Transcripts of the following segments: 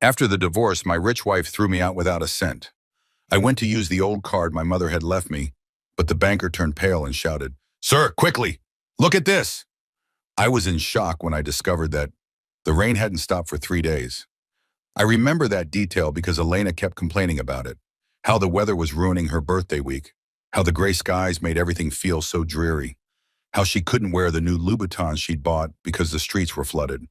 After the divorce, my rich wife threw me out without a cent. I went to use the old card my mother had left me, but the banker turned pale and shouted, "Sir, quickly, look at this." I was in shock when I discovered that the rain hadn't stopped for 3 days. I remember that detail because Elena kept complaining about it, how the weather was ruining her birthday week, how the gray skies made everything feel so dreary, how she couldn't wear the new Louboutins she'd bought because the streets were flooded.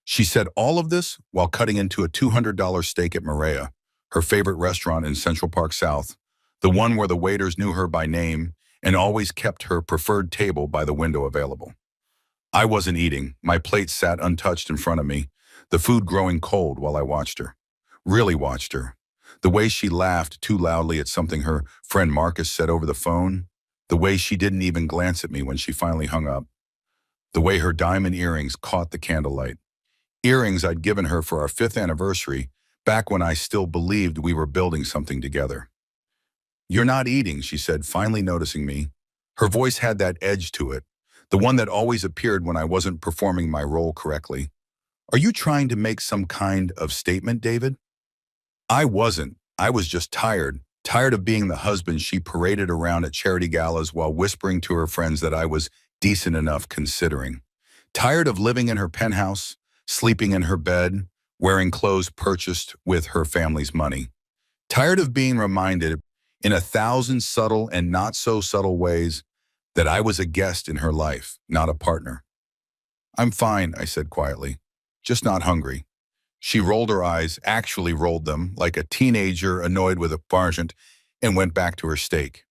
She said all of this while cutting into a $200 steak at Maria, her favorite restaurant in Central Park South, the one where the waiters knew her by name and always kept her preferred table by the window available. I wasn't eating. My plate sat untouched in front of me, the food growing cold while I watched her. Really watched her. The way she laughed too loudly at something her friend Marcus said over the phone. The way she didn't even glance at me when she finally hung up. The way her diamond earrings caught the candlelight. Earrings I'd given her for our 5th anniversary, back when I still believed we were building something together. "You're not eating," she said, finally noticing me. Her voice had that edge to it, the one that always appeared when I wasn't performing my role correctly. "Are you trying to make some kind of statement, David?" I wasn't. I was just tired. Tired of being the husband she paraded around at charity galas while whispering to her friends that I was decent enough considering. Tired of living in her penthouse, sleeping in her bed, wearing clothes purchased with her family's money. Tired of being reminded in 1,000 subtle and not so subtle ways that I was a guest in her life, not a partner. "I'm fine," I said quietly, "just not hungry." She rolled her eyes, actually rolled them, like a teenager annoyed with a sergeant, and went back to her steak.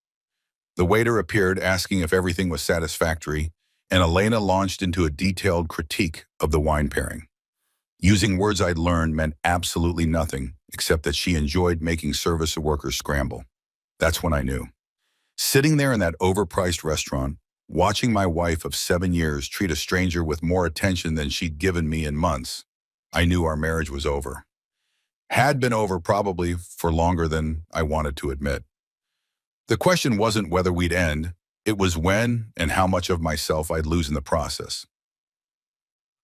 The waiter appeared asking if everything was satisfactory, and Elena launched into a detailed critique of the wine pairing. Using words I'd learned meant absolutely nothing, except that she enjoyed making service workers scramble. That's when I knew. Sitting there in that overpriced restaurant, watching my wife of 7 years treat a stranger with more attention than she'd given me in months, I knew our marriage was over. Had been over probably for longer than I wanted to admit. The question wasn't whether we'd end, it was when and how much of myself I'd lose in the process.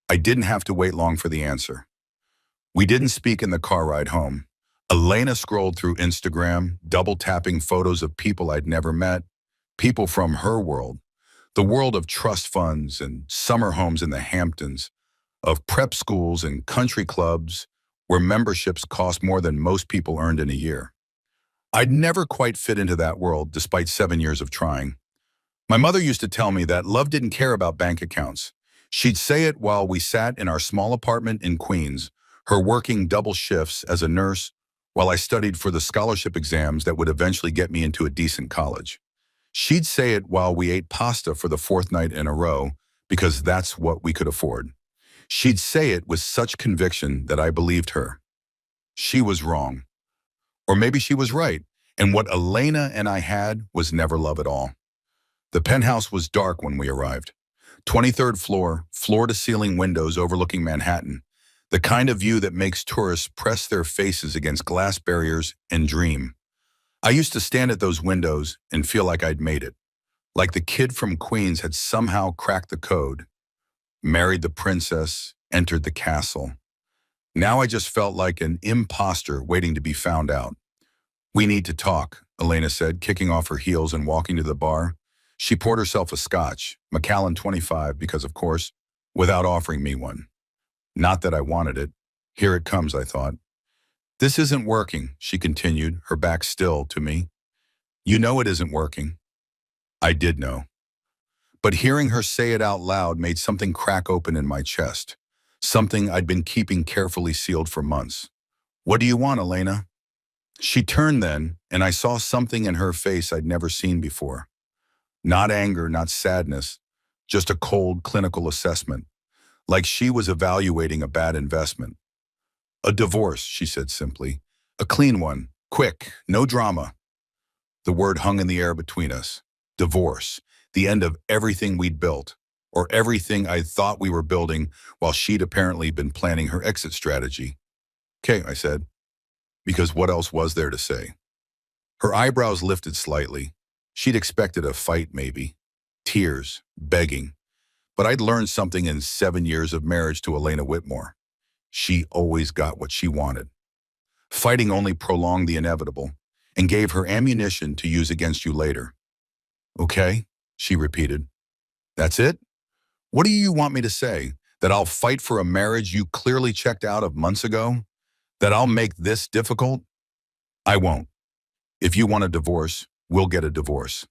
I didn't have to wait long for the answer. We didn't speak in the car ride home. Elena scrolled through Instagram, double-tapping photos of people I'd never met, people from her world, the world of trust funds and summer homes in the Hamptons, of prep schools and country clubs where memberships cost more than most people earned in a year. I'd never quite fit into that world despite 7 years of trying. My mother used to tell me that love didn't care about bank accounts. She'd say it while we sat in our small apartment in Queens, her working double shifts as a nurse while I studied for the scholarship exams that would eventually get me into a decent college. She'd say it while we ate pasta for the 4th night in a row because that's what we could afford. She'd say it with such conviction that I believed her. She was wrong. Or maybe she was right, and what Elena and I had was never love at all. The penthouse was dark when we arrived. 23rd floor, floor-to-ceiling windows overlooking Manhattan, the kind of view that makes tourists press their faces against glass barriers and dream. I used to stand at those windows and feel like I'd made it, like the kid from Queens had somehow cracked the code, married the princess, entered the castle. Now I just felt like an imposter waiting to be found out. "We need to talk," Elena said, kicking off her heels and walking to the bar. She poured herself a scotch, Macallan 25 because of course, without offering me one. Not that I wanted it. Here it comes, I thought. "This isn't working," she continued, her back still to me. "You know it isn't working." I did know. But hearing her say it out loud made something crack open in my chest, something I'd been keeping carefully sealed for months. "What do you want, Elena?" She turned then, and I saw something in her face I'd never seen before. Not anger, not sadness, just a cold clinical assessment, like she was evaluating a bad investment. "A divorce," she said simply. "A clean one, quick, no drama." The word hung in the air between us. Divorce, the end of everything we'd built, or everything I thought we were building while she'd apparently been planning her exit strategy. "Okay," I said, because what else was there to say? Her eyebrows lifted slightly. She'd expected a fight maybe, tears, begging. But I'd learned something in 7 years of marriage to Elena Whitmore. She always got what she wanted. Fighting only prolonged the inevitable and gave her ammunition to use against you later. Okay, she repeated. That's it? What do you want me to say? That I'll fight for a marriage you clearly checked out of months ago? That I'll make this difficult? I won't. If you want a divorce, we'll get a divorce.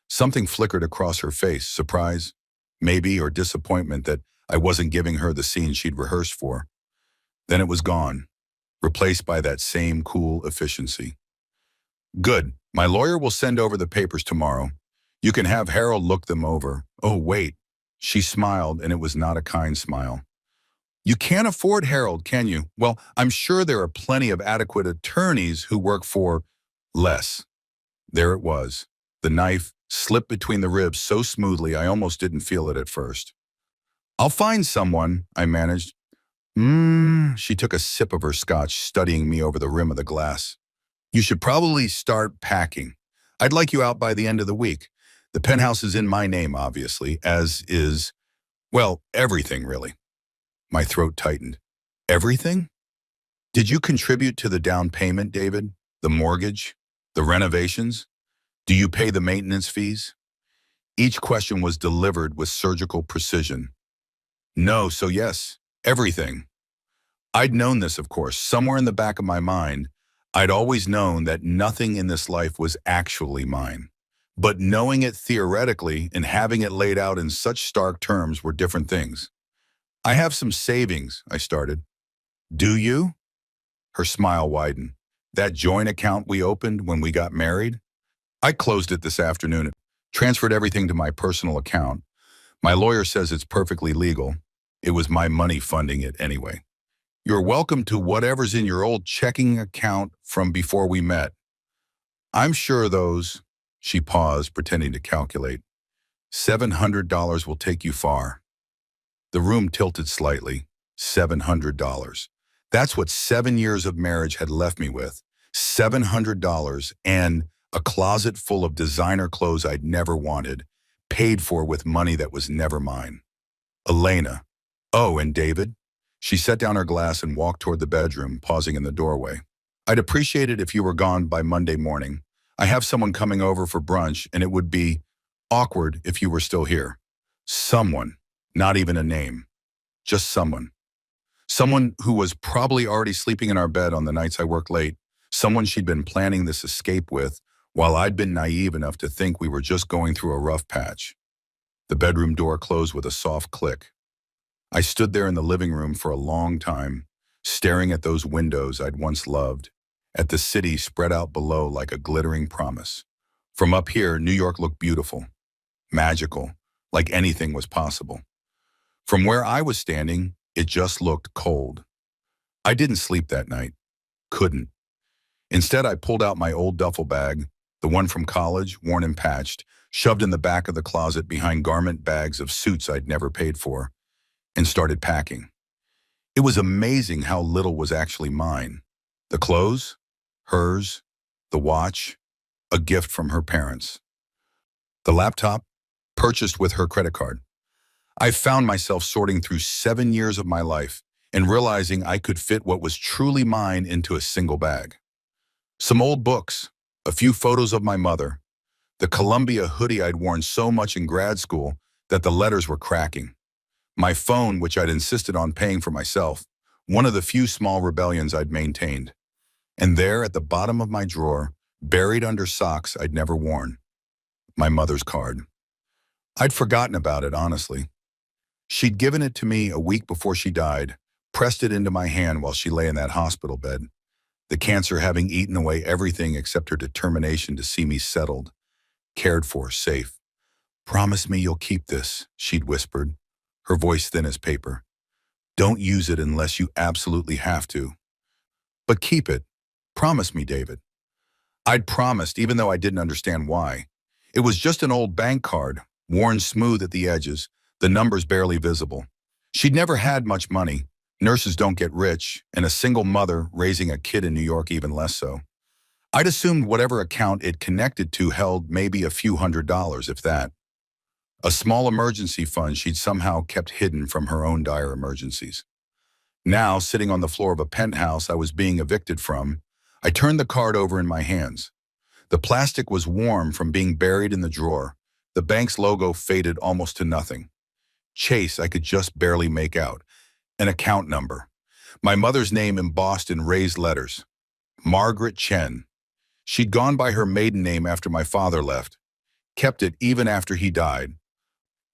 Something flickered across her face, surprise, maybe, or disappointment that I wasn't giving her the scene she'd rehearsed for. Then it was gone, replaced by that same cool efficiency. Good. My lawyer will send over the papers tomorrow. You can have Harold look them over. Oh, wait. She smiled, and it was not a kind smile. You can't afford Harold, can you? Well, I'm sure there are plenty of adequate attorneys who work for less. There it was. The knife slipped between the ribs so smoothly I almost didn't feel it at first. I'll find someone, I managed. She took a sip of her scotch, studying me over the rim of the glass. You should probably start packing. I'd like you out by the end of the week. The penthouse is in my name, obviously, as is, well, everything, really. My throat tightened. Everything? Did you contribute to the down payment, David? The mortgage? The renovations? Do you pay the maintenance fees? Each question was delivered with surgical precision. No, so yes, everything. I'd known this, of course, somewhere in the back of my mind. I'd always known that nothing in this life was actually mine. But knowing it theoretically and having it laid out in such stark terms were different things. I have some savings, I started. Do you? Her smile widened. That joint account we opened when we got married? I closed it this afternoon, transferred everything to my personal account. My lawyer says it's perfectly legal. It was my money funding it anyway. You're welcome to whatever's in your old checking account from before we met. I'm sure those, she paused, pretending to calculate. $700 will take you far. The room tilted slightly. $700. That's what 7 years of marriage had left me with. $700 and a closet full of designer clothes I'd never wanted, paid for with money that was never mine. Elena. Oh, and David? She set down her glass and walked toward the bedroom, pausing in the doorway. I'd appreciate it if you were gone by Monday morning. I have someone coming over for brunch, and it would be awkward if you were still here. Someone, not even a name. Just someone. Someone who was probably already sleeping in our bed on the nights I worked late. Someone she'd been planning this escape with, while I'd been naive enough to think we were just going through a rough patch. The bedroom door closed with a soft click. I stood there in the living room for a long time, staring at those windows I'd once loved, at the city spread out below like a glittering promise. From up here, New York looked beautiful, magical, like anything was possible. From where I was standing, it just looked cold. I didn't sleep that night. Couldn't. Instead, I pulled out my old duffel bag, the one from college, worn and patched, shoved in the back of the closet behind garment bags of suits I'd never paid for, and started packing. It was amazing how little was actually mine. The clothes, hers, the watch, a gift from her parents. The laptop, purchased with her credit card. I found myself sorting through 7 years of my life and realizing I could fit what was truly mine into a single bag. Some old books, a few photos of my mother, the Columbia hoodie I'd worn so much in grad school that the letters were cracking, my phone, which I'd insisted on paying for myself, one of the few small rebellions I'd maintained. And there at the bottom of my drawer, buried under socks I'd never worn, my mother's card. I'd forgotten about it, honestly. She'd given it to me a week before she died, pressed it into my hand while she lay in that hospital bed, the cancer having eaten away everything except her determination to see me settled, cared for, safe. Promise me you'll keep this, she'd whispered, her voice thin as paper. Don't use it unless you absolutely have to. But keep it. Promise me, David. I'd promised, even though I didn't understand why. It was just an old bank card, worn smooth at the edges, the numbers barely visible. She'd never had much money. Nurses don't get rich, and a single mother raising a kid in New York even less so. I'd assumed whatever account it connected to held maybe a few $100s, if that. A small emergency fund she'd somehow kept hidden from her own dire emergencies. Now, sitting on the floor of a penthouse I was being evicted from, I turned the card over in my hands. The plastic was warm from being buried in the drawer. The bank's logo faded almost to nothing. Chase, I could just barely make out. An account number. My mother's name embossed in raised letters. Margaret Chen. She'd gone by her maiden name after my father left. Kept it even after he died.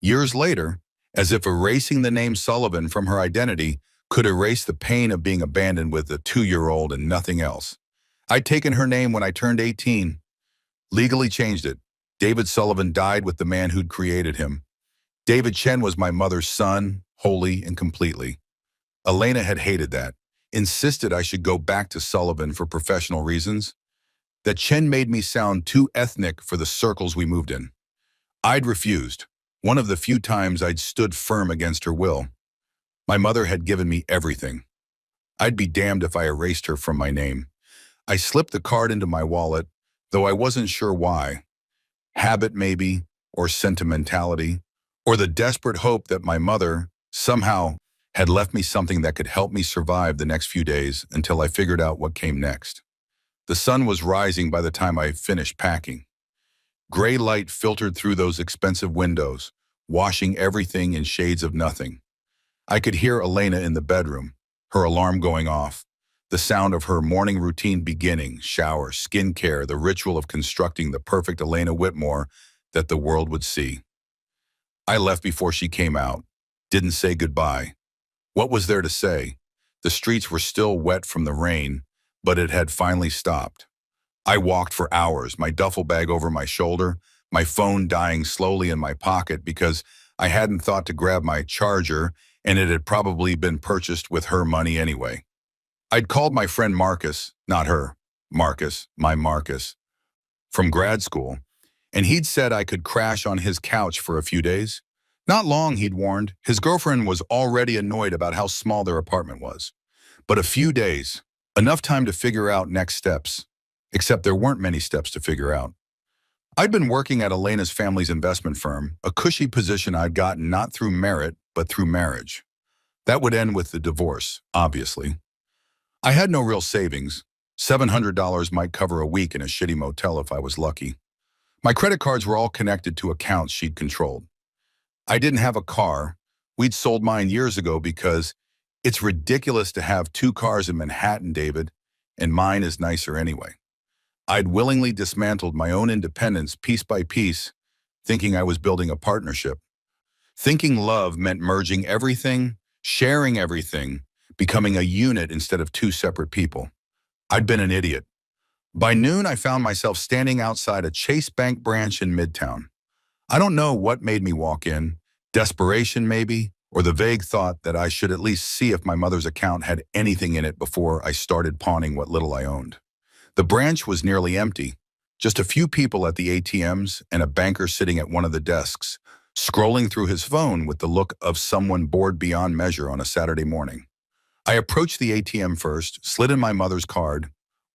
Years later, as if erasing the name Sullivan from her identity could erase the pain of being abandoned with a 2-year-old and nothing else. I'd taken her name when I turned 18. Legally changed it. David Sullivan died with the man who'd created him. David Chen was my mother's son, wholly and completely. Elena had hated that, insisted I should go back to Sullivan for professional reasons. That Chen made me sound too ethnic for the circles we moved in. I'd refused, one of the few times I'd stood firm against her will. My mother had given me everything. I'd be damned if I erased her from my name. I slipped the card into my wallet, though I wasn't sure why. Habit maybe, or sentimentality, or the desperate hope that my mother, somehow, had left me something that could help me survive the next few days until I figured out what came next. The sun was rising by the time I finished packing. Gray light filtered through those expensive windows, washing everything in shades of nothing. I could hear Elena in the bedroom, her alarm going off, the sound of her morning routine beginning, shower, skincare, the ritual of constructing the perfect Elena Whitmore that the world would see. I left before she came out, didn't say goodbye. What was there to say? The streets were still wet from the rain, but it had finally stopped. I walked for hours, my duffel bag over my shoulder, my phone dying slowly in my pocket because I hadn't thought to grab my charger and it had probably been purchased with her money anyway. I'd called my friend Marcus, not her, Marcus, my Marcus, from grad school, and he'd said I could crash on his couch for a few days. Not long, he'd warned. His girlfriend was already annoyed about how small their apartment was. But a few days, enough time to figure out next steps. Except there weren't many steps to figure out. I'd been working at Elena's family's investment firm, a cushy position I'd gotten not through merit, but through marriage. That would end with the divorce, obviously. I had no real savings. $700 might cover a week in a shitty motel if I was lucky. My credit cards were all connected to accounts she'd controlled. I didn't have a car. We'd sold mine years ago because it's ridiculous to have 2 cars in Manhattan, David, and mine is nicer anyway. I'd willingly dismantled my own independence piece by piece, thinking I was building a partnership. Thinking love meant merging everything, sharing everything, becoming a unit instead of 2 separate people. I'd been an idiot. By noon, I found myself standing outside a Chase Bank branch in Midtown. I don't know what made me walk in, desperation maybe, or the vague thought that I should at least see if my mother's account had anything in it before I started pawning what little I owned. The branch was nearly empty, just a few people at the ATMs and a banker sitting at one of the desks, scrolling through his phone with the look of someone bored beyond measure on a Saturday morning. I approached the ATM first, slid in my mother's card,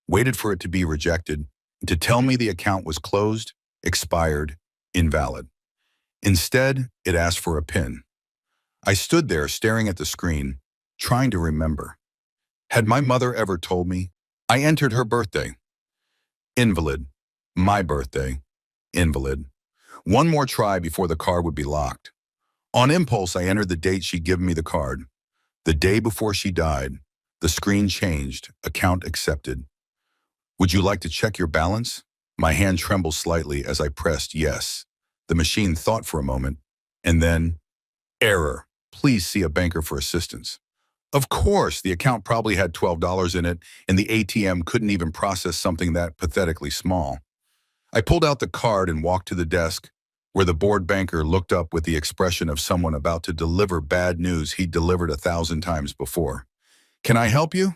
waited for it to be rejected, and to tell me the account was closed, expired, invalid. Instead, it asked for a PIN. I stood there staring at the screen, trying to remember. Had my mother ever told me? I entered her birthday. Invalid. My birthday. Invalid. One more try before the card would be locked. On impulse, I entered the date she'd given me the card. The day before she died. The screen changed. Account accepted. Would you like to check your balance? My hand trembled slightly as I pressed yes. The machine thought for a moment, and then, error. Please see a banker for assistance. Of course, the account probably had $12 in it, and the ATM couldn't even process something that pathetically small. I pulled out the card and walked to the desk, where the bored banker looked up with the expression of someone about to deliver bad news he'd delivered 1,000 times before. Can I help you?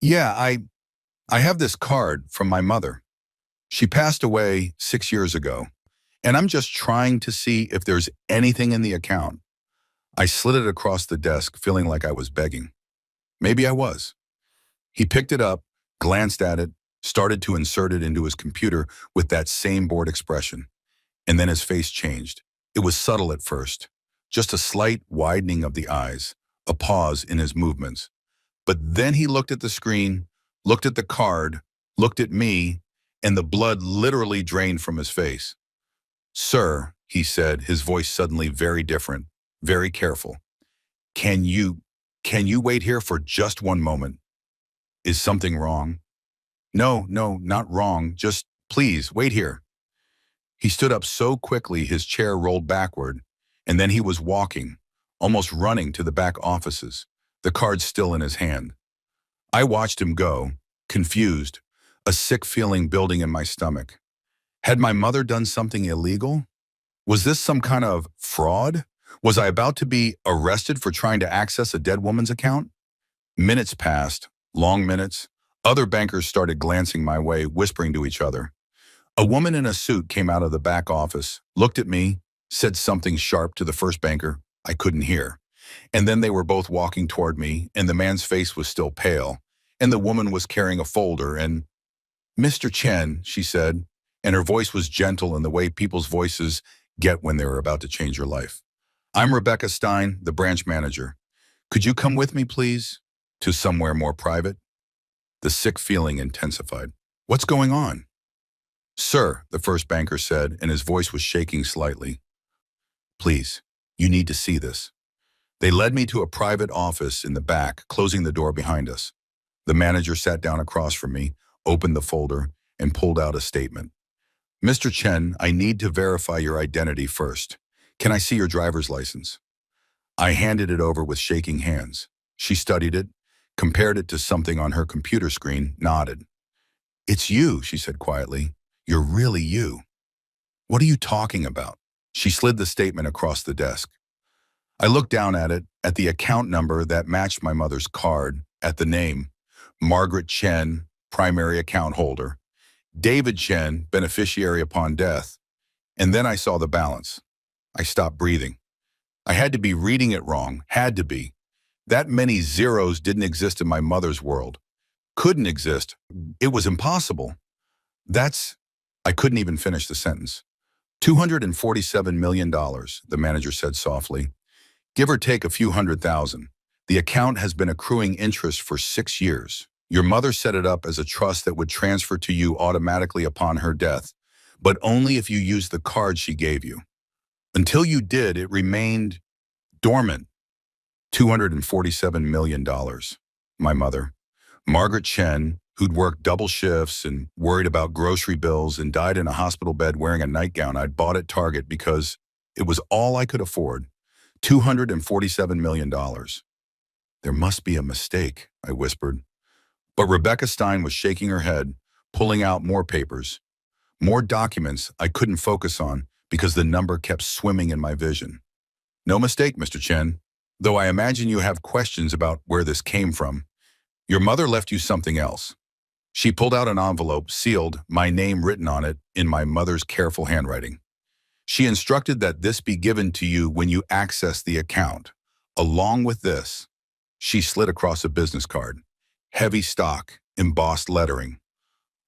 Yeah, I have this card from my mother. She passed away 6 years ago, and I'm just trying to see if there's anything in the account. I slid it across the desk, feeling like I was begging. Maybe I was. He picked it up, glanced at it, started to insert it into his computer with that same bored expression. And then his face changed. It was subtle at first, just a slight widening of the eyes, a pause in his movements. But then he looked at the screen, looked at the card, looked at me, and the blood literally drained from his face. "Sir," he said, his voice suddenly very different, very careful. Can you wait here for just one moment? Is something wrong?" "No, no, not wrong. Just please wait here." He stood up so quickly his chair rolled backward, and then he was walking, almost running to the back offices, the card still in his hand. I watched him go, confused, a sick feeling building in my stomach. Had my mother done something illegal? Was this some kind of fraud? Was I about to be arrested for trying to access a dead woman's account? Minutes passed, long minutes. Other bankers started glancing my way, whispering to each other. A woman in a suit came out of the back office, looked at me, said something sharp to the first banker I couldn't hear. And then they were both walking toward me, and the man's face was still pale, and the woman was carrying a folder, and "Mr. Chen," she said, and her voice was gentle in the way people's voices get when they're about to change your life. "I'm Rebecca Stein, the branch manager. Could you come with me, please, to somewhere more private?" The sick feeling intensified. "What's going on?" "Sir," the first banker said, and his voice was shaking slightly. "Please, you need to see this." They led me to a private office in the back, closing the door behind us. The manager sat down across from me, opened the folder, and pulled out a statement. "Mr. Chen, I need to verify your identity first. Can I see your driver's license?" I handed it over with shaking hands. She studied it, compared it to something on her computer screen, nodded. "It's you," she said quietly. "You're really you." "What are you talking about?" She slid the statement across the desk. I looked down at it, at the account number that matched my mother's card, at the name, Margaret Chen, primary account holder, David Chen, beneficiary upon death, and then I saw the balance. I stopped breathing. I had to be reading it wrong, had to be. That many zeros didn't exist in my mother's world. Couldn't exist. It was impossible. I couldn't even finish the sentence. $247 million, the manager said softly. Give or take a few $100,000. The account has been accruing interest for 6 years. Your mother set it up as a trust that would transfer to you automatically upon her death, but only if you used the card she gave you. Until you did, it remained dormant. $247 million. My mother, Margaret Chen, who'd worked double shifts and worried about grocery bills and died in a hospital bed wearing a nightgown I'd bought at Target because it was all I could afford. $247 million. There must be a mistake, I whispered. But Rebecca Stein was shaking her head, pulling out more papers, more documents I couldn't focus on because the number kept swimming in my vision. No mistake, Mr. Chen, though I imagine you have questions about where this came from. Your mother left you something else. She pulled out an envelope, sealed, my name written on it in my mother's careful handwriting. She instructed that this be given to you when you access the account. Along with this, she slid across a business card. Heavy stock, embossed lettering.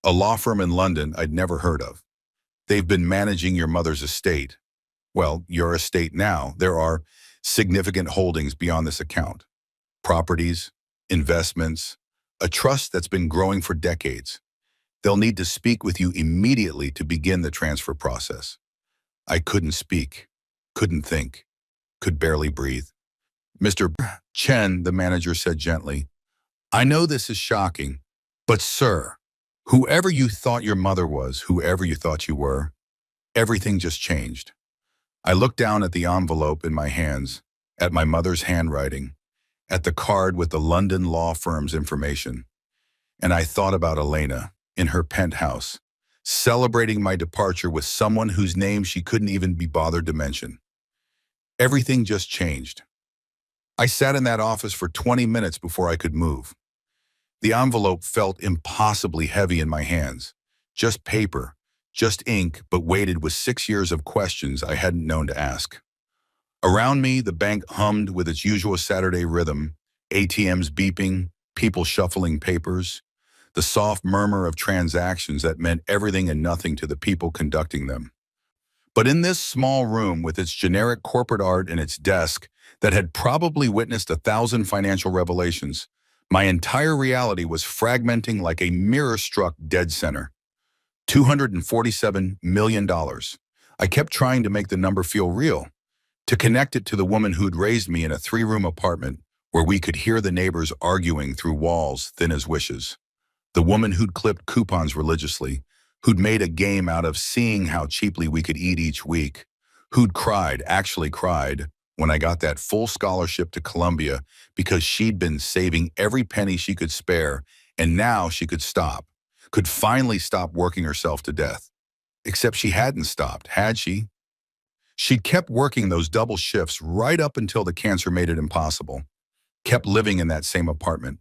A law firm in London I'd never heard of. They've been managing your mother's estate. Well, your estate now. There are significant holdings beyond this account. Properties, investments, a trust that's been growing for decades. They'll need to speak with you immediately to begin the transfer process. I couldn't speak, couldn't think, could barely breathe. Mr. Chen, the manager said gently, I know this is shocking, but sir, whoever you thought your mother was, whoever you thought you were, everything just changed. I looked down at the envelope in my hands, at my mother's handwriting, at the card with the London law firm's information, and I thought about Elena in her penthouse, celebrating my departure with someone whose name she couldn't even be bothered to mention. Everything just changed. I sat in that office for 20 minutes before I could move. The envelope felt impossibly heavy in my hands. Just paper, just ink, but weighted with 6 years of questions I hadn't known to ask. Around me, the bank hummed with its usual Saturday rhythm, ATMs beeping, people shuffling papers, the soft murmur of transactions that meant everything and nothing to the people conducting them. But in this small room with its generic corporate art and its desk that had probably witnessed 1,000 financial revelations, my entire reality was fragmenting like a mirror-struck dead center. $247 million. I kept trying to make the number feel real, to connect it to the woman who'd raised me in a 3-room apartment where we could hear the neighbors arguing through walls thin as wishes. The woman who'd clipped coupons religiously, who'd made a game out of seeing how cheaply we could eat each week, who'd cried, actually cried, when I got that full scholarship to Columbia because she'd been saving every penny she could spare, and now she could finally stop working herself to death. Except she hadn't stopped, had she? She'd kept working those double shifts right up until the cancer made it impossible, kept living in that same apartment,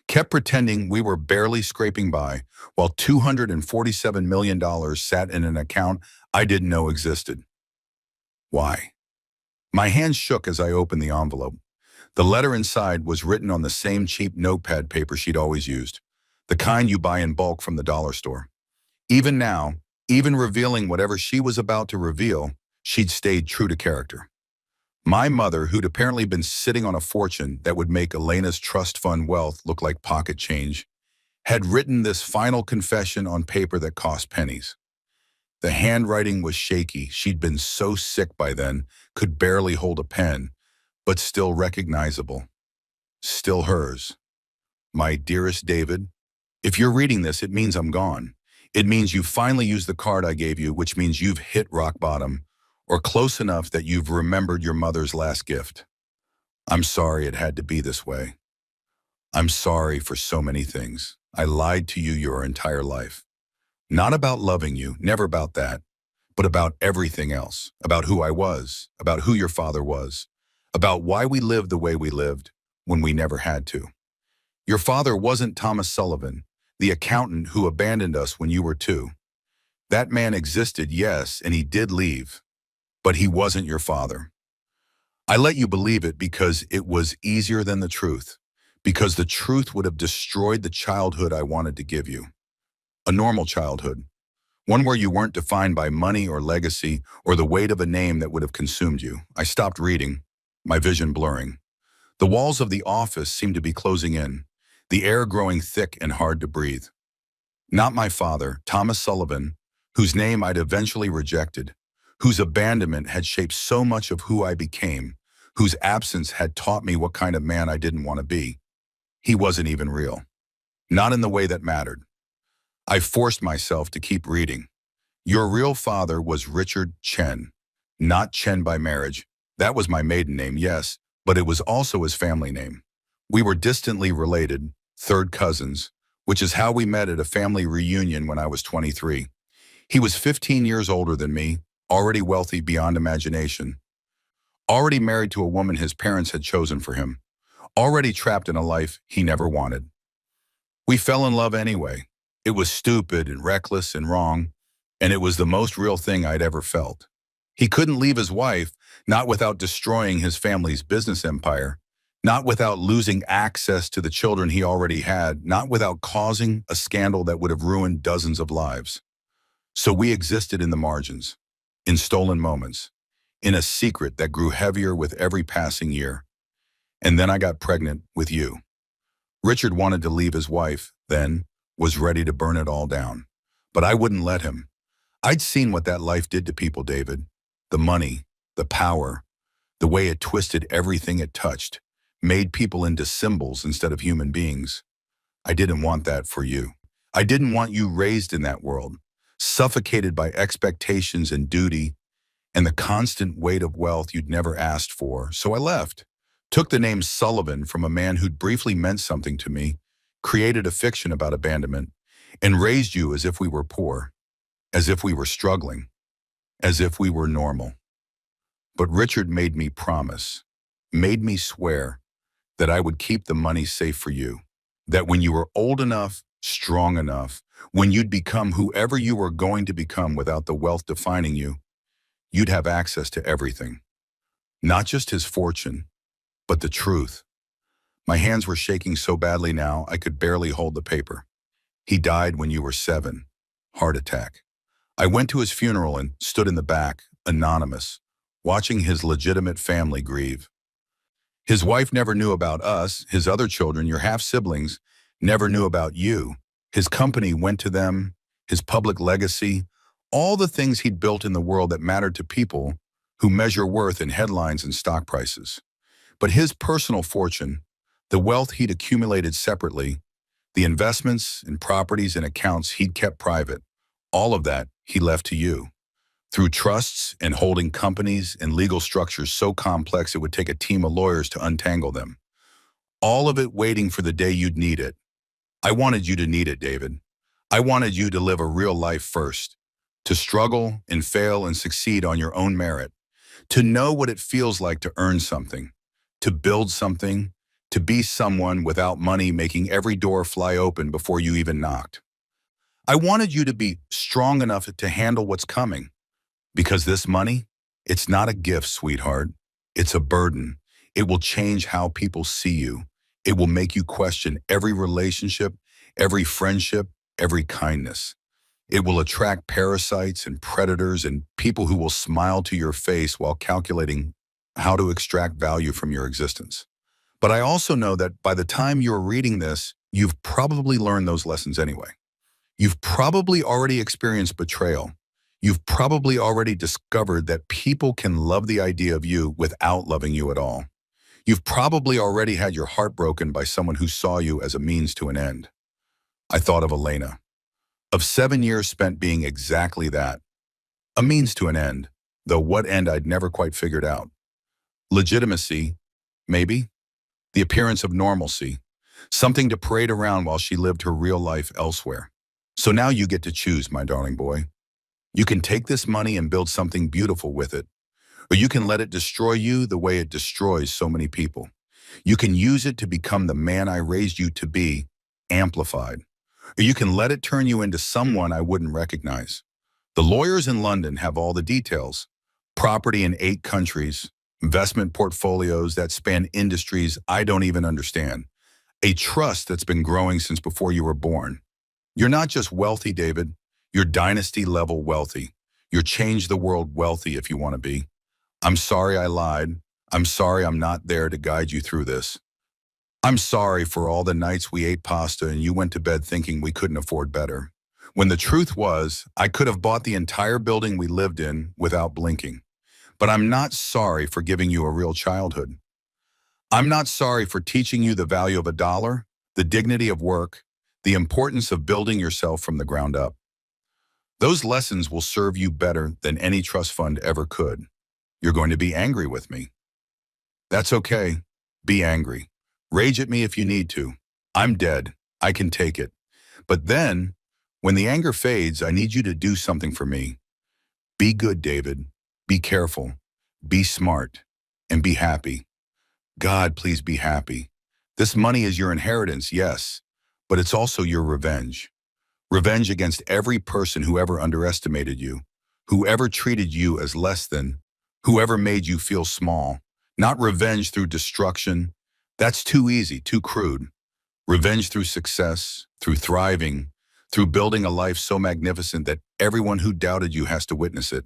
kept pretending we were barely scraping by while $247 million sat in an account I didn't know existed. Why? My hands shook as I opened the envelope. The letter inside was written on the same cheap notepad paper she'd always used, the kind you buy in bulk from the dollar store. Even now, even revealing whatever she was about to reveal, she'd stayed true to character. My mother, who'd apparently been sitting on a fortune that would make Elena's trust fund wealth look like pocket change, had written this final confession on paper that cost pennies. The handwriting was shaky. She'd been so sick by then, could barely hold a pen, but still recognizable. Still hers. My dearest David, if you're reading this, it means I'm gone. It means you finally used the card I gave you, which means you've hit rock bottom, or close enough that you've remembered your mother's last gift. I'm sorry it had to be this way. I'm sorry for so many things. I lied to you your entire life. Not about loving you, never about that, but about everything else, about who I was, about who your father was, about why we lived the way we lived when we never had to. Your father wasn't Thomas Sullivan, the accountant who abandoned us when you were 2. That man existed, yes, and he did leave, but he wasn't your father. I let you believe it because it was easier than the truth, because the truth would have destroyed the childhood I wanted to give you. A normal childhood, one where you weren't defined by money or legacy or the weight of a name that would have consumed you. I stopped reading, my vision blurring. The walls of the office seemed to be closing in, the air growing thick and hard to breathe. Not my father, Thomas Sullivan, whose name I'd eventually rejected, whose abandonment had shaped so much of who I became, whose absence had taught me what kind of man I didn't want to be. He wasn't even real. Not in the way that mattered. I forced myself to keep reading. Your real father was Richard Chen, not Chen by marriage. That was my maiden name, yes, but it was also his family name. We were distantly related, third cousins, which is how we met at a family reunion when I was 23. He was 15 years older than me, already wealthy beyond imagination, already married to a woman his parents had chosen for him, already trapped in a life he never wanted. We fell in love anyway. It was stupid and reckless and wrong, and it was the most real thing I'd ever felt. He couldn't leave his wife, not without destroying his family's business empire, not without losing access to the children he already had, not without causing a scandal that would have ruined dozens of lives. So we existed in the margins, in stolen moments, in a secret that grew heavier with every passing year. And then I got pregnant with you. Richard wanted to leave his wife, then was ready to burn it all down. But I wouldn't let him. I'd seen what that life did to people, David. The money, the power, the way it twisted everything it touched, made people into symbols instead of human beings. I didn't want that for you. I didn't want you raised in that world, suffocated by expectations and duty and the constant weight of wealth you'd never asked for. So I left, took the name Sullivan from a man who'd briefly meant something to me, created a fiction about abandonment, and raised you as if we were poor, as if we were struggling, as if we were normal. But Richard made me promise, made me swear that I would keep the money safe for you, that when you were old enough, strong enough, when you'd become whoever you were going to become without the wealth defining you, you'd have access to everything. Not just his fortune, but the truth. My hands were shaking so badly now I could barely hold the paper. He died when you were 7. Heart attack. I went to his funeral and stood in the back, anonymous, watching his legitimate family grieve. His wife never knew about us, his other children, your half-siblings, never knew about you. His company went to them, his public legacy, all the things he'd built in the world that mattered to people who measure worth in headlines and stock prices. But his personal fortune, the wealth he'd accumulated separately, the investments in properties and accounts he'd kept private, all of that he left to you. Through trusts and holding companies and legal structures so complex it would take a team of lawyers to untangle them. All of it waiting for the day you'd need it. I wanted you to need it, David. I wanted you to live a real life first, to struggle and fail and succeed on your own merit, to know what it feels like to earn something, to build something, to be someone without money making every door fly open before you even knocked. I wanted you to be strong enough to handle what's coming. Because this money, it's not a gift, sweetheart. It's a burden. It will change how people see you. It will make you question every relationship, every friendship, every kindness. It will attract parasites and predators and people who will smile to your face while calculating how to extract value from your existence. But I also know that by the time you're reading this, you've probably learned those lessons anyway. You've probably already experienced betrayal. You've probably already discovered that people can love the idea of you without loving you at all. You've probably already had your heart broken by someone who saw you as a means to an end. I thought of Elena, of 7 years spent being exactly that, a means to an end, though what end I'd never quite figured out. Legitimacy, maybe. The appearance of normalcy, something to parade around while she lived her real life elsewhere. So now you get to choose, my darling boy. You can take this money and build something beautiful with it, or you can let it destroy you the way it destroys so many people. You can use it to become the man I raised you to be, amplified, or you can let it turn you into someone I wouldn't recognize. The lawyers in London have all the details. Property in 8 countries, investment portfolios that span industries I don't even understand, a trust that's been growing since before you were born. You're not just wealthy, David. You're dynasty-level wealthy. You're change-the-world wealthy if you want to be. I'm sorry I lied. I'm sorry I'm not there to guide you through this. I'm sorry for all the nights we ate pasta and you went to bed thinking we couldn't afford better. When the truth was, I could have bought the entire building we lived in without blinking. But I'm not sorry for giving you a real childhood. I'm not sorry for teaching you the value of a dollar, the dignity of work, the importance of building yourself from the ground up. Those lessons will serve you better than any trust fund ever could. You're going to be angry with me. That's okay. Be angry. Rage at me if you need to. I'm dead. I can take it. But then, when the anger fades, I need you to do something for me. Be good, David. Be careful. Be smart. And be happy. God, please be happy. This money is your inheritance, yes, but it's also your revenge. Revenge against every person who ever underestimated you, who ever treated you as less than, whoever made you feel small. Not revenge through destruction. That's too easy, too crude. Revenge through success, through thriving, through building a life so magnificent that everyone who doubted you has to witness it.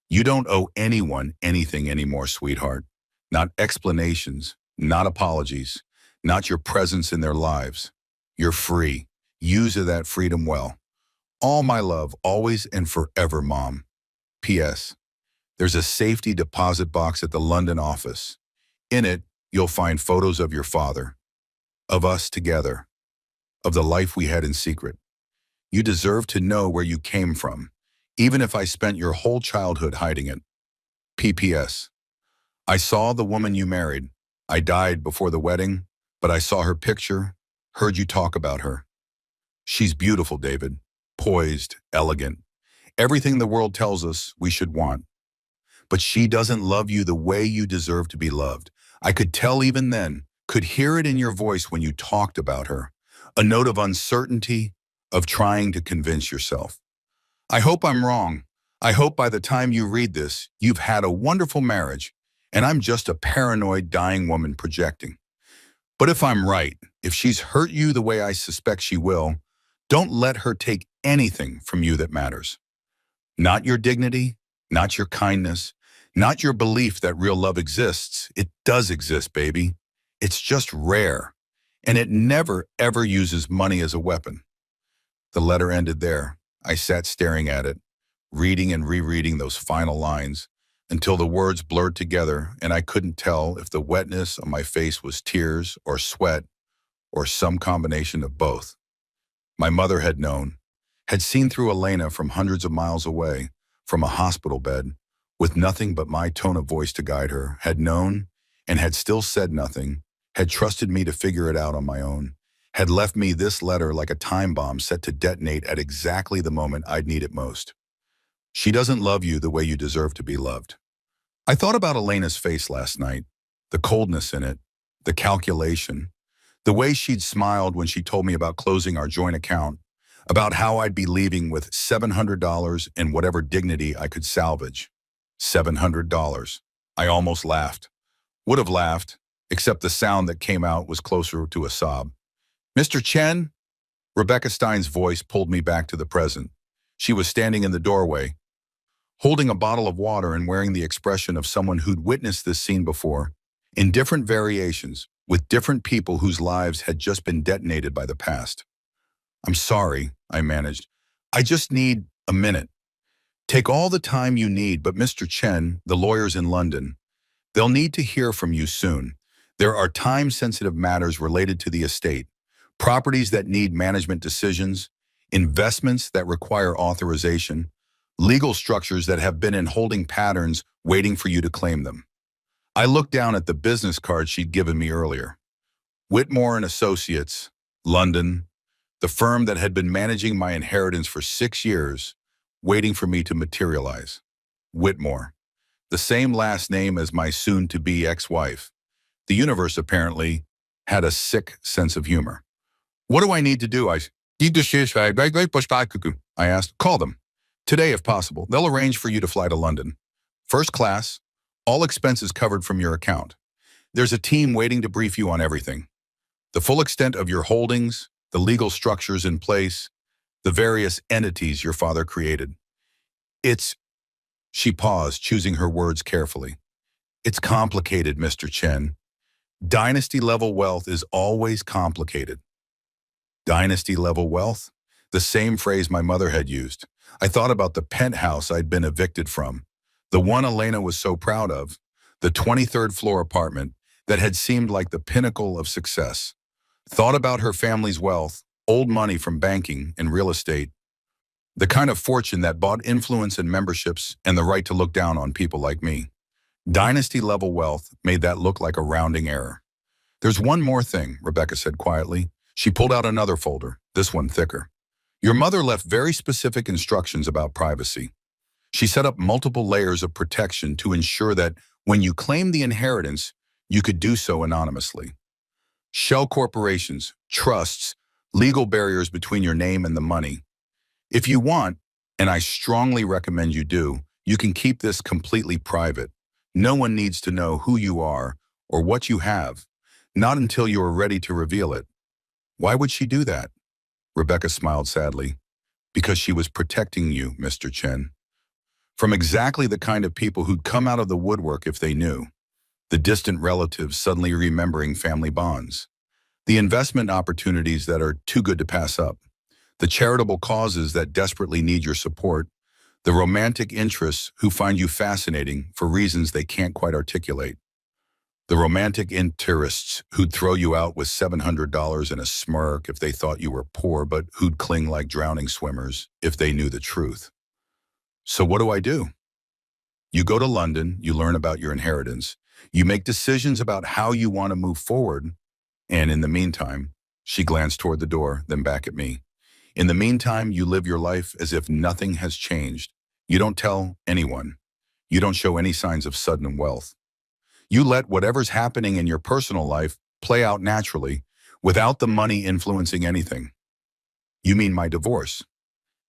You don't owe anyone anything anymore, sweetheart. Not explanations, not apologies, not your presence in their lives. You're free. Use that freedom well. All my love, always and forever, Mom. P.S. There's a safety deposit box at the London office. In it, you'll find photos of your father, of us together, of the life we had in secret. You deserve to know where you came from, even if I spent your whole childhood hiding it. P.P.S. I saw the woman you married. I died before the wedding, but I saw her picture, heard you talk about her. She's beautiful, David. Poised, elegant. Everything the world tells us we should want. But she doesn't love you the way you deserve to be loved. I could tell even then, could hear it in your voice when you talked about her. A note of uncertainty, of trying to convince yourself. I hope I'm wrong. I hope by the time you read this, you've had a wonderful marriage, and I'm just a paranoid, dying woman projecting. But if I'm right, if she's hurt you the way I suspect she will, don't let her take anything from you that matters. Not your dignity, Not your kindness, not your belief that real love exists. It does exist, baby. It's just rare. And it never, ever uses money as a weapon. The letter ended there. I sat staring at it, reading and rereading those final lines until the words blurred together and I couldn't tell if the wetness on my face was tears or sweat or some combination of both. My mother had known, had seen through Elena from hundreds of miles away, from a hospital bed, with nothing but my tone of voice to guide her, had known and had still said nothing, had trusted me to figure it out on my own, had left me this letter like a time bomb set to detonate at exactly the moment I'd need it most. She doesn't love you the way you deserve to be loved. I thought about Elena's face last night, the coldness in it, the calculation, the way she'd smiled when she told me about closing our joint account, about how I'd be leaving with $700 and whatever dignity I could salvage. $700. I almost laughed. Would have laughed, except the sound that came out was closer to a sob. Mr. Chen? Rebecca Stein's voice pulled me back to the present. She was standing in the doorway, holding a bottle of water and wearing the expression of someone who'd witnessed this scene before, in different variations, with different people whose lives had just been detonated by the past. I'm sorry, I managed. I just need a minute. Take all the time you need, but Mr. Chen, the lawyer's in London, they'll need to hear from you soon. There are time-sensitive matters related to the estate, properties that need management decisions, investments that require authorization, legal structures that have been in holding patterns waiting for you to claim them. I looked down at the business card she'd given me earlier. Whitmore and Associates, London, the firm that had been managing my inheritance for 6 years, waiting for me to materialize. Whitmore, the same last name as my soon-to-be ex-wife. The universe apparently had a sick sense of humor. What do I need to do? I asked. Call them. Today, if possible. They'll arrange for you to fly to London. First class, all expenses covered from your account. There's a team waiting to brief you on everything. The full extent of your holdings, the legal structures in place, the various entities your father created. She paused, choosing her words carefully. It's complicated, Mr. Chen. Dynasty-level wealth is always complicated. Dynasty-level wealth? The same phrase my mother had used. I thought about the penthouse I'd been evicted from, the one Elena was so proud of, the 23rd floor apartment that had seemed like the pinnacle of success. Thought about her family's wealth, old money from banking and real estate, the kind of fortune that bought influence and memberships and the right to look down on people like me. Dynasty-level wealth made that look like a rounding error. There's one more thing, Rebecca said quietly. She pulled out another folder, this one thicker. Your mother left very specific instructions about privacy. She set up multiple layers of protection to ensure that when you claimed the inheritance, you could do so anonymously. Shell corporations, trusts, legal barriers between your name and the money. If you want, and I strongly recommend you do, you can keep this completely private. No one needs to know who you are or what you have, not until you are ready to reveal it. Why would she do that? Rebecca smiled sadly. Because she was protecting you, Mr. Chen. From exactly the kind of people who'd come out of the woodwork if they knew. The distant relatives suddenly remembering family bonds. The investment opportunities that are too good to pass up. The charitable causes that desperately need your support. The romantic interests who find you fascinating for reasons they can't quite articulate. The romantic interests who'd throw you out with $700 and a smirk if they thought you were poor, but who'd cling like drowning swimmers if they knew the truth. So what do? You go to London, you learn about your inheritance, you make decisions about how you want to move forward, and in the meantime, she glanced toward the door, then back at me. In the meantime, you live your life as if nothing has changed. You don't tell anyone. You don't show any signs of sudden wealth. You let whatever's happening in your personal life play out naturally, without the money influencing anything. You mean my divorce?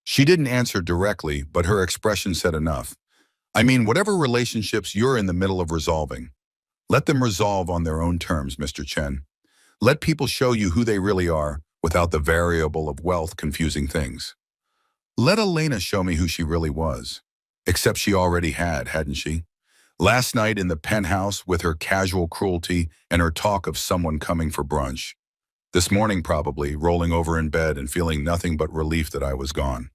She didn't answer directly, but her expression said enough. I mean, whatever relationships you're in the middle of resolving. Let them resolve on their own terms, Mr. Chen. Let people show you who they really are without the variable of wealth confusing things. Let Elena show me who she really was. Except she already had, hadn't she? Last night in the penthouse with her casual cruelty and her talk of someone coming for brunch. This morning probably, rolling over in bed and feeling nothing but relief that I was gone.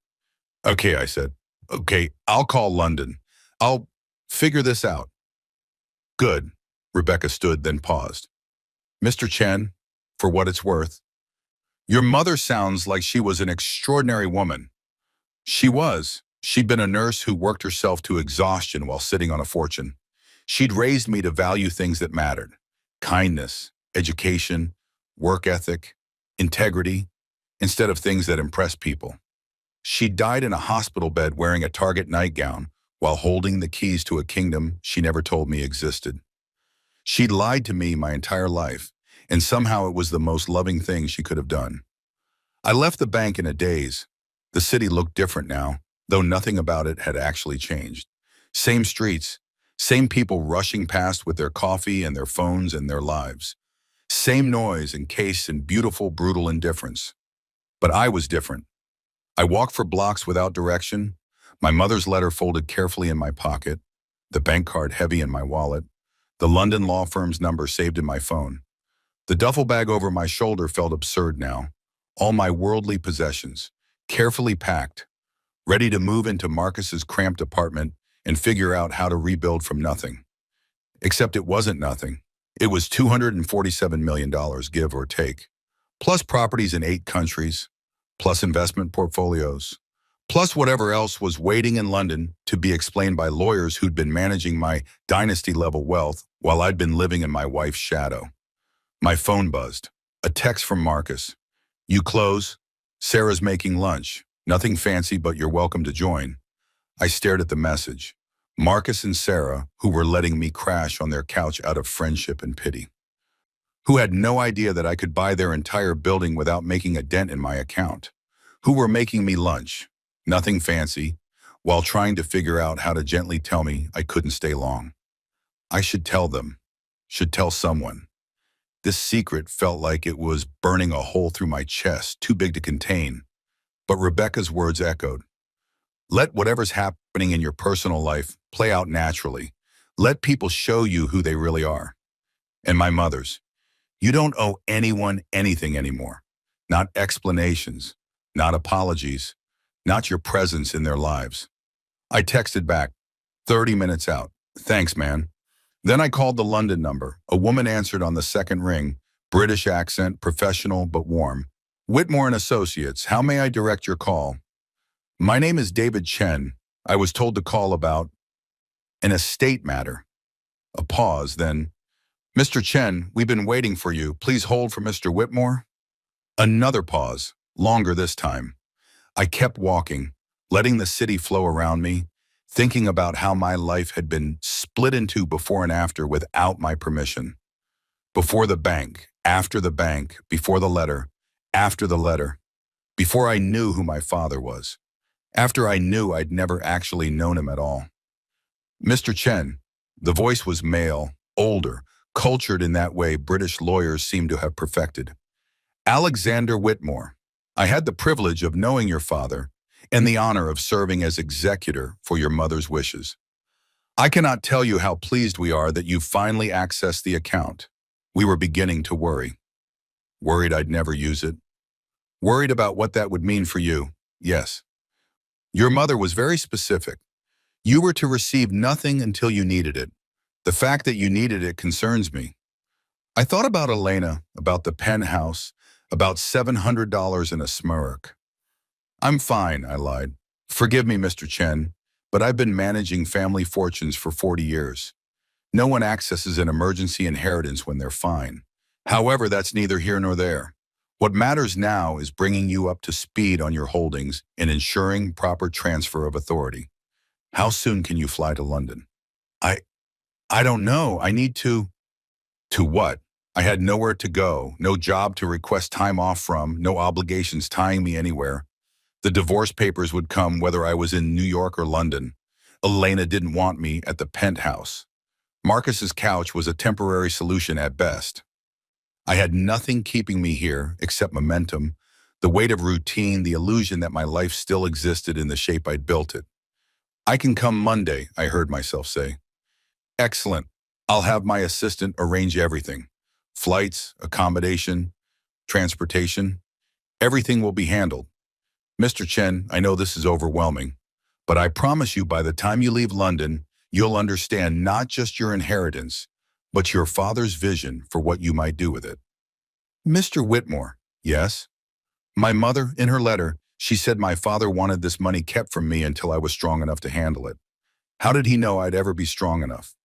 Okay, I said. Okay, I'll call London. I'll figure this out. Good. Rebecca stood, then paused. Mr. Chen, for what it's worth, your mother sounds like she was an extraordinary woman. She was. She'd been a nurse who worked herself to exhaustion while sitting on a fortune. She'd raised me to value things that mattered: kindness, education, work ethic, integrity, instead of things that impress people. She died in a hospital bed wearing a Target nightgown while holding the keys to a kingdom she never told me existed. She'd lied to me my entire life, and somehow it was the most loving thing she could have done. I left the bank in a daze. The city looked different now, though nothing about it had actually changed. Same streets, same people rushing past with their coffee and their phones and their lives. Same noise encased in beautiful, brutal indifference. But I was different. I walked for blocks without direction, my mother's letter folded carefully in my pocket, the bank card heavy in my wallet, the London law firm's number saved in my phone. The duffel bag over my shoulder felt absurd now. All my worldly possessions, carefully packed, ready to move into Marcus's cramped apartment and figure out how to rebuild from nothing. Except it wasn't nothing. It was $247 million, give or take, plus properties in 8 countries, plus investment portfolios, plus whatever else was waiting in London to be explained by lawyers who'd been managing my dynasty-level wealth while I'd been living in my wife's shadow. My phone buzzed. A text from Marcus. You close? Sarah's making lunch. Nothing fancy, but you're welcome to join. I stared at the message. Marcus and Sarah, who were letting me crash on their couch out of friendship and pity. Who had no idea that I could buy their entire building without making a dent in my account. Who were making me lunch. Nothing fancy, while trying to figure out how to gently tell me I couldn't stay long. I should tell them. Should tell someone. This secret felt like it was burning a hole through my chest, too big to contain. But Rebecca's words echoed. Let whatever's happening in your personal life play out naturally. Let people show you who they really are. And my mother's. You don't owe anyone anything anymore. Not explanations, not apologies, not your presence in their lives. I texted back, 30 minutes out. Thanks, man. Then I called the London number. A woman answered on the second ring, British accent, professional but warm. Whitmore and Associates, how may I direct your call? My name is David Chen. I was told to call about an estate matter. A pause, then, Mr. Chen, we've been waiting for you. Please hold for Mr. Whitmore. Another pause, longer this time. I kept walking, letting the city flow around me, thinking about how my life had been split in two before and after without my permission. Before the bank, after the bank, before the letter, after the letter, before I knew who my father was, after I knew I'd never actually known him at all. Mr. Chen, the voice was male, older, cultured in that way British lawyers seem to have perfected. Alexander Whitmore, I had the privilege of knowing your father and the honor of serving as executor for your mother's wishes. I cannot tell you how pleased we are that you finally accessed the account. We were beginning to worry. Worried I'd never use it. Worried about what that would mean for you, yes. Your mother was very specific. You were to receive nothing until you needed it. The fact that you needed it concerns me. I thought about Elena, about the penthouse, about $700 in a smirk. I'm fine, I lied. Forgive me, Mr. Chen, but I've been managing family fortunes for 40 years. No one accesses an emergency inheritance when they're fine. However, that's neither here nor there. What matters now is bringing you up to speed on your holdings and ensuring proper transfer of authority. How soon can you fly to London? I don't know. I need to. To what? I had nowhere to go, no job to request time off from, no obligations tying me anywhere. The divorce papers would come whether I was in New York or London. Elena didn't want me at the penthouse. Marcus's couch was a temporary solution at best. I had nothing keeping me here except momentum, the weight of routine, the illusion that my life still existed in the shape I'd built it. I can come Monday, I heard myself say. Excellent. I'll have my assistant arrange everything. Flights, accommodation, transportation. Everything will be handled. Mr. Chen, I know this is overwhelming, but I promise you by the time you leave London, you'll understand not just your inheritance, but your father's vision for what you might do with it. Mr. Whitmore, yes? My mother, in her letter, she said my father wanted this money kept from me until I was strong enough to handle it. How did he know I'd ever be strong enough?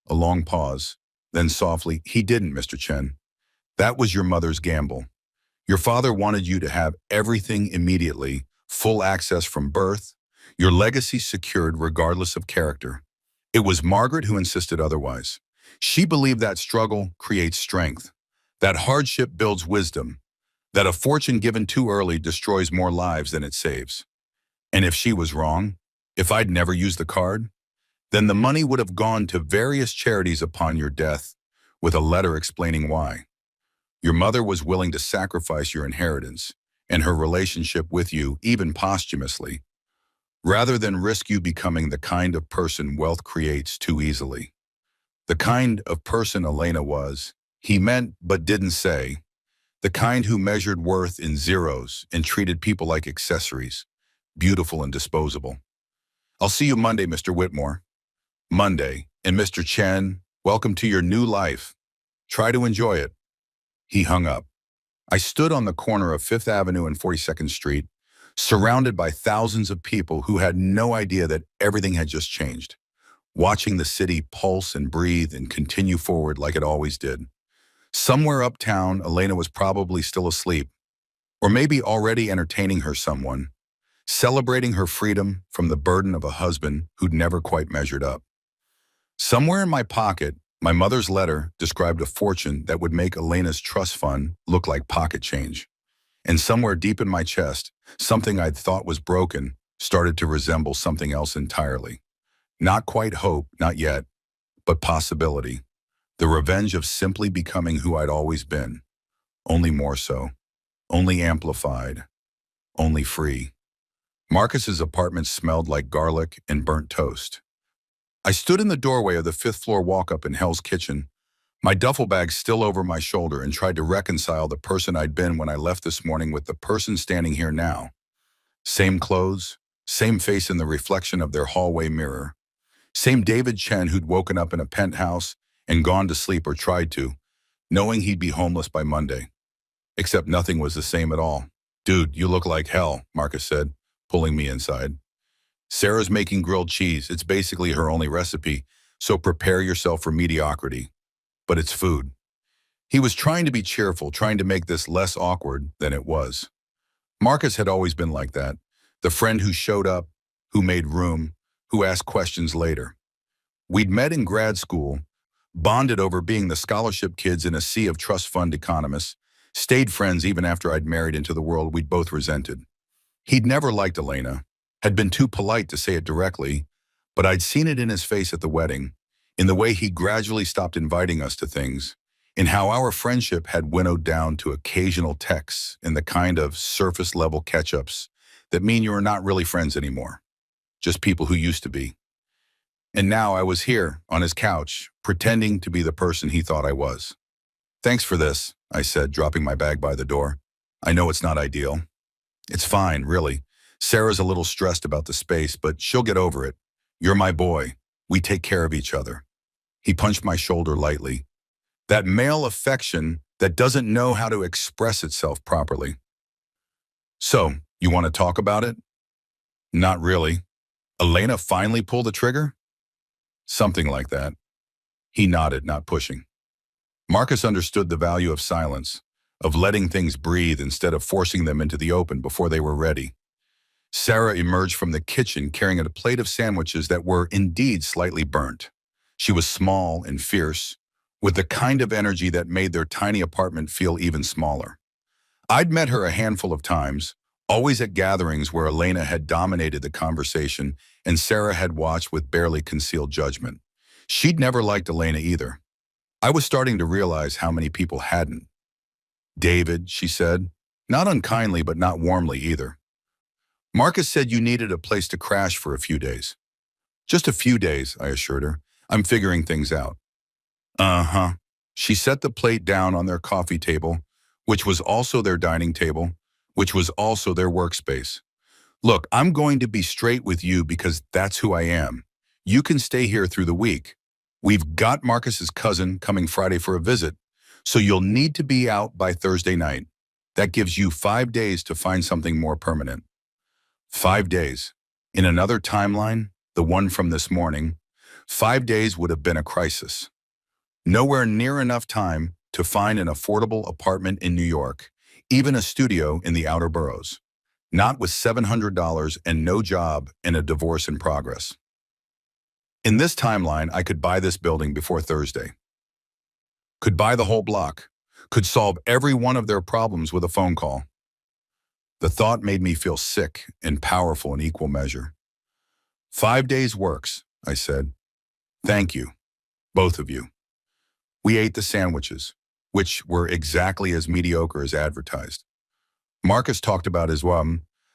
A long pause. Then softly, he didn't, Mr. Chen. That was your mother's gamble. Your father wanted you to have everything immediately, full access from birth, your legacy secured regardless of character. It was Margaret who insisted otherwise. She believed that struggle creates strength, that hardship builds wisdom, that a fortune given too early destroys more lives than it saves. And if she was wrong, if I'd never used the card, then the money would have gone to various charities upon your death, with a letter explaining why. Your mother was willing to sacrifice your inheritance and her relationship with you, even posthumously, rather than risk you becoming the kind of person wealth creates too easily. The kind of person Elena was, he meant but didn't say, the kind who measured worth in zeros and treated people like accessories, beautiful and disposable. I'll see you Monday, Mr. Whitmore. Monday, and Mr. Chen, welcome to your new life. Try to enjoy it. He hung up. I stood on the corner of Fifth Avenue and 42nd Street, surrounded by thousands of people who had no idea that everything had just changed, watching the city pulse and breathe and continue forward like it always did. Somewhere uptown, Elena was probably still asleep, or maybe already entertaining her someone, celebrating her freedom from the burden of a husband who'd never quite measured up. Somewhere in my pocket, my mother's letter described a fortune that would make Elena's trust fund look like pocket change. And somewhere deep in my chest, something I'd thought was broken started to resemble something else entirely. Not quite hope, not yet, but possibility. The revenge of simply becoming who I'd always been. Only more so. Only amplified. Only free. Marcus's apartment smelled like garlic and burnt toast. I stood in the doorway of the fifth-floor walk-up in Hell's Kitchen, my duffel bag still over my shoulder, and tried to reconcile the person I'd been when I left this morning with the person standing here now. Same clothes, same face in the reflection of their hallway mirror. Same David Chen who'd woken up in a penthouse and gone to sleep, or tried to, knowing he'd be homeless by Monday. Except nothing was the same at all. Dude, you look like hell, Marcus said, pulling me inside. Sarah's making grilled cheese. It's basically her only recipe, so prepare yourself for mediocrity. But it's food. He was trying to be cheerful, trying to make this less awkward than it was. Marcus had always been like that, the friend who showed up, who made room, who asked questions later. We'd met in grad school, bonded over being the scholarship kids in a sea of trust fund economists, stayed friends even after I'd married into the world we'd both resented. He'd never liked Elena, had been too polite to say it directly, but I'd seen it in his face at the wedding, in the way he gradually stopped inviting us to things, in how our friendship had winnowed down to occasional texts and the kind of surface-level catch-ups that mean you are not really friends anymore, just people who used to be. And now I was here, on his couch, pretending to be the person he thought I was. Thanks for this, I said, dropping my bag by the door. I know it's not ideal. It's fine, really. Sarah's a little stressed about the space, but she'll get over it. You're my boy. We take care of each other. He punched my shoulder lightly. That male affection that doesn't know how to express itself properly. So, you want to talk about it? Not really. Elena finally pulled the trigger? Something like that. He nodded, not pushing. Marcus understood the value of silence, of letting things breathe instead of forcing them into the open before they were ready. Sarah emerged from the kitchen carrying a plate of sandwiches that were indeed slightly burnt. She was small and fierce, with the kind of energy that made their tiny apartment feel even smaller. I'd met her a handful of times, always at gatherings where Elena had dominated the conversation and Sarah had watched with barely concealed judgment. She'd never liked Elena either. I was starting to realize how many people hadn't. David, she said, not unkindly but not warmly either. Marcus said you needed a place to crash for a few days. Just a few days, I assured her. I'm figuring things out. Uh-huh. She set the plate down on their coffee table, which was also their dining table, which was also their workspace. Look, I'm going to be straight with you because that's who I am. You can stay here through the week. We've got Marcus's cousin coming Friday for a visit, so you'll need to be out by Thursday night. That gives you 5 days to find something more permanent. 5 days. In another timeline, the one from this morning, 5 days would have been a crisis. Nowhere near enough time to find an affordable apartment in New York, even a studio in the outer boroughs. Not with $700 and no job and a divorce in progress. In this timeline, I could buy this building before Thursday. Could buy the whole block. Could solve every one of their problems with a phone call. The thought made me feel sick and powerful in equal measure. 5 days works, I said. Thank you, both of you. We ate the sandwiches, which were exactly as mediocre as advertised. Marcus talked about his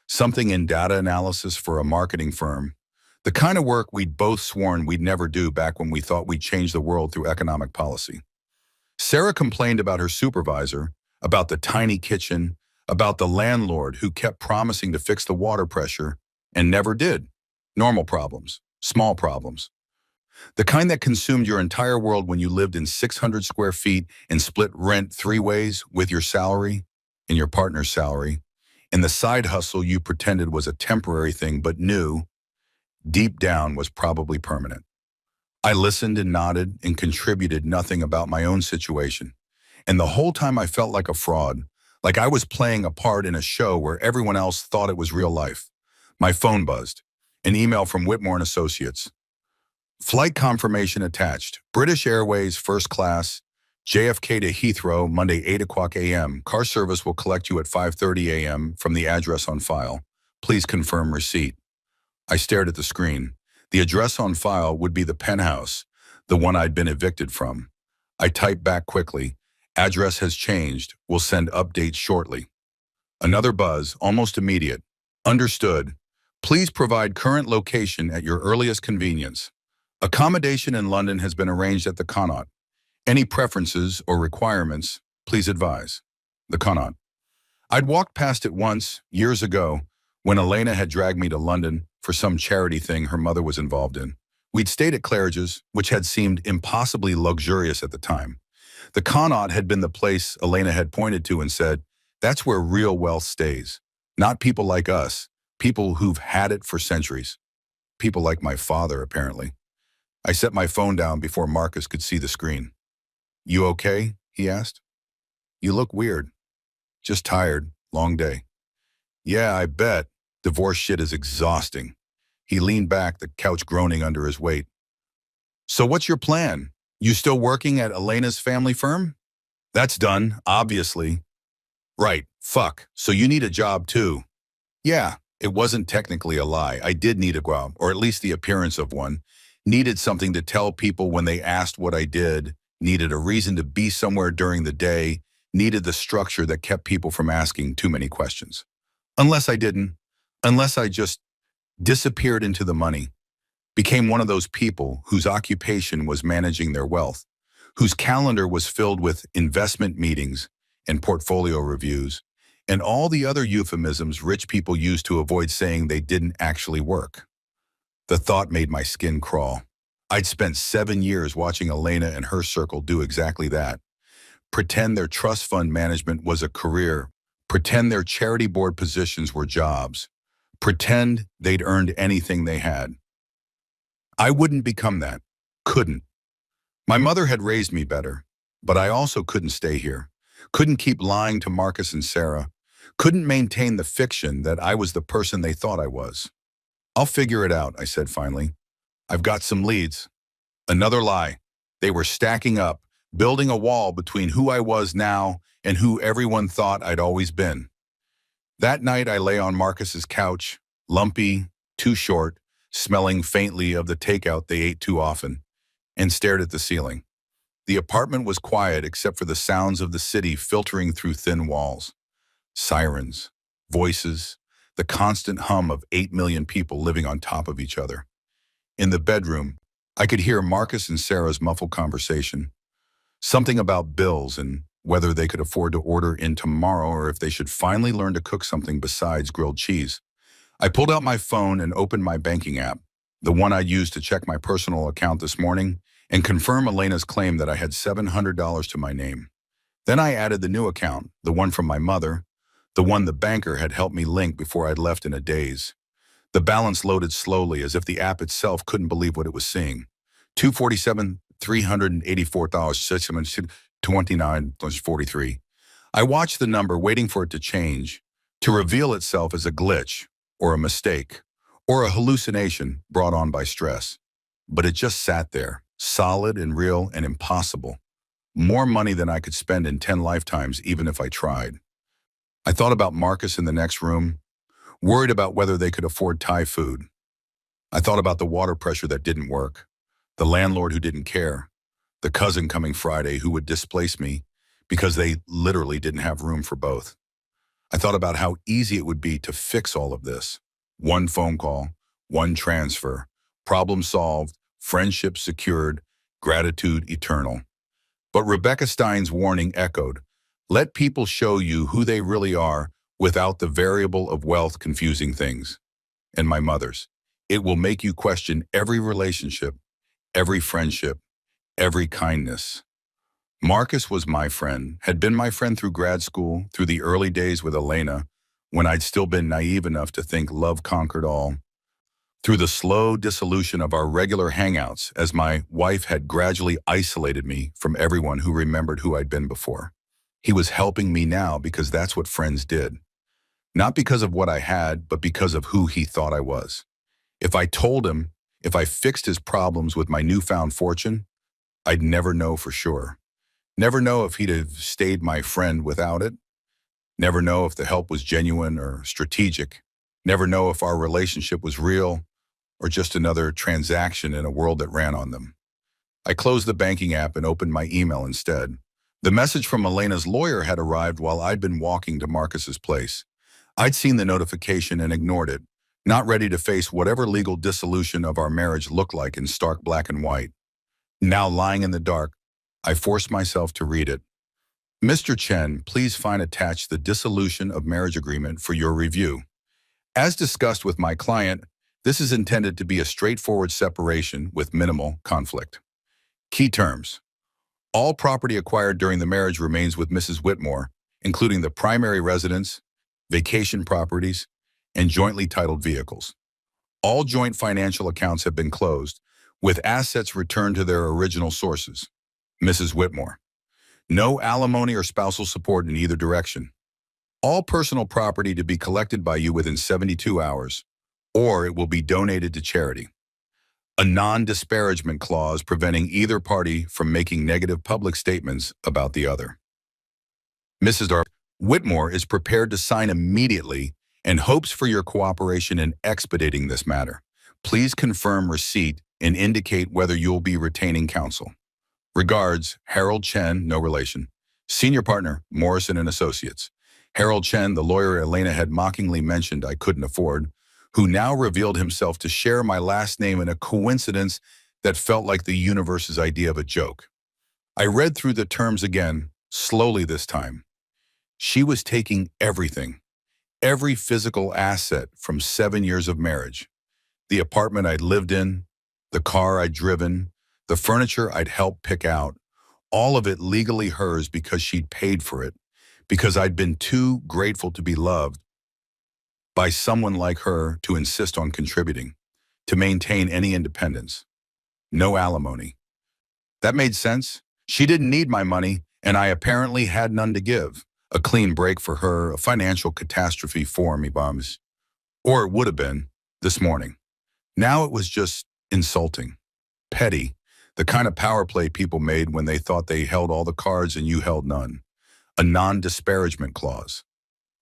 something in data analysis for a marketing firm, the kind of work we'd both sworn we'd never do back when we thought we'd change the world through economic policy. Sarah complained about her supervisor, about the tiny kitchen, about the landlord who kept promising to fix the water pressure and never did. Normal problems, small problems. The kind that consumed your entire world when you lived in 600 square feet and split rent 3 ways with your salary and your partner's salary, and the side hustle you pretended was a temporary thing but knew, deep down, was probably permanent. I listened and nodded and contributed nothing about my own situation. And the whole time I felt like a fraud, like I was playing a part in a show where everyone else thought it was real life. My phone buzzed. An email from Whitmore and Associates. Flight confirmation attached. British Airways first class, JFK to Heathrow, Monday 8 o'clock a.m. Car service will collect you at 5:30 a.m. from the address on file. Please confirm receipt. I stared at the screen. The address on file would be the penthouse, the one I'd been evicted from. I typed back quickly. Address has changed. We'll send updates shortly. Another buzz, almost immediate. Understood. Please provide current location at your earliest convenience. Accommodation in London has been arranged at the Connaught. Any preferences or requirements, please advise. The Connaught. I'd walked past it once, years ago, when Elena had dragged me to London for some charity thing her mother was involved in. We'd stayed at Claridge's, which had seemed impossibly luxurious at the time. The Connaught had been the place Elena had pointed to and said, that's where real wealth stays. Not people like us, people who've had it for centuries. People like my father, apparently. I set my phone down before Marcus could see the screen. You okay? He asked. You look weird. Just tired. Long day. Yeah, I bet. Divorce shit is exhausting. He leaned back, the couch groaning under his weight. So what's your plan? You still working at Elena's family firm? That's done, obviously. Right, fuck. So you need a job too. Yeah, it wasn't technically a lie. I did need a job, or at least the appearance of one. Needed something to tell people when they asked what I did. Needed a reason to be somewhere during the day. Needed the structure that kept people from asking too many questions. Unless I didn't. Unless I just disappeared into the money. Became one of those people whose occupation was managing their wealth, whose calendar was filled with investment meetings and portfolio reviews, and all the other euphemisms rich people use to avoid saying they didn't actually work. The thought made my skin crawl. I'd spent 7 years watching Elena and her circle do exactly that. Pretend their trust fund management was a career. Pretend their charity board positions were jobs. Pretend they'd earned anything they had. I wouldn't become that. Couldn't. My mother had raised me better, but I also couldn't stay here. Couldn't keep lying to Marcus and Sarah. Couldn't maintain the fiction that I was the person they thought I was. I'll figure it out, I said finally. I've got some leads. Another lie. They were stacking up, building a wall between who I was now and who everyone thought I'd always been. That night I lay on Marcus's couch, lumpy, too short, smelling faintly of the takeout they ate too often, and stared at the ceiling. The apartment was quiet except for the sounds of the city filtering through thin walls. Sirens, voices, the constant hum of 8 million people living on top of each other. In the bedroom, I could hear Marcus and Sarah's muffled conversation. Something about bills and whether they could afford to order in tomorrow or if they should finally learn to cook something besides grilled cheese. I pulled out my phone and opened my banking app, the one I used to check my personal account this morning, and confirm Elena's claim that I had $700 to my name. Then I added the new account, the one from my mother, the one the banker had helped me link before I'd left in a daze. The balance loaded slowly as if the app itself couldn't believe what it was seeing. 247, $384, 29.43. I watched the number, waiting for it to change, to reveal itself as a glitch, or a mistake, or a hallucination brought on by stress. But it just sat there, solid and real and impossible. More money than I could spend in 10 lifetimes, even if I tried. I thought about Marcus in the next room, worried about whether they could afford Thai food. I thought about the water pressure that didn't work, the landlord who didn't care, the cousin coming Friday who would displace me because they literally didn't have room for both. I thought about how easy it would be to fix all of this. One phone call, one transfer, problem solved, friendship secured, gratitude eternal. But Rebecca Stein's warning echoed, let people show you who they really are without the variable of wealth confusing things. And my mother's, it will make you question every relationship, every friendship, every kindness. Marcus was my friend, had been my friend through grad school, through the early days with Elena, when I'd still been naive enough to think love conquered all, through the slow dissolution of our regular hangouts as my wife had gradually isolated me from everyone who remembered who I'd been before. He was helping me now because that's what friends did. Not because of what I had, but because of who he thought I was. If I told him, if I fixed his problems with my newfound fortune, I'd never know for sure. Never know if he'd have stayed my friend without it. Never know if the help was genuine or strategic. Never know if our relationship was real or just another transaction in a world that ran on them. I closed the banking app and opened my email instead. The message from Elena's lawyer had arrived while I'd been walking to Marcus's place. I'd seen the notification and ignored it, not ready to face whatever legal dissolution of our marriage looked like in stark black and white. Now lying in the dark, I forced myself to read it. Mr. Chen, please find attached the dissolution of marriage agreement for your review. As discussed with my client, this is intended to be a straightforward separation with minimal conflict. Key terms. All property acquired during the marriage remains with Mrs. Whitmore, including the primary residence, vacation properties, and jointly titled vehicles. All joint financial accounts have been closed, with assets returned to their original sources. Mrs. Whitmore. No alimony or spousal support in either direction. All personal property to be collected by you within 72 hours, or it will be donated to charity. A non-disparagement clause preventing either party from making negative public statements about the other. Mrs. Whitmore is prepared to sign immediately and hopes for your cooperation in expediting this matter. Please confirm receipt and indicate whether you'll be retaining counsel. Regards, Harold Chen, no relation. Senior partner, Morrison and Associates. Harold Chen, the lawyer Elena had mockingly mentioned I couldn't afford, who now revealed himself to share my last name in a coincidence that felt like the universe's idea of a joke. I read through the terms again, slowly this time. She was taking everything, every physical asset from 7 years of marriage. The apartment I'd lived in, the car I'd driven, the furniture I'd helped pick out, all of it legally hers because she'd paid for it, because I'd been too grateful to be loved by someone like her to insist on contributing, to maintain any independence. No alimony. That made sense. She didn't need my money, and I apparently had none to give. A clean break for her, a financial catastrophe for me, bums. Or it would have been this morning. Now it was just insulting, petty, the kind of power play people made when they thought they held all the cards and you held none. A non-disparagement clause.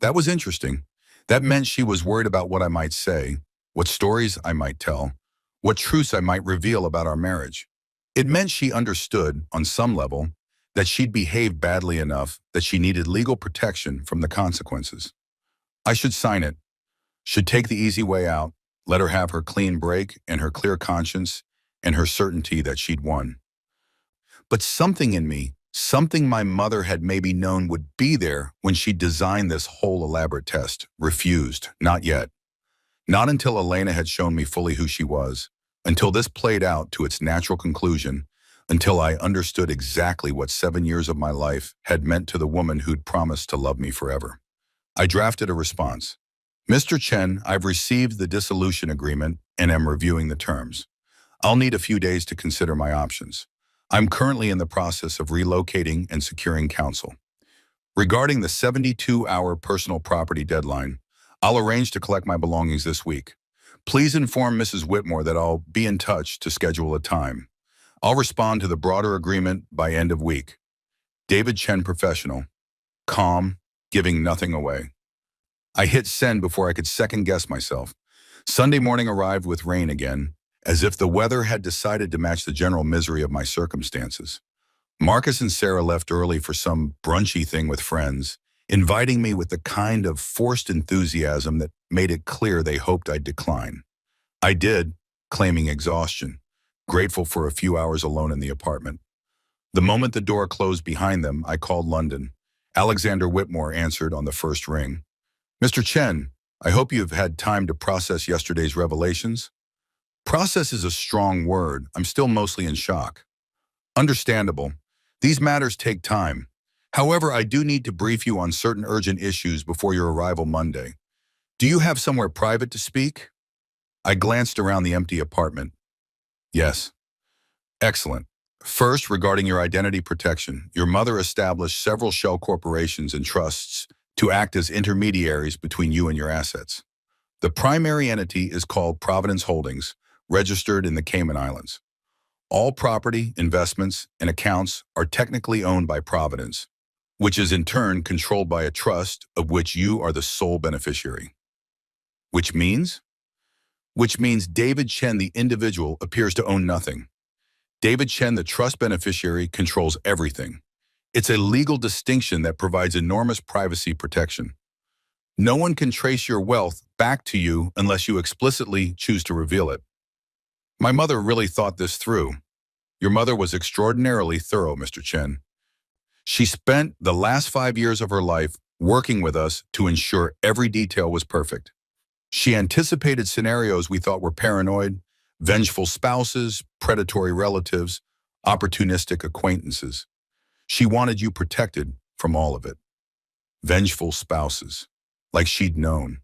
That was interesting. That meant she was worried about what I might say, what stories I might tell, what truths I might reveal about our marriage. It meant she understood, on some level, that she'd behaved badly enough that she needed legal protection from the consequences. I should sign it, should take the easy way out, Let her have her clean break and her clear conscience and her certainty that she'd won. But something in me, something my mother had maybe known would be there when she designed this whole elaborate test, refused. Not yet. Not until Elena had shown me fully who she was, until this played out to its natural conclusion, until I understood exactly what 7 years of my life had meant to the woman who'd promised to love me forever. I drafted a response. Mr. Chen, I've received the dissolution agreement and am reviewing the terms. I'll need a few days to consider my options. I'm currently in the process of relocating and securing counsel. Regarding the 72-hour personal property deadline, I'll arrange to collect my belongings this week. Please inform Mrs. Whitmore that I'll be in touch to schedule a time. I'll respond to the broader agreement by end of week. David Chen, professional, calm, giving nothing away. I hit send before I could second-guess myself. Sunday morning arrived with rain again, as if the weather had decided to match the general misery of my circumstances. Marcus and Sarah left early for some brunchy thing with friends, inviting me with the kind of forced enthusiasm that made it clear they hoped I'd decline. I did, claiming exhaustion, grateful for a few hours alone in the apartment. The moment the door closed behind them, I called London. Alexander Whitmore answered on the first ring. Mr. Chen, I hope you've had time to process yesterday's revelations. Process is a strong word. I'm still mostly in shock. Understandable. These matters take time. However, I do need to brief you on certain urgent issues before your arrival Monday. Do you have somewhere private to speak? I glanced around the empty apartment. Yes. Excellent. First, regarding your identity protection, your mother established several shell corporations and trusts to act as intermediaries between you and your assets. The primary entity is called Providence Holdings, registered in the Cayman Islands. All property, investments, and accounts are technically owned by Providence, which is in turn controlled by a trust of which you are the sole beneficiary. Which means? Which means David Chen, the individual, appears to own nothing. David Chen, the trust beneficiary, controls everything. It's a legal distinction that provides enormous privacy protection. No one can trace your wealth back to you unless you explicitly choose to reveal it. My mother really thought this through. Your mother was extraordinarily thorough, Mr. Chen. She spent the last 5 years of her life working with us to ensure every detail was perfect. She anticipated scenarios we thought were paranoid, vengeful spouses, predatory relatives, opportunistic acquaintances. She wanted you protected from all of it. Vengeful spouses, like she'd known.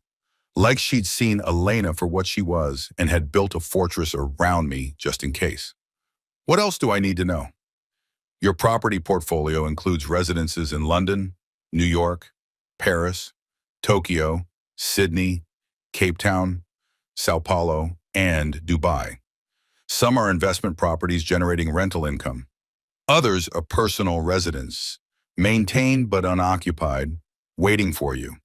Like she'd seen Elena for what she was and had built a fortress around me just in case. What else do I need to know? Your property portfolio includes residences in London, New York, Paris, Tokyo, Sydney, Cape Town, Sao Paulo, and Dubai. Some are investment properties generating rental income. Others are personal residence, maintained but unoccupied, waiting for you.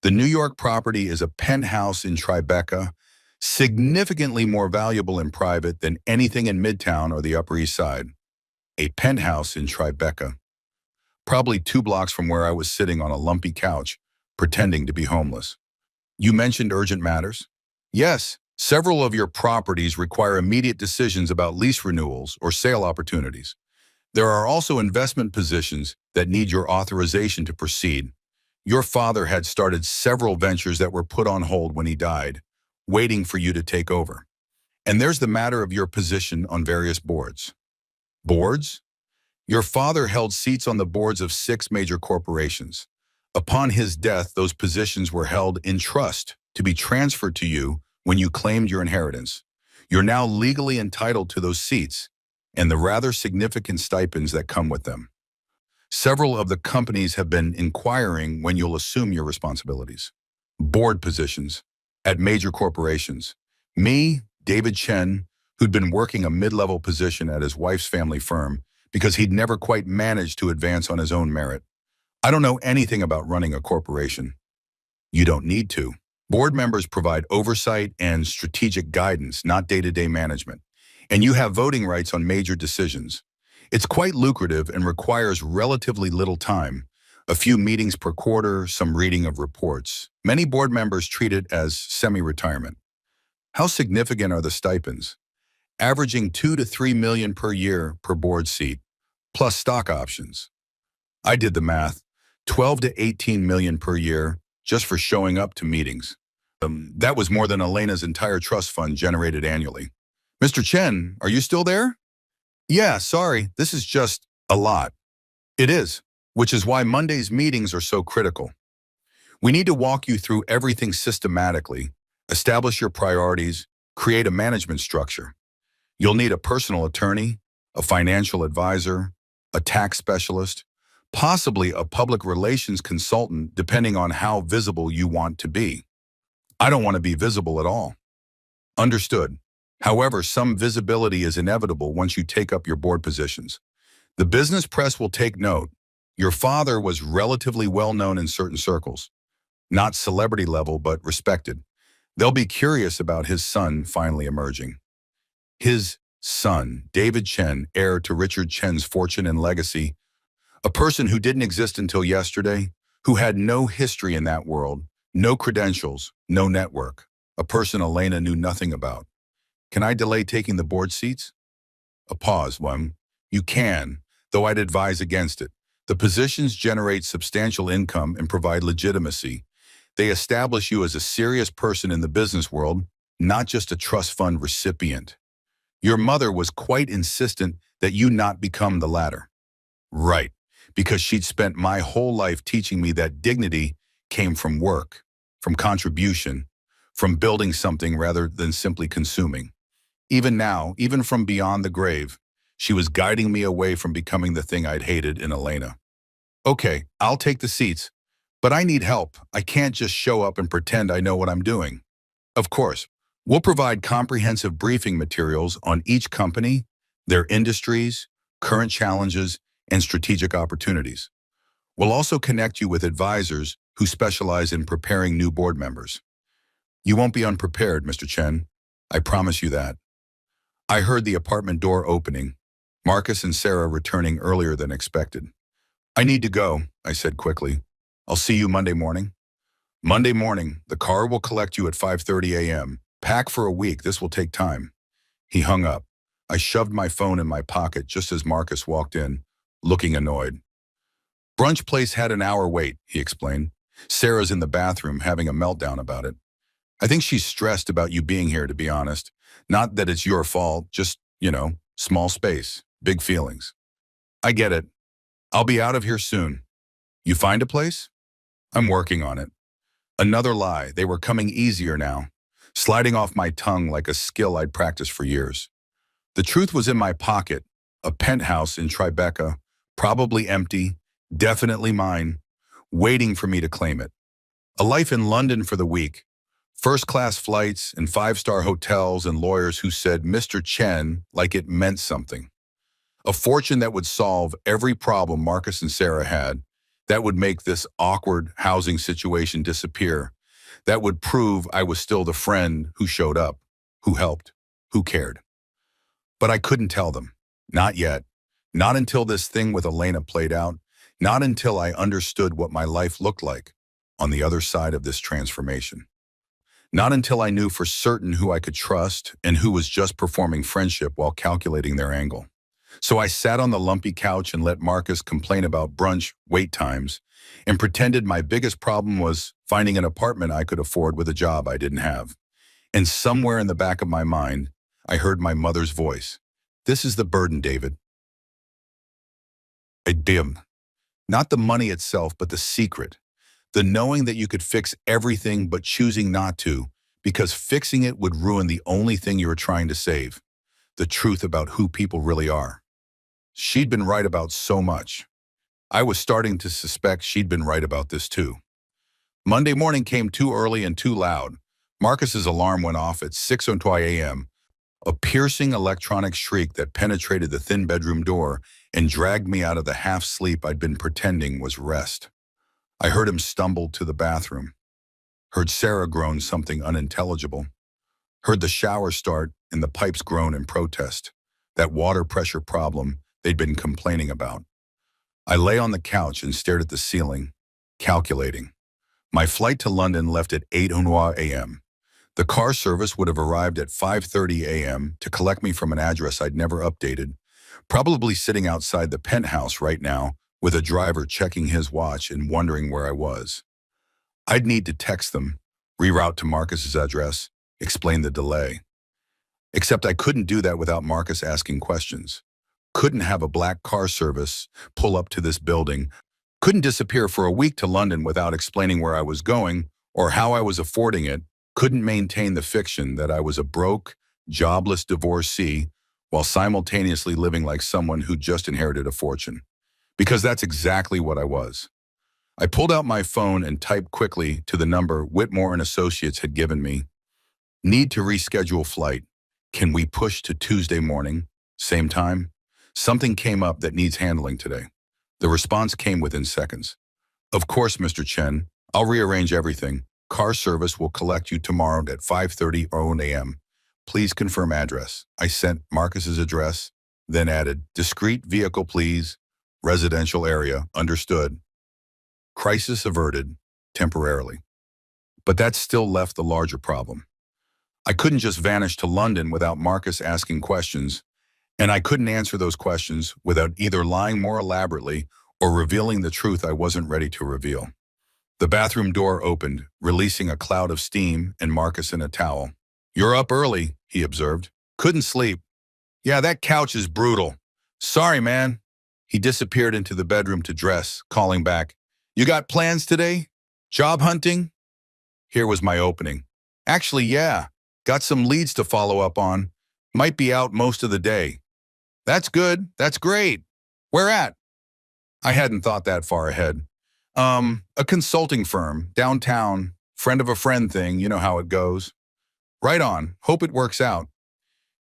The New York property is a penthouse in Tribeca, significantly more valuable in private than anything in Midtown or the Upper East Side. A penthouse in Tribeca, probably 2 blocks from where I was sitting on a lumpy couch, pretending to be homeless. You mentioned urgent matters? Yes, several of your properties require immediate decisions about lease renewals or sale opportunities. There are also investment positions that need your authorization to proceed. Your father had started several ventures that were put on hold when he died, waiting for you to take over. And there's the matter of your position on various boards. Boards? Your father held seats on the boards of 6 major corporations. Upon his death, those positions were held in trust to be transferred to you when you claimed your inheritance. You're now legally entitled to those seats and the rather significant stipends that come with them. Several of the companies have been inquiring when you'll assume your responsibilities. Board positions at major corporations. Me, David Chen, who'd been working a mid-level position at his wife's family firm because he'd never quite managed to advance on his own merit. I don't know anything about running a corporation. You don't need to. Board members provide oversight and strategic guidance, not day-to-day management. And you have voting rights on major decisions. It's quite lucrative and requires relatively little time. A few meetings per quarter, some reading of reports. Many board members treat it as semi-retirement. How significant are the stipends? Averaging 2 to 3 million per year per board seat, plus stock options. I did the math, 12 to 18 million per year just for showing up to meetings. That was more than Elena's entire trust fund generated annually. Mr. Chen, are you still there? Yeah, sorry, this is just a lot. It is, which is why Monday's meetings are so critical. We need to walk you through everything systematically, establish your priorities, create a management structure. You'll need a personal attorney, a financial advisor, a tax specialist, possibly a public relations consultant depending on how visible you want to be. I don't want to be visible at all. Understood. However, some visibility is inevitable once you take up your board positions. The business press will take note. Your father was relatively well known in certain circles. Not celebrity level, but respected. They'll be curious about his son finally emerging. His son, David Chen, heir to Richard Chen's fortune and legacy, a person who didn't exist until yesterday, who had no history in that world, no credentials, no network, a person Elena knew nothing about. Can I delay taking the board seats? A pause, You can, though I'd advise against it. The positions generate substantial income and provide legitimacy. They establish you as a serious person in the business world, not just a trust fund recipient. Your mother was quite insistent that you not become the latter. Right, because she'd spent my whole life teaching me that dignity came from work, from contribution, from building something rather than simply consuming. Even now, even from beyond the grave, she was guiding me away from becoming the thing I'd hated in Elena. Okay, I'll take the seats, but I need help. I can't just show up and pretend I know what I'm doing. Of course, we'll provide comprehensive briefing materials on each company, their industries, current challenges, and strategic opportunities. We'll also connect you with advisors who specialize in preparing new board members. You won't be unprepared, Mr. Chen. I promise you that. I heard the apartment door opening, Marcus and Sarah returning earlier than expected. I need to go, I said quickly. I'll see you Monday morning. Monday morning, the car will collect you at 5:30 a.m. Pack for a week, this will take time. He hung up. I shoved my phone in my pocket just as Marcus walked in, looking annoyed. Brunch place had an hour wait, he explained. Sarah's in the bathroom having a meltdown about it. I think she's stressed about you being here, to be honest. Not that it's your fault, just, small space, big feelings. I get it. I'll be out of here soon. You find a place? I'm working on it. Another lie, they were coming easier now, sliding off my tongue like a skill I'd practiced for years. The truth was in my pocket, a penthouse in Tribeca, probably empty, definitely mine, waiting for me to claim it. A life in London for the week, first-class flights and five-star hotels and lawyers who said Mr. Chen like it meant something. A fortune that would solve every problem Marcus and Sarah had, that would make this awkward housing situation disappear, that would prove I was still the friend who showed up, who helped, who cared. But I couldn't tell them. Not yet. Not until this thing with Elena played out. Not until I understood what my life looked like on the other side of this transformation. Not until I knew for certain who I could trust and who was just performing friendship while calculating their angle. So I sat on the lumpy couch and let Marcus complain about brunch wait times and pretended my biggest problem was finding an apartment I could afford with a job I didn't have. And somewhere in the back of my mind, I heard my mother's voice. This is the burden, David. Not the money itself, but the secret. The knowing that you could fix everything but choosing not to, because fixing it would ruin the only thing you were trying to save, the truth about who people really are. She'd been right about so much. I was starting to suspect she'd been right about this too. Monday morning came too early and too loud. Marcus's alarm went off at 6:02 a.m., a piercing electronic shriek that penetrated the thin bedroom door and dragged me out of the half-sleep I'd been pretending was rest. I heard him stumble to the bathroom, heard Sarah groan something unintelligible, heard the shower start and the pipes groan in protest, that water pressure problem they'd been complaining about. I lay on the couch and stared at the ceiling, calculating. My flight to London left at 8:00 a.m. The car service would have arrived at 5:30 a.m. to collect me from an address I'd never updated, probably sitting outside the penthouse right now with a driver checking his watch and wondering where I was. I'd need to text them, reroute to Marcus's address, explain the delay. Except I couldn't do that without Marcus asking questions. Couldn't have a black car service pull up to this building. Couldn't disappear for a week to London without explaining where I was going or how I was affording it. Couldn't maintain the fiction that I was a broke, jobless divorcee while simultaneously living like someone who just inherited a fortune. Because that's exactly what I was. I pulled out my phone and typed quickly to the number Whitmore and Associates had given me. Need to reschedule flight. Can we push to Tuesday morning? Same time? Something came up that needs handling today. The response came within seconds. Of course, Mr. Chen. I'll rearrange everything. Car service will collect you tomorrow at 5:30 a.m. Please confirm address. I sent Marcus's address, then added, discreet vehicle please, residential area, understood. Crisis averted, temporarily. But that still left the larger problem. I couldn't just vanish to London without Marcus asking questions, and I couldn't answer those questions without either lying more elaborately or revealing the truth I wasn't ready to reveal. The bathroom door opened, releasing a cloud of steam and Marcus in a towel. You're up early, he observed. Couldn't sleep. Yeah, that couch is brutal. Sorry, man. He disappeared into the bedroom to dress, calling back. You got plans today? Job hunting? Here was my opening. Actually, yeah. Got some leads to follow up on. Might be out most of the day. That's good. That's great. Where at? I hadn't thought that far ahead. A consulting firm, downtown, friend of a friend thing, you know how it goes. Right on. Hope it works out.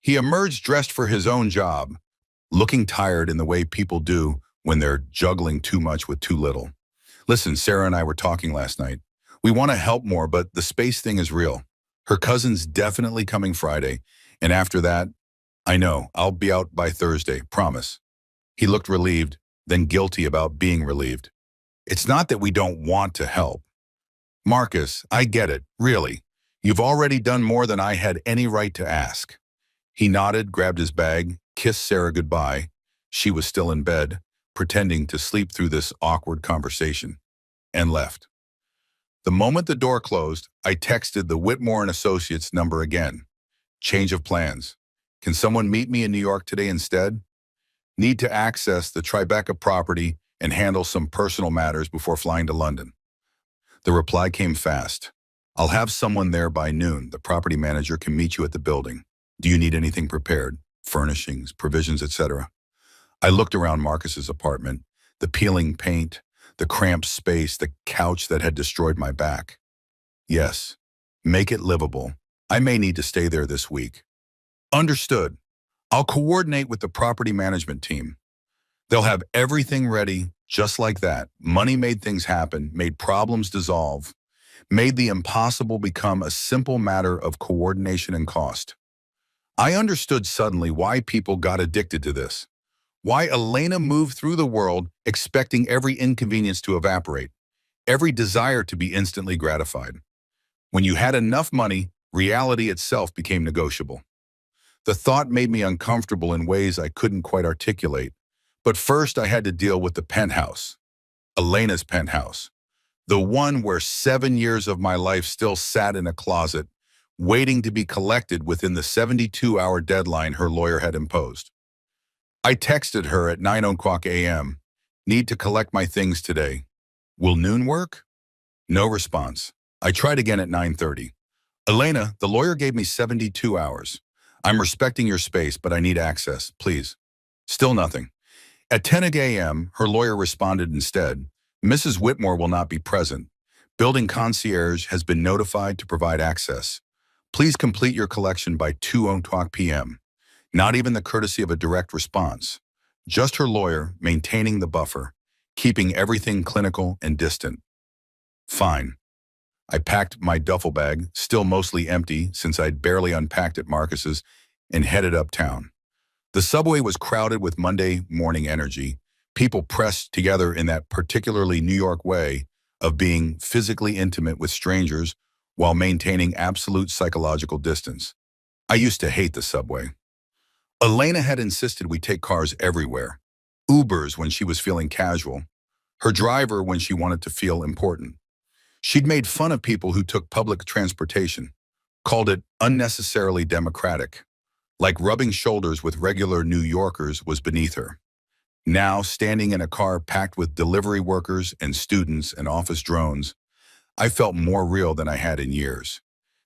He emerged dressed for his own job, looking tired in the way people do when they're juggling too much with too little. Listen, Sarah and I were talking last night. We want to help more, but the space thing is real. Her cousin's definitely coming Friday, and after that, I know, I'll be out by Thursday, promise. He looked relieved, then guilty about being relieved. It's not that we don't want to help. Marcus, I get it, really. You've already done more than I had any right to ask. He nodded, grabbed his bag, kissed Sarah goodbye. She was still in bed, pretending to sleep through this awkward conversation, and left. The moment the door closed, I texted the Whitmore and Associates number again. Change of plans. Can someone meet me in New York today instead? Need to access the Tribeca property and handle some personal matters before flying to London. The reply came fast. I'll have someone there by noon. The property manager can meet you at the building. Do you need anything prepared? Furnishings, provisions, etc. I looked around Marcus's apartment, the peeling paint, the cramped space, the couch that had destroyed my back. Yes, make it livable. I may need to stay there this week. Understood. I'll coordinate with the property management team. They'll have everything ready just like that. Money made things happen, made problems dissolve, made the impossible become a simple matter of coordination and cost. I understood suddenly why people got addicted to this. Why Elena moved through the world expecting every inconvenience to evaporate, every desire to be instantly gratified. When you had enough money, reality itself became negotiable. The thought made me uncomfortable in ways I couldn't quite articulate. But first I had to deal with the penthouse. Elena's penthouse. The one where 7 years of my life still sat in a closet, waiting to be collected within the 72-hour deadline her lawyer had imposed. I texted her at 9:00 a.m. Need to collect my things today. Will noon work? No response. I tried again at 9:30. Elena, the lawyer gave me 72 hours. I'm respecting your space, but I need access, please. Still nothing. At 10 a.m., her lawyer responded instead, Mrs. Whitmore will not be present. Building concierge has been notified to provide access. Please complete your collection by 2:00 p.m. Not even the courtesy of a direct response. Just her lawyer maintaining the buffer, keeping everything clinical and distant. Fine. I packed my duffel bag, still mostly empty since I'd barely unpacked at Marcus's, and headed uptown. The subway was crowded with Monday morning energy, people pressed together in that particularly New York way of being physically intimate with strangers while maintaining absolute psychological distance. I used to hate the subway. Elena had insisted we take cars everywhere. Ubers when she was feeling casual. Her driver when she wanted to feel important. She'd made fun of people who took public transportation, called it unnecessarily democratic, like rubbing shoulders with regular New Yorkers was beneath her. Now, standing in a car packed with delivery workers and students and office drones, I felt more real than I had in years.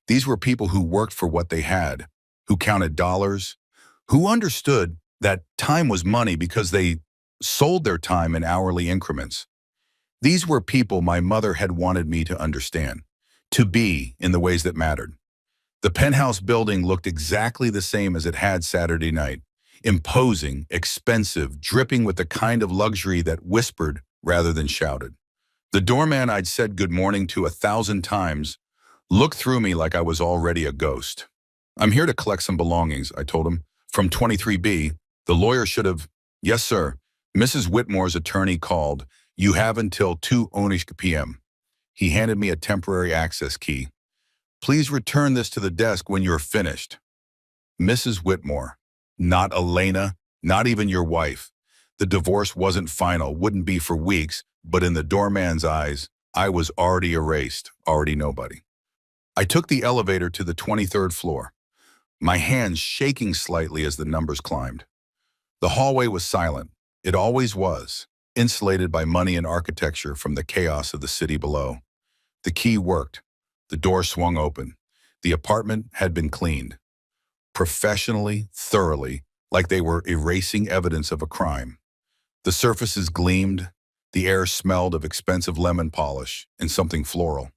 These were people who worked for what they had, who counted dollars, who understood that time was money because they sold their time in hourly increments. These were people my mother had wanted me to understand, to be in the ways that mattered. The penthouse building looked exactly the same as it had Saturday night, imposing, expensive, dripping with the kind of luxury that whispered rather than shouted. The doorman I'd said good morning to 1,000 times looked through me like I was already a ghost. "I'm here to collect some belongings," I told him. "From 23B, the lawyer should have—" "Yes, sir. Mrs. Whitmore's attorney called. You have until 2 p.m. He handed me a temporary access key. "Please return this to the desk when you're finished." Mrs. Whitmore. Not Elena, not even your wife. The divorce wasn't final, wouldn't be for weeks, but in the doorman's eyes, I was already erased, already nobody. I took the elevator to the 23rd floor, my hands shaking slightly as the numbers climbed. The hallway was silent. It always was, insulated by money and architecture from the chaos of the city below. The key worked. The door swung open. The apartment had been cleaned. Professionally, thoroughly, like they were erasing evidence of a crime. The surfaces gleamed. The air smelled of expensive lemon polish and something floral.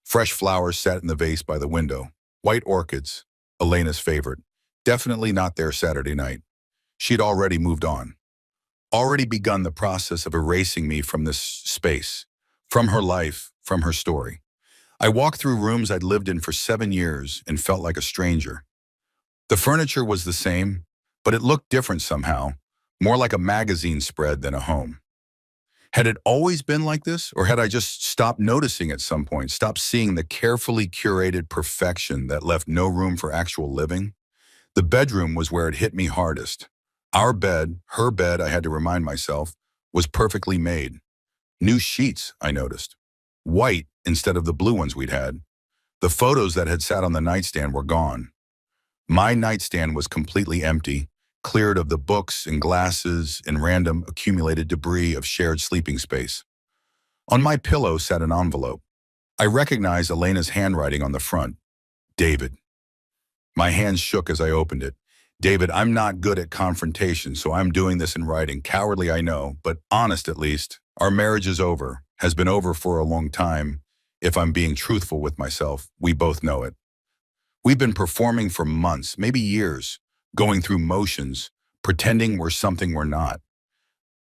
Fresh flowers sat in the vase by the window. White orchids, Elena's favorite. Definitely not there Saturday night. She'd already moved on. Already begun the process of erasing me from this space, from her life, from her story. I walked through rooms I'd lived in for 7 years and felt like a stranger. The furniture was the same, but it looked different somehow, more like a magazine spread than a home. Had it always been like this, or had I just stopped noticing at some point, stopped seeing the carefully curated perfection that left no room for actual living? The bedroom was where it hit me hardest. Our bed, her bed, I had to remind myself, was perfectly made. New sheets, I noticed. White instead of the blue ones we'd had. The photos that had sat on the nightstand were gone. My nightstand was completely empty, cleared of the books and glasses and random accumulated debris of shared sleeping space. On my pillow sat an envelope. I recognized Elena's handwriting on the front. David. My hands shook as I opened it. "David, I'm not good at confrontation, so I'm doing this in writing. Cowardly, I know, but honest at least. Our marriage is over, has been over for a long time. If I'm being truthful with myself, we both know it. We've been performing for months, maybe years, going through motions, pretending we're something we're not.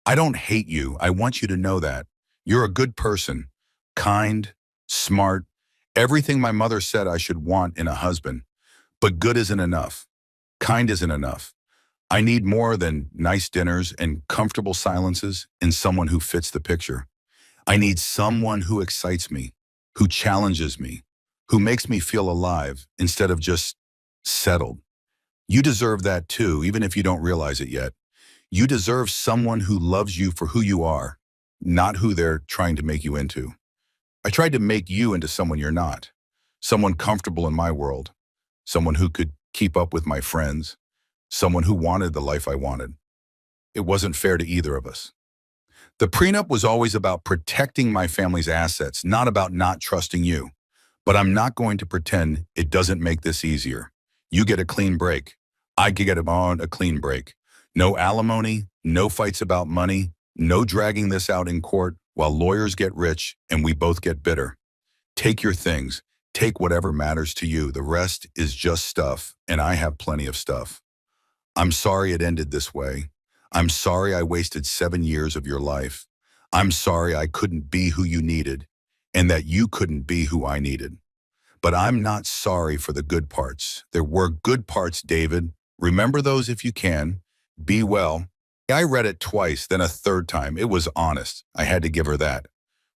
I don't hate you. I want you to know that. You're a good person, kind, smart, everything my mother said I should want in a husband. But good isn't enough. Kind isn't enough. I need more than nice dinners and comfortable silences in someone who fits the picture. I need someone who excites me, who challenges me, who makes me feel alive instead of just settled. You deserve that too, even if you don't realize it yet. You deserve someone who loves you for who you are, not who they're trying to make you into. I tried to make you into someone you're not, someone comfortable in my world, someone who could keep up with my friends, someone who wanted the life I wanted. It wasn't fair to either of us. The prenup was always about protecting my family's assets, not about not trusting you. But I'm not going to pretend it doesn't make this easier. You get a clean break. I get on a clean break. No alimony, no fights about money, no dragging this out in court while lawyers get rich and we both get bitter. Take your things. Take whatever matters to you. The rest is just stuff, and I have plenty of stuff. I'm sorry it ended this way. I'm sorry I wasted 7 years of your life. I'm sorry I couldn't be who you needed, and that you couldn't be who I needed. But I'm not sorry for the good parts. There were good parts, David. Remember those if you can. Be well. I read it twice, then a third time. It was honest. I had to give her that.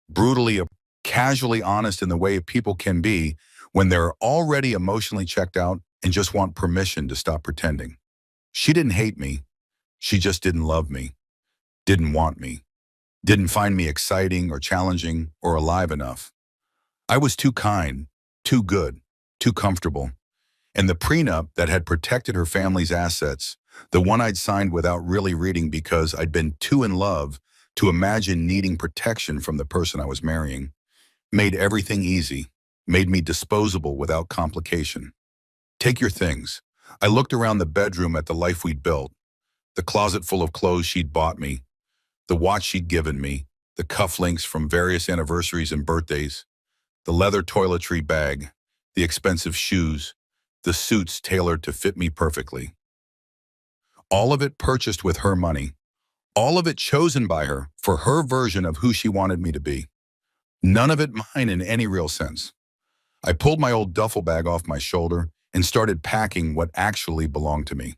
Brutally, casually honest in the way people can be when they're already emotionally checked out and just want permission to stop pretending. She didn't hate me. She just didn't love me, didn't want me, didn't find me exciting or challenging or alive enough. I was too kind, too good, too comfortable. And the prenup that had protected her family's assets, the one I'd signed without really reading because I'd been too in love to imagine needing protection from the person I was marrying, made everything easy, made me disposable without complication. Take your things. I looked around the bedroom at the life we'd built, the closet full of clothes she'd bought me, the watch she'd given me, the cufflinks from various anniversaries and birthdays, the leather toiletry bag, the expensive shoes, the suits tailored to fit me perfectly. All of it purchased with her money, all of it chosen by her for her version of who she wanted me to be. None of it mine in any real sense. I pulled my old duffel bag off my shoulder and started packing what actually belonged to me.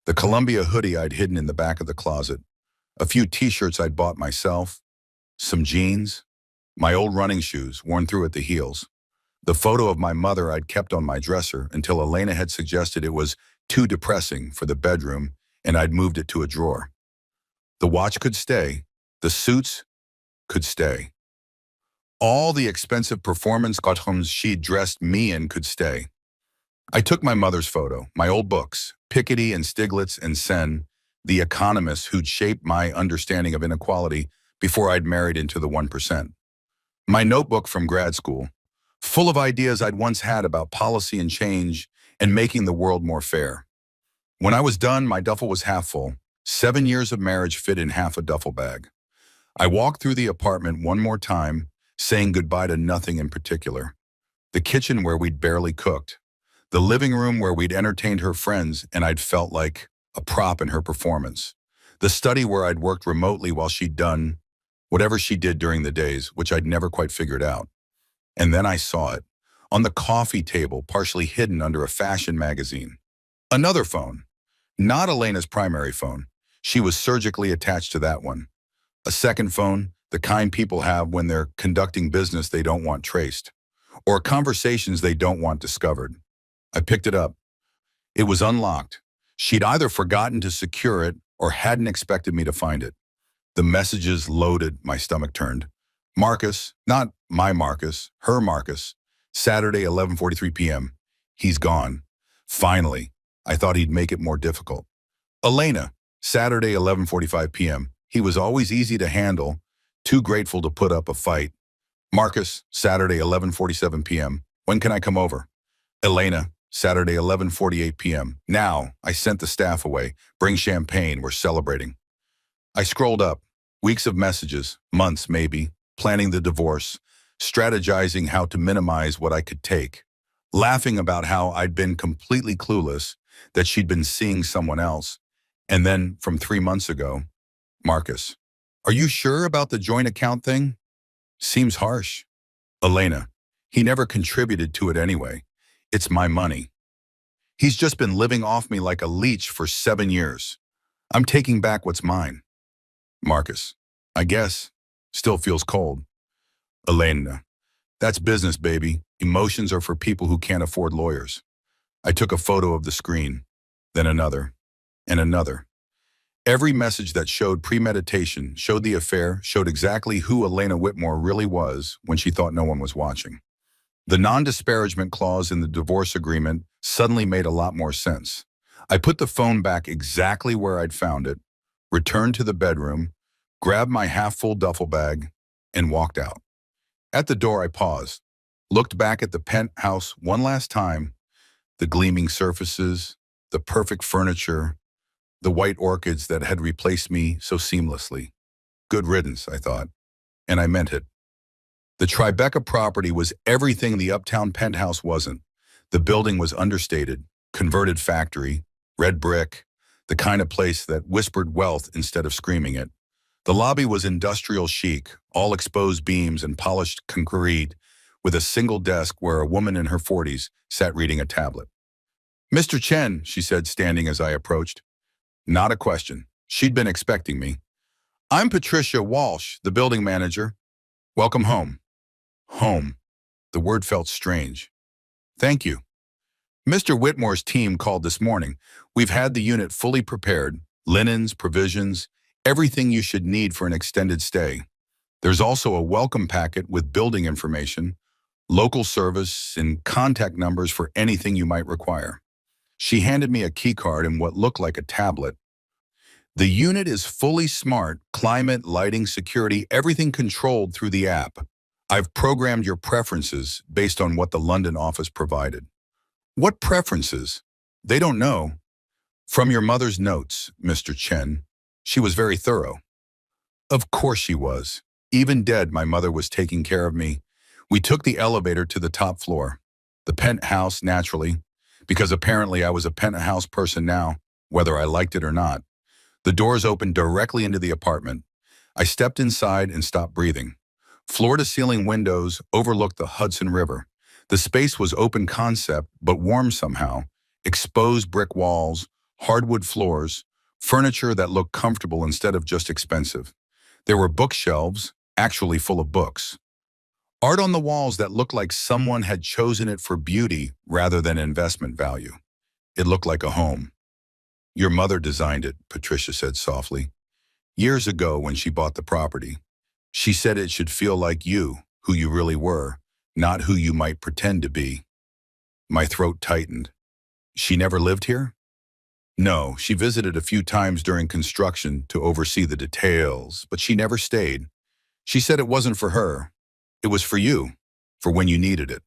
The Columbia hoodie I'd hidden in the back of the closet, a few t-shirts I'd bought myself, some jeans, my old running shoes worn through at the heels, the photo of my mother I'd kept on my dresser until Elena had suggested it was too depressing for the bedroom and I'd moved it to a drawer. The watch could stay, the suits could stay. All the expensive performance costumes she'd dressed me in could stay. I took my mother's photo, my old books, Piketty and Stiglitz and Sen, the economists who'd shaped my understanding of inequality before I'd married into the 1%. My notebook from grad school, full of ideas I'd once had about policy and change and making the world more fair. When I was done, my duffel was half full. 7 years of marriage fit in half a duffel bag. I walked through the apartment one more time, saying goodbye to nothing in particular. The kitchen where we'd barely cooked. The living room where we'd entertained her friends and I'd felt like a prop in her performance. The study where I'd worked remotely while she'd done whatever she did during the days, which I'd never quite figured out. And then I saw it, on the coffee table, partially hidden under a fashion magazine. Another phone, not Elena's primary phone. She was surgically attached to that one. A second phone, the kind people have when they're conducting business they don't want traced, or conversations they don't want discovered. I picked it up. It was unlocked. She'd either forgotten to secure it or hadn't expected me to find it. The messages loaded, my stomach turned. Marcus, not my Marcus, her Marcus, Saturday, 11:43 p.m. He's gone. Finally, I thought he'd make it more difficult. Elena, Saturday, 11:45 p.m. He was always easy to handle, too grateful to put up a fight. Marcus, Saturday, 11:47 p.m. When can I come over? Elena, Saturday, 11:48 p.m. Now, I sent the staff away. Bring champagne, we're celebrating. I scrolled up. Weeks of messages, months maybe, planning the divorce, strategizing how to minimize what I could take, laughing about how I'd been completely clueless, that she'd been seeing someone else. And then, from 3 months ago, Marcus, are you sure about the joint account thing? Seems harsh. Elena, he never contributed to it anyway. It's my money. He's just been living off me like a leech for 7 years. I'm taking back what's mine. Marcus, I guess. Still feels cold. Elena, that's business, baby. Emotions are for people who can't afford lawyers. I took a photo of the screen, then another, and another. Every message that showed premeditation, showed the affair, showed exactly who Elena Whitmore really was when she thought no one was watching. The non-disparagement clause in the divorce agreement suddenly made a lot more sense. I put the phone back exactly where I'd found it, returned to the bedroom, grabbed my half-full duffel bag, and walked out. At the door, I paused, looked back at the penthouse one last time, the gleaming surfaces, the perfect furniture, the white orchids that had replaced me so seamlessly. Good riddance, I thought, and I meant it. The Tribeca property was everything the uptown penthouse wasn't. The building was understated, converted factory, red brick, the kind of place that whispered wealth instead of screaming it. The lobby was industrial chic, all exposed beams and polished concrete, with a single desk where a woman in her 40s sat reading a tablet. Mr. Chen, she said, standing as I approached. Not a question. She'd been expecting me. I'm Patricia Walsh, the building manager. Welcome home. Home. The word felt strange. Thank you. Mr. Whitmore's team called this morning. We've had the unit fully prepared, linens, provisions, everything you should need for an extended stay. There's also a welcome packet with building information, local service, and contact numbers for anything you might require. She handed me a key card and what looked like a tablet. The unit is fully smart, climate, lighting, security, everything controlled through the app. I've programmed your preferences based on what the London office provided. What preferences? They don't know. From your mother's notes, Mr. Chen. She was very thorough. Of course she was. Even dead, my mother was taking care of me. We took the elevator to the top floor. The penthouse, naturally, because apparently I was a penthouse person now, whether I liked it or not. The doors opened directly into the apartment. I stepped inside and stopped breathing. Floor-to-ceiling windows overlooked the Hudson River. The space was open concept, but warm somehow. Exposed brick walls, hardwood floors, furniture that looked comfortable instead of just expensive. There were bookshelves, actually full of books. Art on the walls that looked like someone had chosen it for beauty rather than investment value. It looked like a home. Your mother designed it, Patricia said softly. Years ago when she bought the property. She said it should feel like you, who you really were, not who you might pretend to be. My throat tightened. She never lived here? No, she visited a few times during construction to oversee the details, but she never stayed. She said it wasn't for her. It was for you, for when you needed it.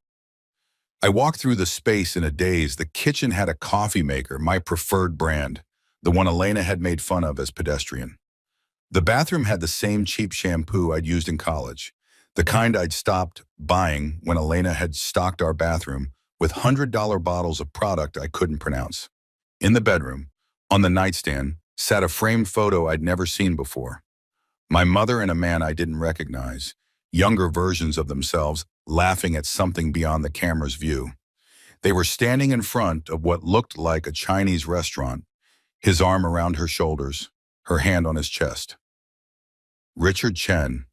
I walked through the space in a daze. The kitchen had a coffee maker, my preferred brand, the one Elena had made fun of as pedestrian. The bathroom had the same cheap shampoo I'd used in college, the kind I'd stopped buying when Elena had stocked our bathroom with $100 bottles of product I couldn't pronounce. In the bedroom, on the nightstand, sat a framed photo I'd never seen before. My mother and a man I didn't recognize, younger versions of themselves, laughing at something beyond the camera's view. They were standing in front of what looked like a Chinese restaurant, his arm around her shoulders, her hand on his chest. Richard Chen,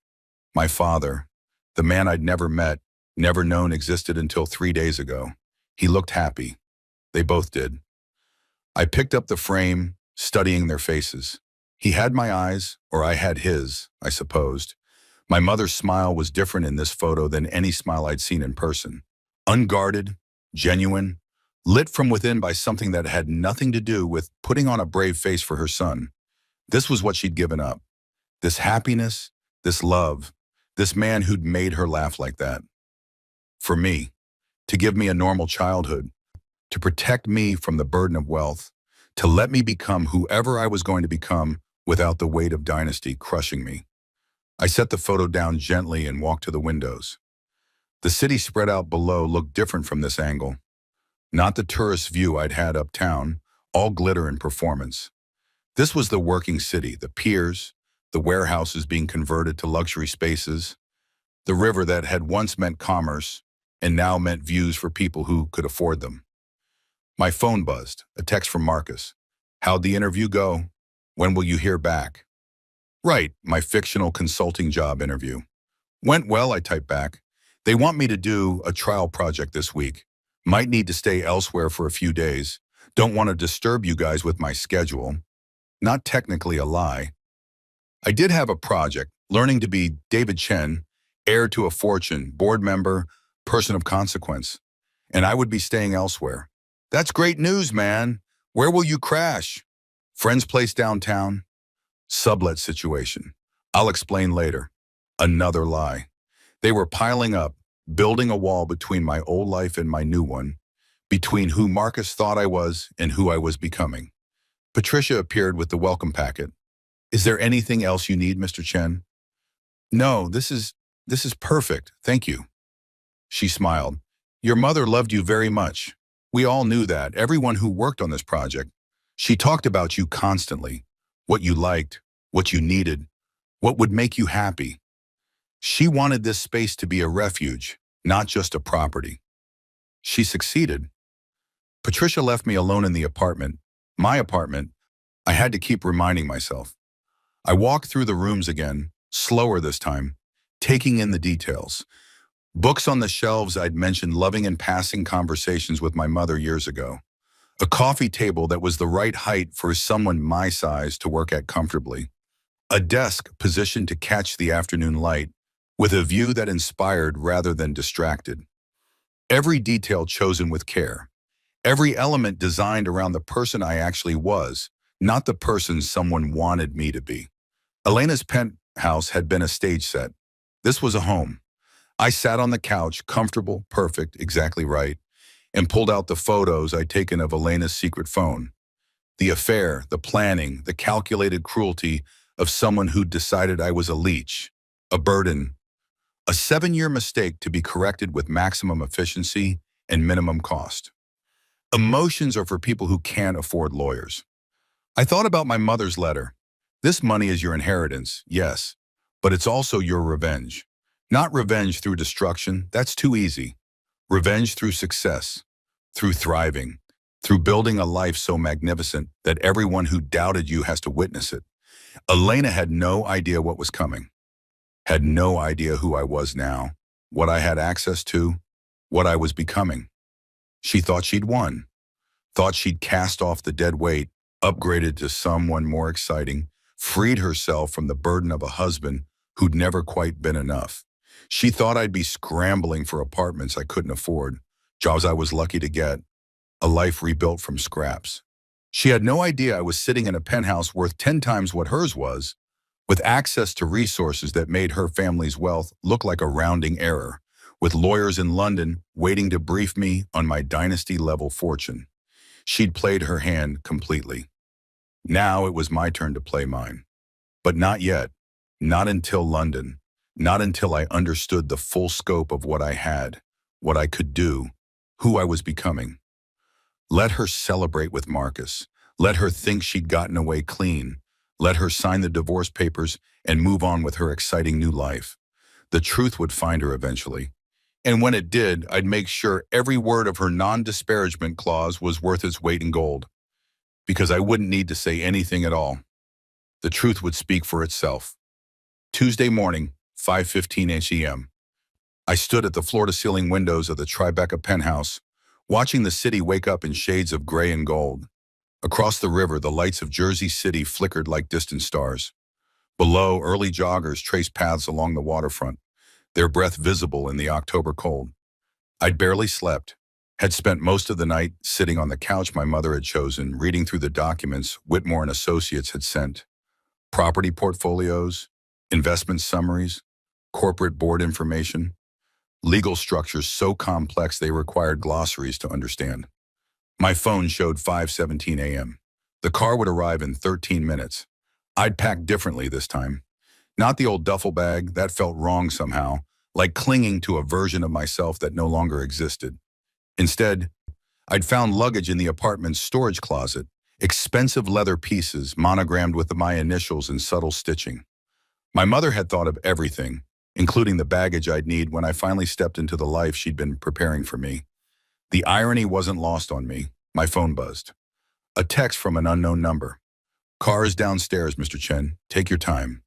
my father, the man I'd never met, never known existed until 3 days ago. He looked happy. They both did. I picked up the frame, studying their faces. He had my eyes, or I had his, I supposed. My mother's smile was different in this photo than any smile I'd seen in person. Unguarded, genuine, lit from within by something that had nothing to do with putting on a brave face for her son. This was what she'd given up. This happiness, this love, this man who'd made her laugh like that. For me, to give me a normal childhood, to protect me from the burden of wealth, to let me become whoever I was going to become without the weight of dynasty crushing me. I set the photo down gently and walked to the windows. The city spread out below looked different from this angle. Not the tourist view I'd had uptown, all glitter and performance. This was the working city, the piers, the warehouses being converted to luxury spaces, the river that had once meant commerce and now meant views for people who could afford them. My phone buzzed, a text from Marcus. How'd the interview go? When will you hear back? Right, my fictional consulting job interview. Went well, I typed back. They want me to do a trial project this week. Might need to stay elsewhere for a few days. Don't want to disturb you guys with my schedule. Not technically a lie. I did have a project, learning to be David Chen, heir to a fortune, board member, person of consequence. And I would be staying elsewhere. That's great news, man. Where will you crash? Friend's place downtown? Sublet situation. I'll explain later. Another lie. They were piling up, building a wall between my old life and my new one, between who Marcus thought I was and who I was becoming. Patricia appeared with the welcome packet. Is there anything else you need, Mr. Chen? No, this is perfect, thank you. She smiled. Your mother loved you very much. We all knew that, everyone who worked on this project. She talked about you constantly, what you liked, what you needed, what would make you happy. She wanted this space to be a refuge, not just a property. She succeeded. Patricia left me alone in the apartment, my apartment. I had to keep reminding myself. I walked through the rooms again, slower this time, taking in the details. Books on the shelves I'd mentioned loving and passing conversations with my mother years ago. A coffee table that was the right height for someone my size to work at comfortably. A desk positioned to catch the afternoon light with a view that inspired rather than distracted. Every detail chosen with care. Every element designed around the person I actually was, not the person someone wanted me to be. Elena's penthouse had been a stage set. This was a home. I sat on the couch, comfortable, perfect, exactly right, and pulled out the photos I'd taken of Elena's secret phone. The affair, the planning, the calculated cruelty of someone who'd decided I was a leech, a burden, a 7-year mistake to be corrected with maximum efficiency and minimum cost. Emotions are for people who can't afford lawyers. I thought about my mother's letter. This money is your inheritance, yes, but it's also your revenge. Not revenge through destruction, that's too easy. Revenge through success, through thriving, through building a life so magnificent that everyone who doubted you has to witness it. Elena had no idea what was coming, had no idea who I was now, what I had access to, what I was becoming. She thought she'd won, thought she'd cast off the dead weight, upgraded to someone more exciting, freed herself from the burden of a husband who'd never quite been enough. She thought I'd be scrambling for apartments I couldn't afford, jobs I was lucky to get, a life rebuilt from scraps. She had no idea I was sitting in a penthouse worth 10 times what hers was, with access to resources that made her family's wealth look like a rounding error, with lawyers in London waiting to brief me on my dynasty-level fortune. She'd played her hand completely. Now it was my turn to play mine. But not yet. Not until London. Not until I understood the full scope of what I had, what I could do, who I was becoming. Let her celebrate with Marcus. Let her think she'd gotten away clean. Let her sign the divorce papers and move on with her exciting new life. The truth would find her eventually. And when it did, I'd make sure every word of her non-disparagement clause was worth its weight in gold. Because I wouldn't need to say anything at all. The truth would speak for itself. Tuesday morning, 5:15 a.m. I stood at the floor-to-ceiling windows of the Tribeca penthouse, watching the city wake up in shades of gray and gold. Across the river, the lights of Jersey City flickered like distant stars. Below, early joggers traced paths along the waterfront, their breath visible in the October cold. I'd barely slept, had spent most of the night sitting on the couch my mother had chosen, reading through the documents Whitmore and Associates had sent. Property portfolios, investment summaries, corporate board information, legal structures so complex they required glossaries to understand. My phone showed 5:17 a.m. The car would arrive in 13 minutes. I'd packed differently this time. Not the old duffel bag, that felt wrong somehow, like clinging to a version of myself that no longer existed. Instead, I'd found luggage in the apartment's storage closet, expensive leather pieces monogrammed with my initials in subtle stitching. My mother had thought of everything, including the baggage I'd need when I finally stepped into the life she'd been preparing for me. The irony wasn't lost on me. My phone buzzed. A text from an unknown number. "Car is downstairs, Mr. Chen. Take your time."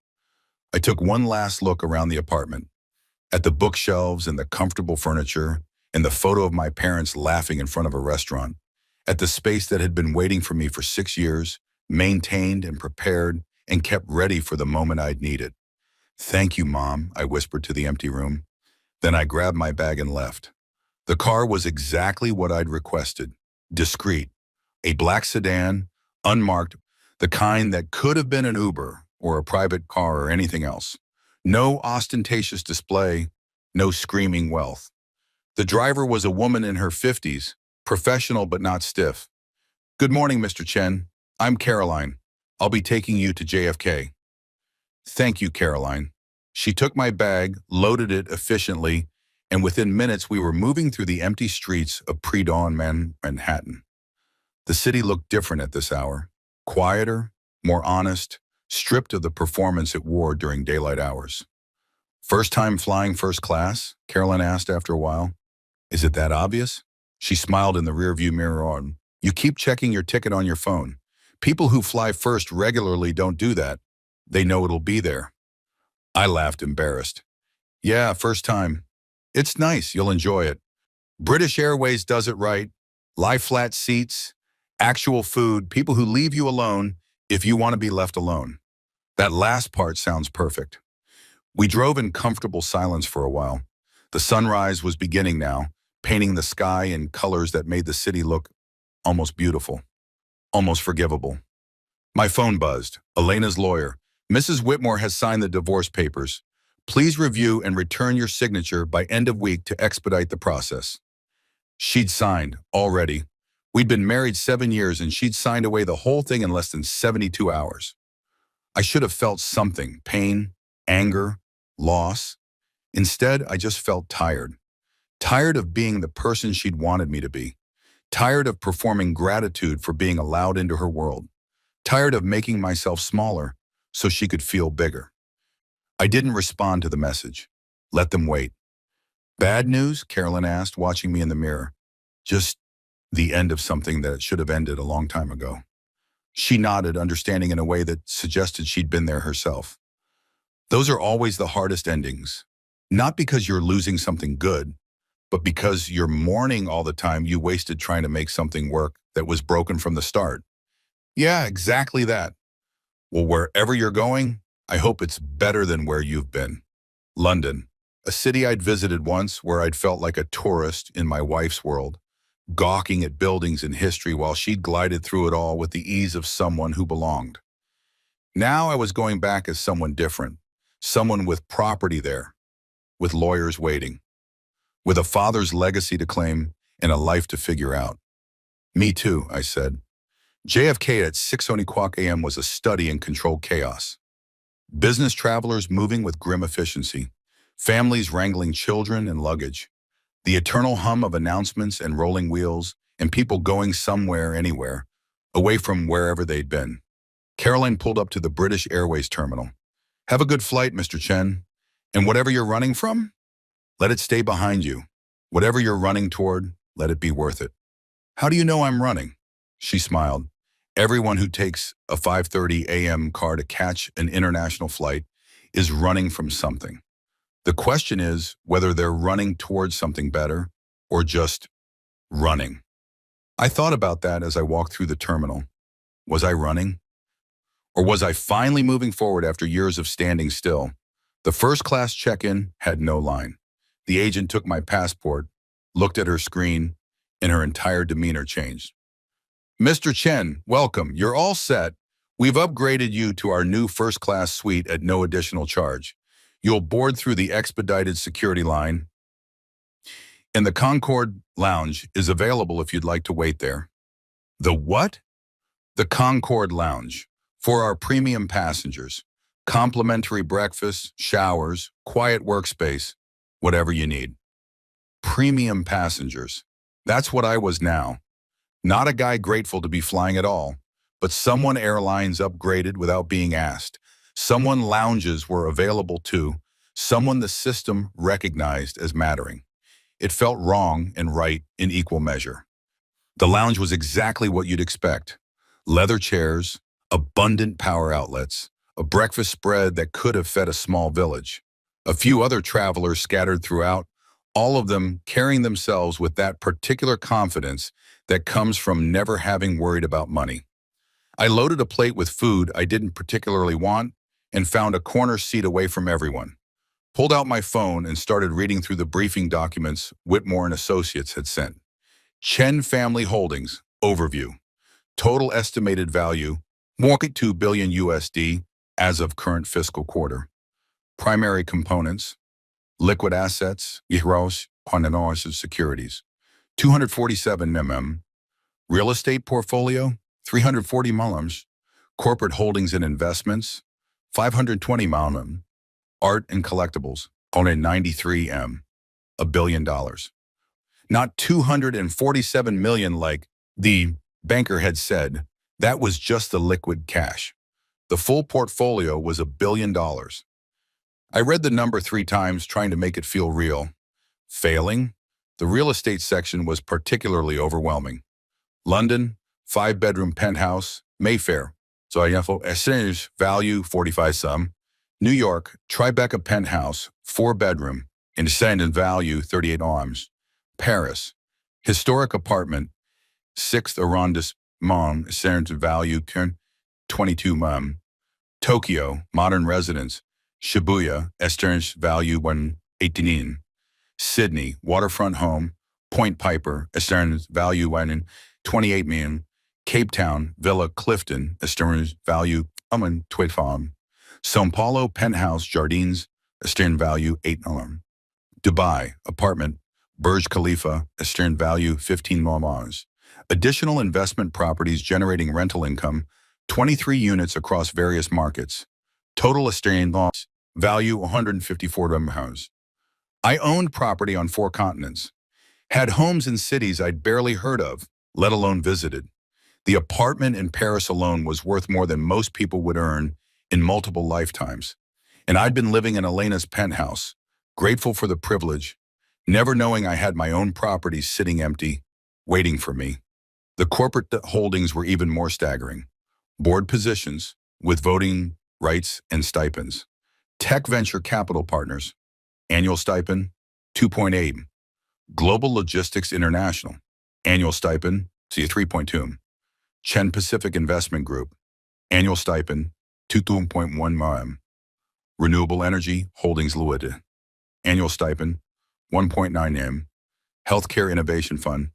I took one last look around the apartment, at the bookshelves and the comfortable furniture, and the photo of my parents laughing in front of a restaurant, at the space that had been waiting for me for 6 years, maintained and prepared and kept ready for the moment I'd need it. "Thank you, Mom," I whispered to the empty room. Then I grabbed my bag and left. The car was exactly what I'd requested. Discreet. A black sedan, unmarked, the kind that could have been an Uber or a private car or anything else. No ostentatious display, no screaming wealth. The driver was a woman in her 50s, professional but not stiff. "Good morning, Mr. Chen. I'm Caroline. I'll be taking you to JFK." "Thank you, Caroline." She took my bag, loaded it efficiently, and within minutes we were moving through the empty streets of pre-dawn Manhattan. The city looked different at this hour. Quieter, more honest, stripped of the performance it wore during daylight hours. "First time flying first class?" Caroline asked after a while. "Is it that obvious?" She smiled in the rearview mirror on. "You keep checking your ticket on your phone. People who fly first regularly don't do that. They know it'll be there." I laughed, embarrassed. "Yeah, first time." It's nice, you'll enjoy it. British Airways does it right. Lie flat seats, actual food, people who leave you alone if you want to be left alone. That last part sounds perfect. We drove in comfortable silence for a while. The sunrise was beginning now, painting the sky in colors that made the city look almost beautiful, almost forgivable. My phone buzzed. Elena's lawyer. Mrs. Whitmore has signed the divorce papers. Please review and return your signature by end of week to expedite the process. She'd signed, already. We'd been married 7 years and she'd signed away the whole thing in less than 72 hours. I should have felt something, pain, anger, loss. Instead, I just felt tired. Tired of being the person she'd wanted me to be. Tired of performing gratitude for being allowed into her world. Tired of making myself smaller so she could feel bigger. I didn't respond to the message. Let them wait. Bad news? Carolyn asked, watching me in the mirror. Just the end of something that should have ended a long time ago. She nodded, understanding in a way that suggested she'd been there herself. Those are always the hardest endings. Not because you're losing something good, but because you're mourning all the time you wasted trying to make something work that was broken from the start. Yeah, exactly that. Well, wherever you're going, I hope it's better than where you've been. London, a city I'd visited once where I'd felt like a tourist in my wife's world, gawking at buildings and history while she'd glided through it all with the ease of someone who belonged. Now I was going back as someone different, someone with property there, with lawyers waiting, with a father's legacy to claim and a life to figure out. Me too, I said. JFK at 6:00 a.m. was a study in controlled chaos. Business travelers moving with grim efficiency, families wrangling children and luggage, the eternal hum of announcements and rolling wheels, and people going somewhere, anywhere, away from wherever they'd been. Caroline pulled up to the British Airways terminal. Have a good flight, Mr. Chen. And whatever you're running from, let it stay behind you. Whatever you're running toward, let it be worth it. How do you know I'm running? She smiled. Everyone who takes a 5:30 a.m. car to catch an international flight is running from something. The question is whether they're running towards something better or just running. I thought about that as I walked through the terminal. Was I running? Or was I finally moving forward after years of standing still? The first-class check-in had no line. The agent took my passport, looked at her screen, and her entire demeanor changed. Mr. Chen, welcome. You're all set. We've upgraded you to our new first-class suite at no additional charge. You'll board through the expedited security line, and the Concorde Lounge is available if you'd like to wait there. The what? The Concorde Lounge, for our premium passengers. Complimentary breakfast, showers, quiet workspace, whatever you need. Premium passengers. That's what I was now. Not a guy grateful to be flying at all, but someone airlines upgraded without being asked. Someone lounges were available to, someone the system recognized as mattering. It felt wrong and right in equal measure. The lounge was exactly what you'd expect. Leather chairs, abundant power outlets, a breakfast spread that could have fed a small village. A few other travelers scattered throughout, all of them carrying themselves with that particular confidence that comes from never having worried about money. I loaded a plate with food I didn't particularly want and found a corner seat away from everyone. Pulled out my phone and started reading through the briefing documents Whitmore and Associates had sent. Chen Family Holdings, overview. Total estimated value, 1.2 billion USD as of current fiscal quarter. Primary components, liquid assets, gross of securities, 247 mm, real estate portfolio, 340 mm, corporate holdings and investments, 520 mm, art and collectibles, only 93 m, $1 billion. Not 247 million like the banker had said. That was just the liquid cash. The full portfolio was $1 billion. I read the number 3 times trying to make it feel real. Failing, the real estate section was particularly overwhelming. London, 5-bedroom penthouse, Mayfair. So value 45 some. New York, Tribeca penthouse, 4-bedroom, In Seine in value, 38 arms. Paris. Historic apartment, 6th arrondissement, Seine value, 22 Tokyo. Modern residence, Shibuya, Estern's value, 118. Sydney. Waterfront home, Point Piper, Estern's value, 28 million. Cape Town, Villa Clifton, Estern's value, 25. São Paulo, penthouse, Jardins, Estern value, 8 million. Dubai, apartment, Burj Khalifa, Estern value, 15 million. Additional investment properties generating rental income, 23 units across various markets. Total Estern value, 154 million. I owned property on 4 continents. Had homes in cities I'd barely heard of, let alone visited. The apartment in Paris alone was worth more than most people would earn in multiple lifetimes. And I'd been living in Elena's penthouse, grateful for the privilege, never knowing I had my own property sitting empty, waiting for me. The corporate holdings were even more staggering. Board positions with voting rights and stipends. Tech venture capital partners, annual stipend, 2.8. Global Logistics International, annual stipend, 3.2. Chen Pacific Investment Group, annual stipend, 2.1 million. Renewable Energy Holdings Limited, annual stipend, 1.9 M. Healthcare Innovation Fund,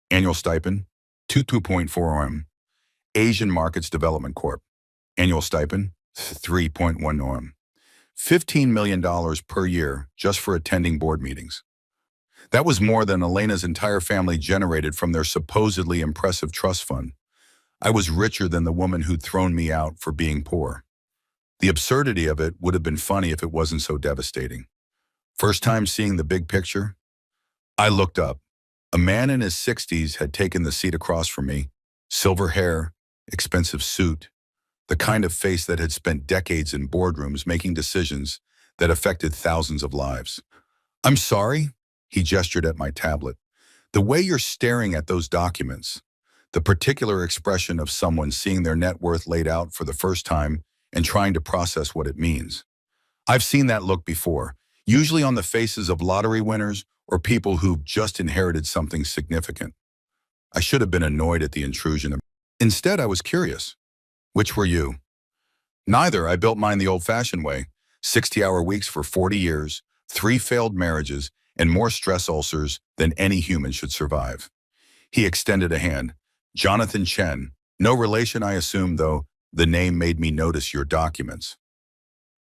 annual stipend, 2.4 M. Asian Markets Development Corp, annual stipend, 3.1 M. $15 million per year just for attending board meetings. That was more than Elena's entire family generated from their supposedly impressive trust fund. I was richer than the woman who'd thrown me out for being poor. The absurdity of it would have been funny if it wasn't so devastating. First time seeing the big picture? I looked up. A man in his 60s had taken the seat across from me. Silver hair, expensive suit, the kind of face that had spent decades in boardrooms making decisions that affected thousands of lives. I'm sorry, he gestured at my tablet. The way you're staring at those documents, the particular expression of someone seeing their net worth laid out for the first time and trying to process what it means. I've seen that look before, usually on the faces of lottery winners or people who've just inherited something significant. I should have been annoyed at the intrusion. Instead, I was curious. Which were you? Neither. I built mine the old-fashioned way. 60-hour weeks for 40 years, 3 failed marriages, and more stress ulcers than any human should survive. He extended a hand. Jonathan Chen. No relation, I assume, though the name made me notice your documents.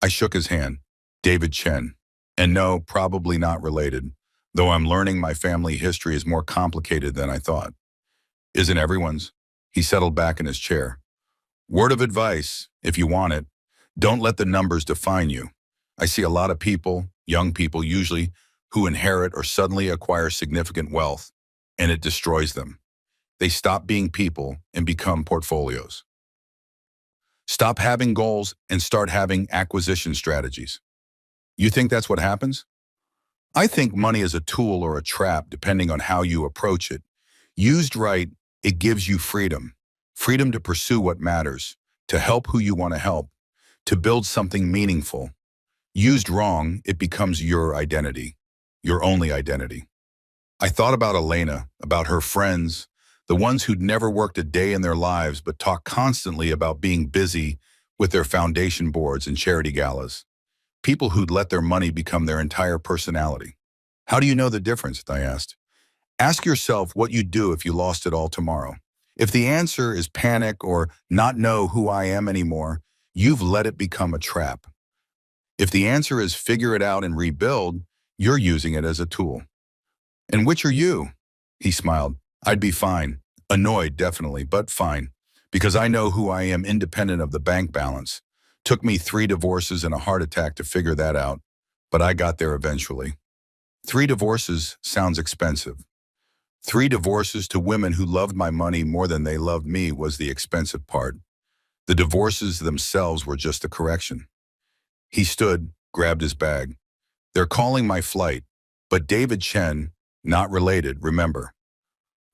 I shook his hand. David Chen. And no, probably not related, though I'm learning my family history is more complicated than I thought. Isn't everyone's? He settled back in his chair. Word of advice, if you want it, don't let the numbers define you. I see a lot of people, young people usually, who inherit or suddenly acquire significant wealth, and it destroys them. They stop being people and become portfolios. Stop having goals and start having acquisition strategies. You think that's what happens? I think money is a tool or a trap depending on how you approach it. Used right, it gives you freedom. Freedom to pursue what matters, to help who you want to help, to build something meaningful. Used wrong, it becomes your identity, your only identity. I thought about Elena, about her friends, the ones who'd never worked a day in their lives but talked constantly about being busy with their foundation boards and charity galas. People who'd let their money become their entire personality. How do you know the difference? I asked. Ask yourself what you'd do if you lost it all tomorrow. If the answer is panic or not know who I am anymore, you've let it become a trap. If the answer is figure it out and rebuild, you're using it as a tool. And which are you? He smiled. I'd be fine. Annoyed, definitely, but fine. Because I know who I am independent of the bank balance. Took me 3 divorces and a heart attack to figure that out, but I got there eventually. 3 divorces sounds expensive. 3 divorces to women who loved my money more than they loved me was the expensive part. The divorces themselves were just a correction. He stood, grabbed his bag. They're calling my flight, but David Chen, not related, remember.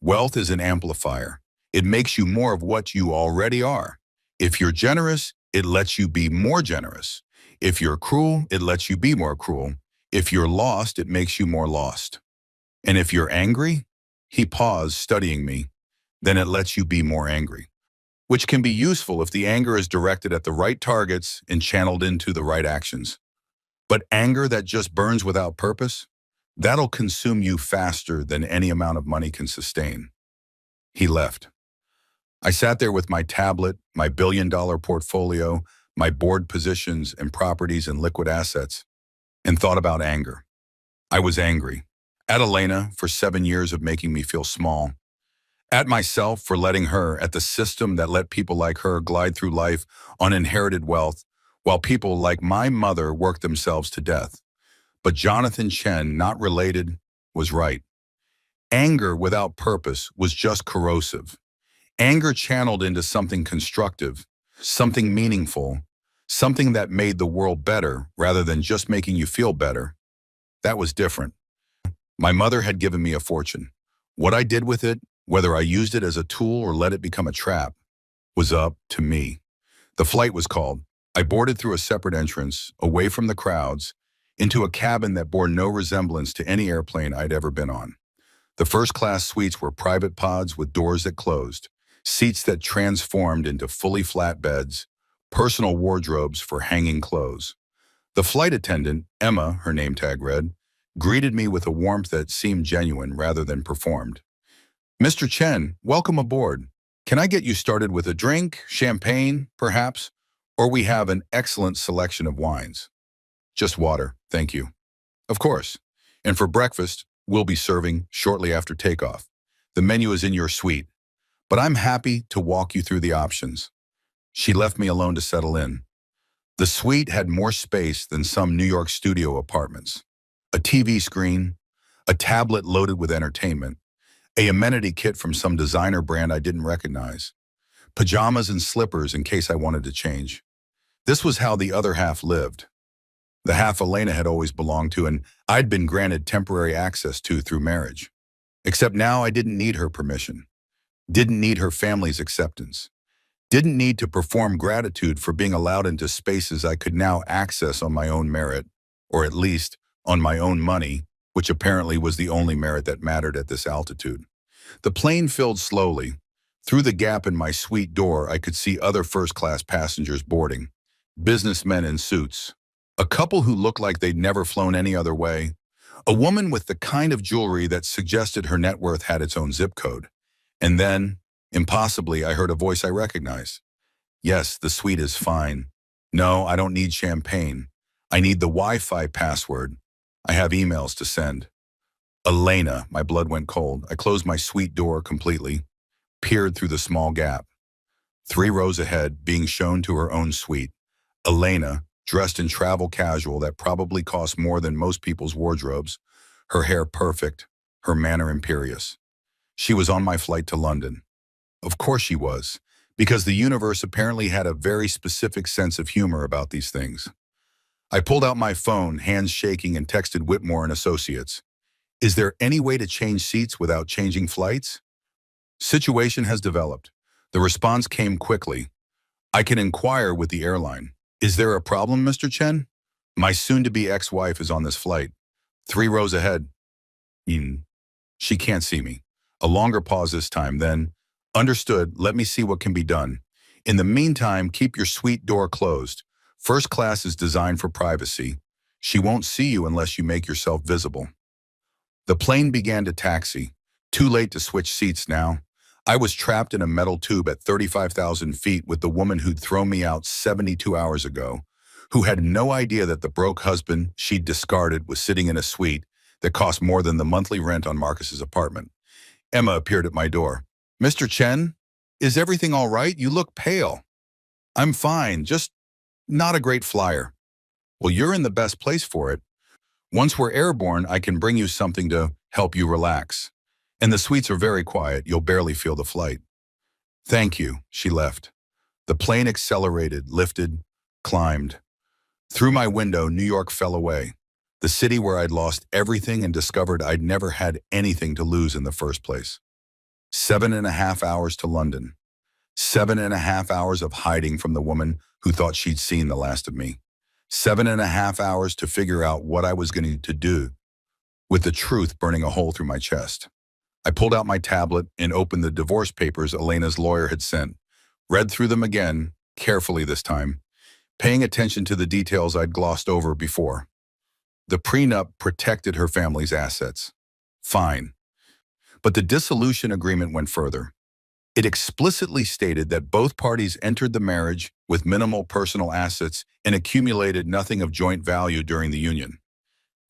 Wealth is an amplifier. It makes you more of what you already are. If you're generous, it lets you be more generous. If you're cruel, it lets you be more cruel. If you're lost, it makes you more lost. And if you're angry, he paused, studying me, then it lets you be more angry, which can be useful if the anger is directed at the right targets and channeled into the right actions. But anger that just burns without purpose, that'll consume you faster than any amount of money can sustain. He left. I sat there with my tablet, my billion-dollar portfolio, my board positions and properties and liquid assets, and thought about anger. I was angry. At Elena for 7 years of making me feel small. At myself for letting her, at the system that let people like her glide through life on inherited wealth, while people like my mother worked themselves to death. But Jonathan Chen, not related, was right. Anger without purpose was just corrosive. Anger channeled into something constructive, something meaningful, something that made the world better rather than just making you feel better. That was different. My mother had given me a fortune. What I did with it, whether I used it as a tool or let it become a trap, was up to me. The flight was called. I boarded through a separate entrance, away from the crowds, into a cabin that bore no resemblance to any airplane I'd ever been on. The first-class suites were private pods with doors that closed, seats that transformed into fully flat beds, personal wardrobes for hanging clothes. The flight attendant, Emma, her name tag read, greeted me with a warmth that seemed genuine rather than performed. "Mr. Chen, welcome aboard. Can I get you started with a drink, champagne, perhaps? Or we have an excellent selection of wines." "Just water, thank you." "Of course. And for breakfast, we'll be serving shortly after takeoff. The menu is in your suite, but I'm happy to walk you through the options." She left me alone to settle in. The suite had more space than some New York studio apartments. A TV screen, a tablet loaded with entertainment, a amenity kit from some designer brand I didn't recognize, pajamas and slippers in case I wanted to change. This was how the other half lived. The half Elena had always belonged to and I'd been granted temporary access to through marriage. Except now I didn't need her permission, didn't need her family's acceptance, didn't need to perform gratitude for being allowed into spaces I could now access on my own merit, or at least on my own money, which apparently was the only merit that mattered at this altitude. The plane filled slowly. Through the gap in my suite door, I could see other first-class passengers boarding, businessmen in suits, a couple who looked like they'd never flown any other way, a woman with the kind of jewelry that suggested her net worth had its own zip code. And then, impossibly, I heard a voice I recognized. "Yes, the suite is fine. No, I don't need champagne. I need the Wi-Fi password. I have emails to send." Elena, my blood went cold. I closed my suite door completely, peered through the small gap. 3 rows ahead, being shown to her own suite. Elena, dressed in travel casual that probably cost more than most people's wardrobes, her hair perfect, her manner imperious. She was on my flight to London. Of course she was, because the universe apparently had a very specific sense of humor about these things. I pulled out my phone, hands shaking, and texted Whitmore and Associates. "Is there any way to change seats without changing flights?" "Situation has developed." The response came quickly. "I can inquire with the airline." "Is there a problem, Mr. Chen?" "My soon-to-be ex-wife is on this flight. 3 rows ahead." She can't see me." A longer pause this time, then, "Understood, let me see what can be done. In the meantime, keep your suite door closed. First class is designed for privacy. She won't see you unless you make yourself visible." The plane began to taxi. Too late to switch seats now. I was trapped in a metal tube at 35,000 feet with the woman who'd thrown me out 72 hours ago, who had no idea that the broke husband she'd discarded was sitting in a suite that cost more than the monthly rent on Marcus's apartment. Emma appeared at my door. "Mr. Chen, is everything all right? You look pale." "I'm fine, just not a great flyer." "Well, you're in the best place for it. Once we're airborne, I can bring you something to help you relax. And the suites are very quiet, you'll barely feel the flight." "Thank you." She left. The plane accelerated, lifted, climbed. Through my window, New York fell away, the city where I'd lost everything and discovered I'd never had anything to lose in the first place. 7.5 hours to London. 7.5 hours of hiding from the woman who thought she'd seen the last of me. 7.5 hours to figure out what I was going to do, with the truth burning a hole through my chest. I pulled out my tablet and opened the divorce papers Elena's lawyer had sent, read through them again, carefully this time, paying attention to the details I'd glossed over before. The prenup protected her family's assets. Fine. But the dissolution agreement went further. It explicitly stated that both parties entered the marriage with minimal personal assets and accumulated nothing of joint value during the union.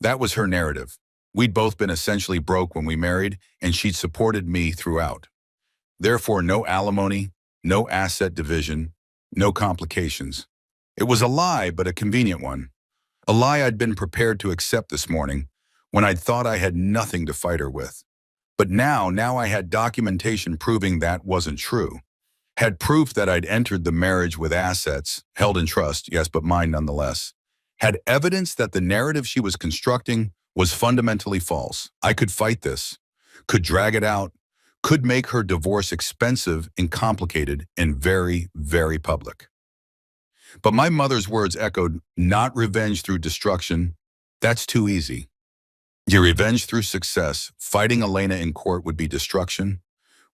That was her narrative. We'd both been essentially broke when we married, and she'd supported me throughout. Therefore, no alimony, no asset division, no complications. It was a lie, but a convenient one. A lie I'd been prepared to accept this morning, when I'd thought I had nothing to fight her with. But now I had documentation proving that wasn't true. Had proof that I'd entered the marriage with assets, held in trust, yes, but mine nonetheless. Had evidence that the narrative she was constructing was fundamentally false. I could fight this, could drag it out, could make her divorce expensive and complicated and very, very public. But my mother's words echoed, not revenge through destruction. That's too easy. Your revenge through success, fighting Elena in court would be destruction,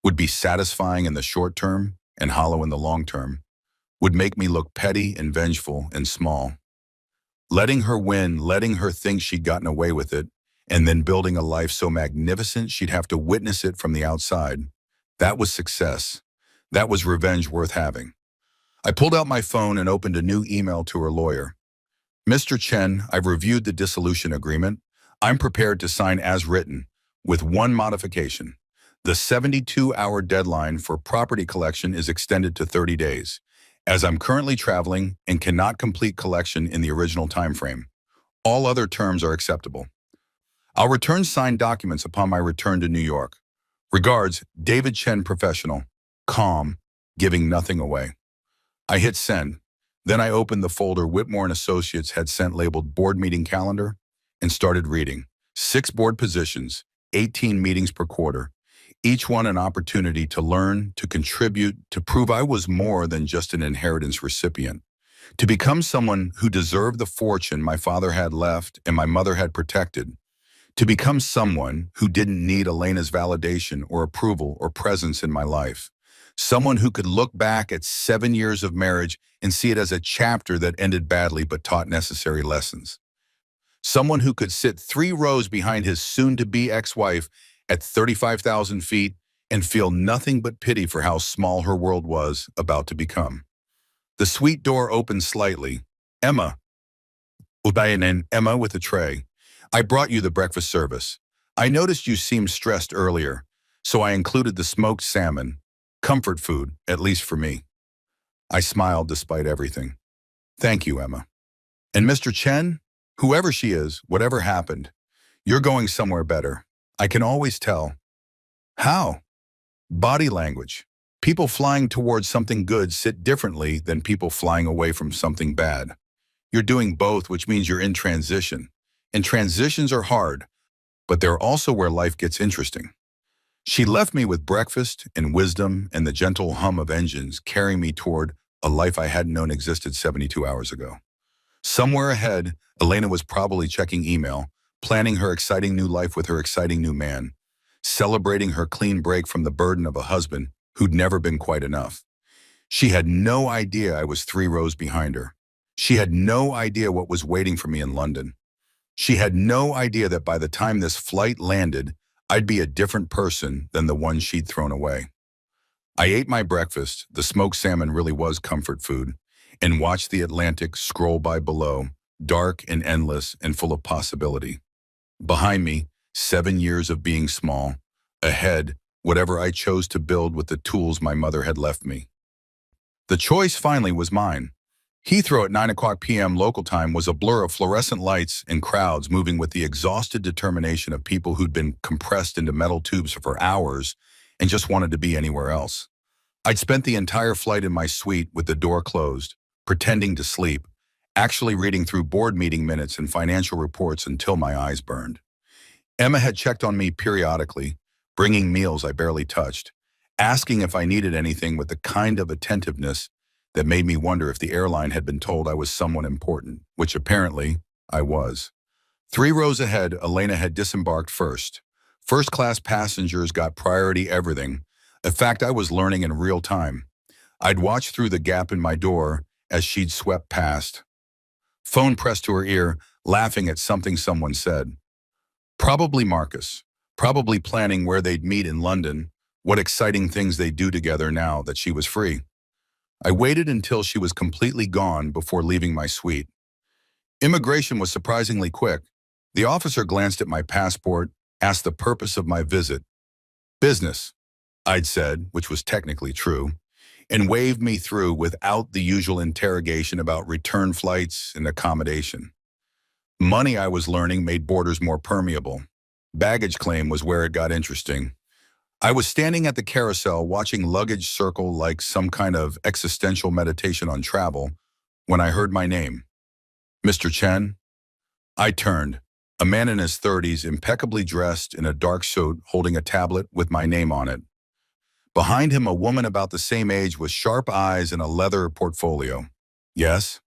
would be satisfying in the short term and hollow in the long term, would make me look petty and vengeful and small. Letting her win, letting her think she'd gotten away with it, and then building a life so magnificent she'd have to witness it from the outside. That was success. That was revenge worth having. I pulled out my phone and opened a new email to her lawyer. Mr. Chen, I've reviewed the dissolution agreement. I'm prepared to sign as written, with one modification. The 72-hour deadline for property collection is extended to 30 days. As I'm currently traveling and cannot complete collection in the original time frame. All other terms are acceptable. I'll return signed documents upon my return to New York. Regards, David Chen, professional, calm, giving nothing away. I hit send. Then I opened the folder Whitmore and Associates had sent labeled Board Meeting Calendar and started reading. 6 board positions, 18 meetings per quarter. Each one an opportunity to learn, to contribute, to prove I was more than just an inheritance recipient. To become someone who deserved the fortune my father had left and my mother had protected. To become someone who didn't need Elena's validation or approval or presence in my life. Someone who could look back at 7 years of marriage and see it as a chapter that ended badly but taught necessary lessons. Someone who could sit 3 rows behind his soon-to-be ex-wife at 35,000 feet and feel nothing but pity for how small her world was about to become. The suite door opened slightly. Emma. Udayanen, Emma with a tray. I brought you the breakfast service. I noticed you seemed stressed earlier, so I included the smoked salmon. Comfort food, at least for me. I smiled despite everything. Thank you, Emma. And Mr. Chen, whoever she is, whatever happened, you're going somewhere better. I can always tell. How? Body language. People flying towards something good sit differently than people flying away from something bad. You're doing both, which means you're in transition. And transitions are hard, but they're also where life gets interesting. She left me with breakfast and wisdom and the gentle hum of engines carrying me toward a life I hadn't known existed 72 hours ago. Somewhere ahead, Elena was probably checking email, planning her exciting new life with her exciting new man, celebrating her clean break from the burden of a husband who'd never been quite enough. She had no idea I was 3 rows behind her. She had no idea what was waiting for me in London. She had no idea that by the time this flight landed, I'd be a different person than the one she'd thrown away. I ate my breakfast, the smoked salmon really was comfort food, and watched the Atlantic scroll by below, dark and endless and full of possibility. Behind me, 7 years of being small. Ahead, whatever I chose to build with the tools my mother had left me. The choice finally was mine. Heathrow at 9 p.m. local time was a blur of fluorescent lights and crowds moving with the exhausted determination of people who'd been compressed into metal tubes for hours and just wanted to be anywhere else. I'd spent the entire flight in my suite with the door closed, pretending to sleep, actually reading through board meeting minutes and financial reports until my eyes burned. Emma had checked on me periodically, bringing meals I barely touched, asking if I needed anything with the kind of attentiveness that made me wonder if the airline had been told I was someone important, which apparently I was. 3 rows ahead, Elena had disembarked first. First-class passengers got priority everything. A fact I was learning in real time. I'd watched through the gap in my door as she'd swept past. Phone pressed to her ear, laughing at something someone said. Probably Marcus. Probably planning where they'd meet in London, what exciting things they'd do together now that she was free. I waited until she was completely gone before leaving my suite. Immigration was surprisingly quick. The officer glanced at my passport, asked the purpose of my visit. Business, I'd said, which was technically true, and waved me through without the usual interrogation about return flights and accommodation. Money, I was learning, made borders more permeable. Baggage claim was where it got interesting. I was standing at the carousel watching luggage circle like some kind of existential meditation on travel when I heard my name. Mr. Chen? I turned. A man in his 30s, impeccably dressed in a dark suit, holding a tablet with my name on it. Behind him, a woman about the same age with sharp eyes and a leather portfolio. Yes?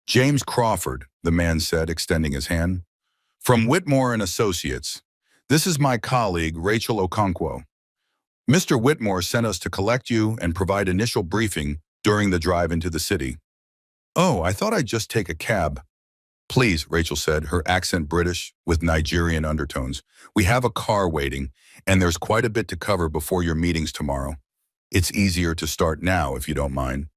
James Crawford, the man said, extending his hand. From Whitmore and Associates. This is my colleague, Rachel Okonkwo. Mr. Whitmore sent us to collect you and provide initial briefing during the drive into the city. Oh, I thought I'd just take a cab. Please, Rachel said, her accent British with Nigerian undertones. We have a car waiting, and there's quite a bit to cover before your meetings tomorrow. It's easier to start now, if you don't mind.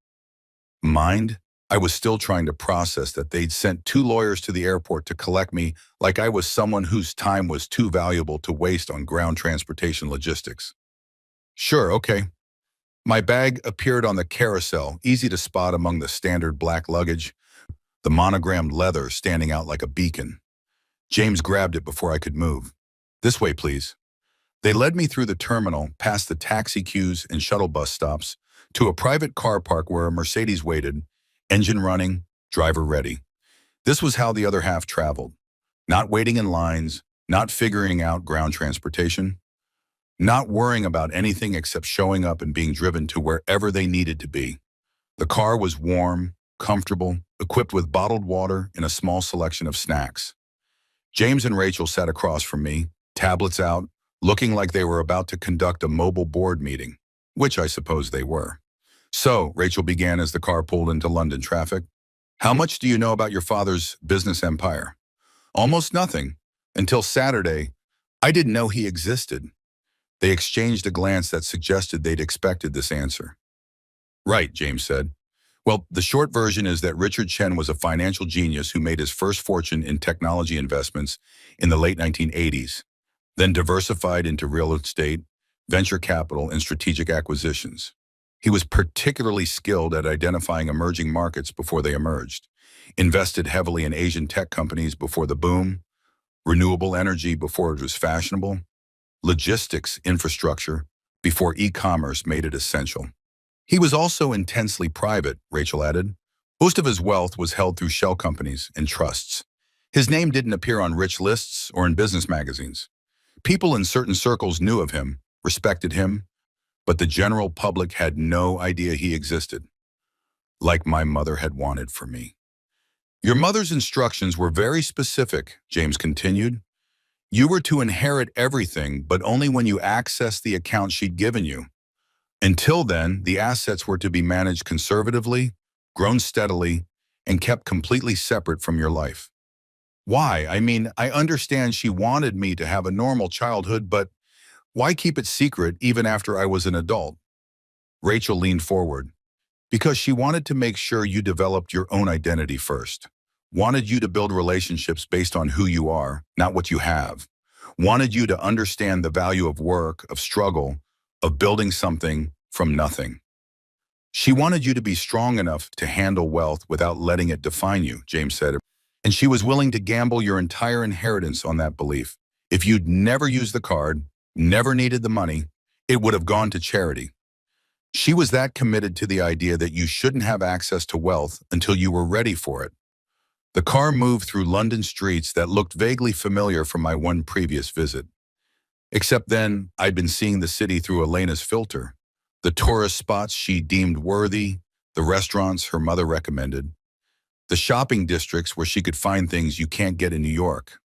Mind? I was still trying to process that they'd sent 2 lawyers to the airport to collect me like I was someone whose time was too valuable to waste on ground transportation logistics. Sure, okay. My bag appeared on the carousel, easy to spot among the standard black luggage, the monogrammed leather standing out like a beacon. James grabbed it before I could move. This way, please. They led me through the terminal, past the taxi queues and shuttle bus stops, to a private car park where a Mercedes waited, engine running, driver ready. This was how the other half traveled. Not waiting in lines, not figuring out ground transportation, not worrying about anything except showing up and being driven to wherever they needed to be. The car was warm, comfortable, equipped with bottled water and a small selection of snacks. James and Rachel sat across from me, tablets out, looking like they were about to conduct a mobile board meeting, which I suppose they were. So, Rachel began as the car pulled into London traffic. How much do you know about your father's business empire? Almost nothing. Until Saturday, I didn't know he existed. They exchanged a glance that suggested they'd expected this answer. Right, James said. Well, the short version is that Richard Chen was a financial genius who made his first fortune in technology investments in the late 1980s, then diversified into real estate, venture capital, and strategic acquisitions. He was particularly skilled at identifying emerging markets before they emerged, invested heavily in Asian tech companies before the boom, renewable energy before it was fashionable, logistics infrastructure before e-commerce made it essential. He was also intensely private, Rachel added. Most of his wealth was held through shell companies and trusts. His name didn't appear on rich lists or in business magazines. People in certain circles knew of him, respected him, but the general public had no idea he existed, like my mother had wanted for me. Your mother's instructions were very specific, James continued. You were to inherit everything, but only when you accessed the account she'd given you. Until then, the assets were to be managed conservatively, grown steadily, and kept completely separate from your life. Why? I mean, I understand she wanted me to have a normal childhood, but why keep it secret even after I was an adult? Rachel leaned forward. Because she wanted to make sure you developed your own identity first. Wanted you to build relationships based on who you are, not what you have. Wanted you to understand the value of work, of struggle, of building something from nothing. She wanted you to be strong enough to handle wealth without letting it define you, James said, and she was willing to gamble your entire inheritance on that belief. If you'd never used the card, never needed the money, it would have gone to charity. She was that committed to the idea that you shouldn't have access to wealth until you were ready for it. The car moved through London streets that looked vaguely familiar from my one previous visit. Except then, I'd been seeing the city through Elena's filter. The tourist spots she deemed worthy, the restaurants her mother recommended, the shopping districts where she could find things you can't get in New York.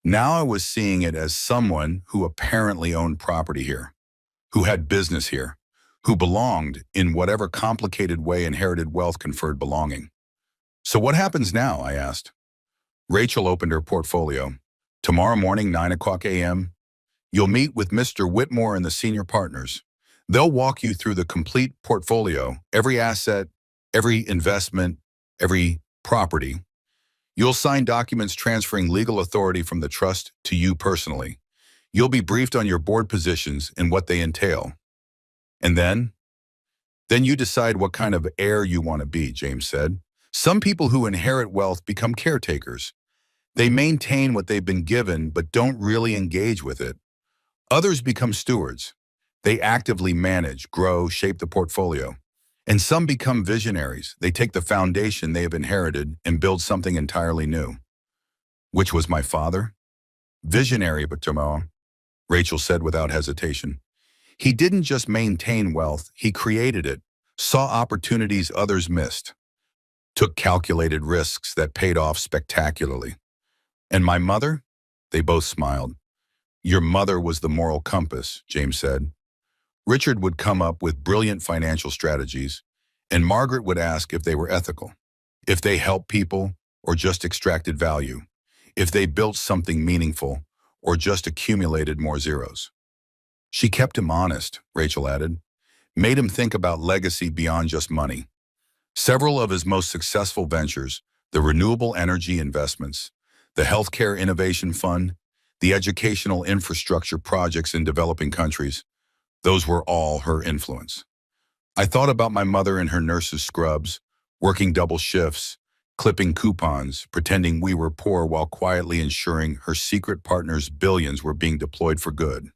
Now I was seeing it as someone who apparently owned property here, who had business here, who belonged in whatever complicated way inherited wealth conferred belonging. So what happens now? I asked. Rachel opened her portfolio. Tomorrow morning, 9 o'clock a.m., you'll meet with Mr. Whitmore and the senior partners. They'll walk you through the complete portfolio, every asset, every investment, every property. You'll sign documents transferring legal authority from the trust to you personally. You'll be briefed on your board positions and what they entail. And then you decide what kind of heir you want to be, James said. Some people who inherit wealth become caretakers. They maintain what they've been given but don't really engage with it. Others become stewards. They actively manage, grow, shape the portfolio. And some become visionaries. They take the foundation they have inherited and build something entirely new. Which was my father? Visionary, but tomorrow, Rachel said without hesitation. He didn't just maintain wealth, he created it, saw opportunities others missed, took calculated risks that paid off spectacularly. And my mother? They both smiled. Your mother was the moral compass, James said. Richard would come up with brilliant financial strategies, and Margaret would ask if they were ethical, if they helped people or just extracted value, if they built something meaningful or just accumulated more zeros. She kept him honest, Rachel added, made him think about legacy beyond just money. Several of his most successful ventures, the renewable energy investments, the healthcare innovation fund, the educational infrastructure projects in developing countries, those were all her influence. I thought about my mother in her nurse's scrubs, working double shifts, clipping coupons, pretending we were poor while quietly ensuring her secret partner's billions were being deployed for good.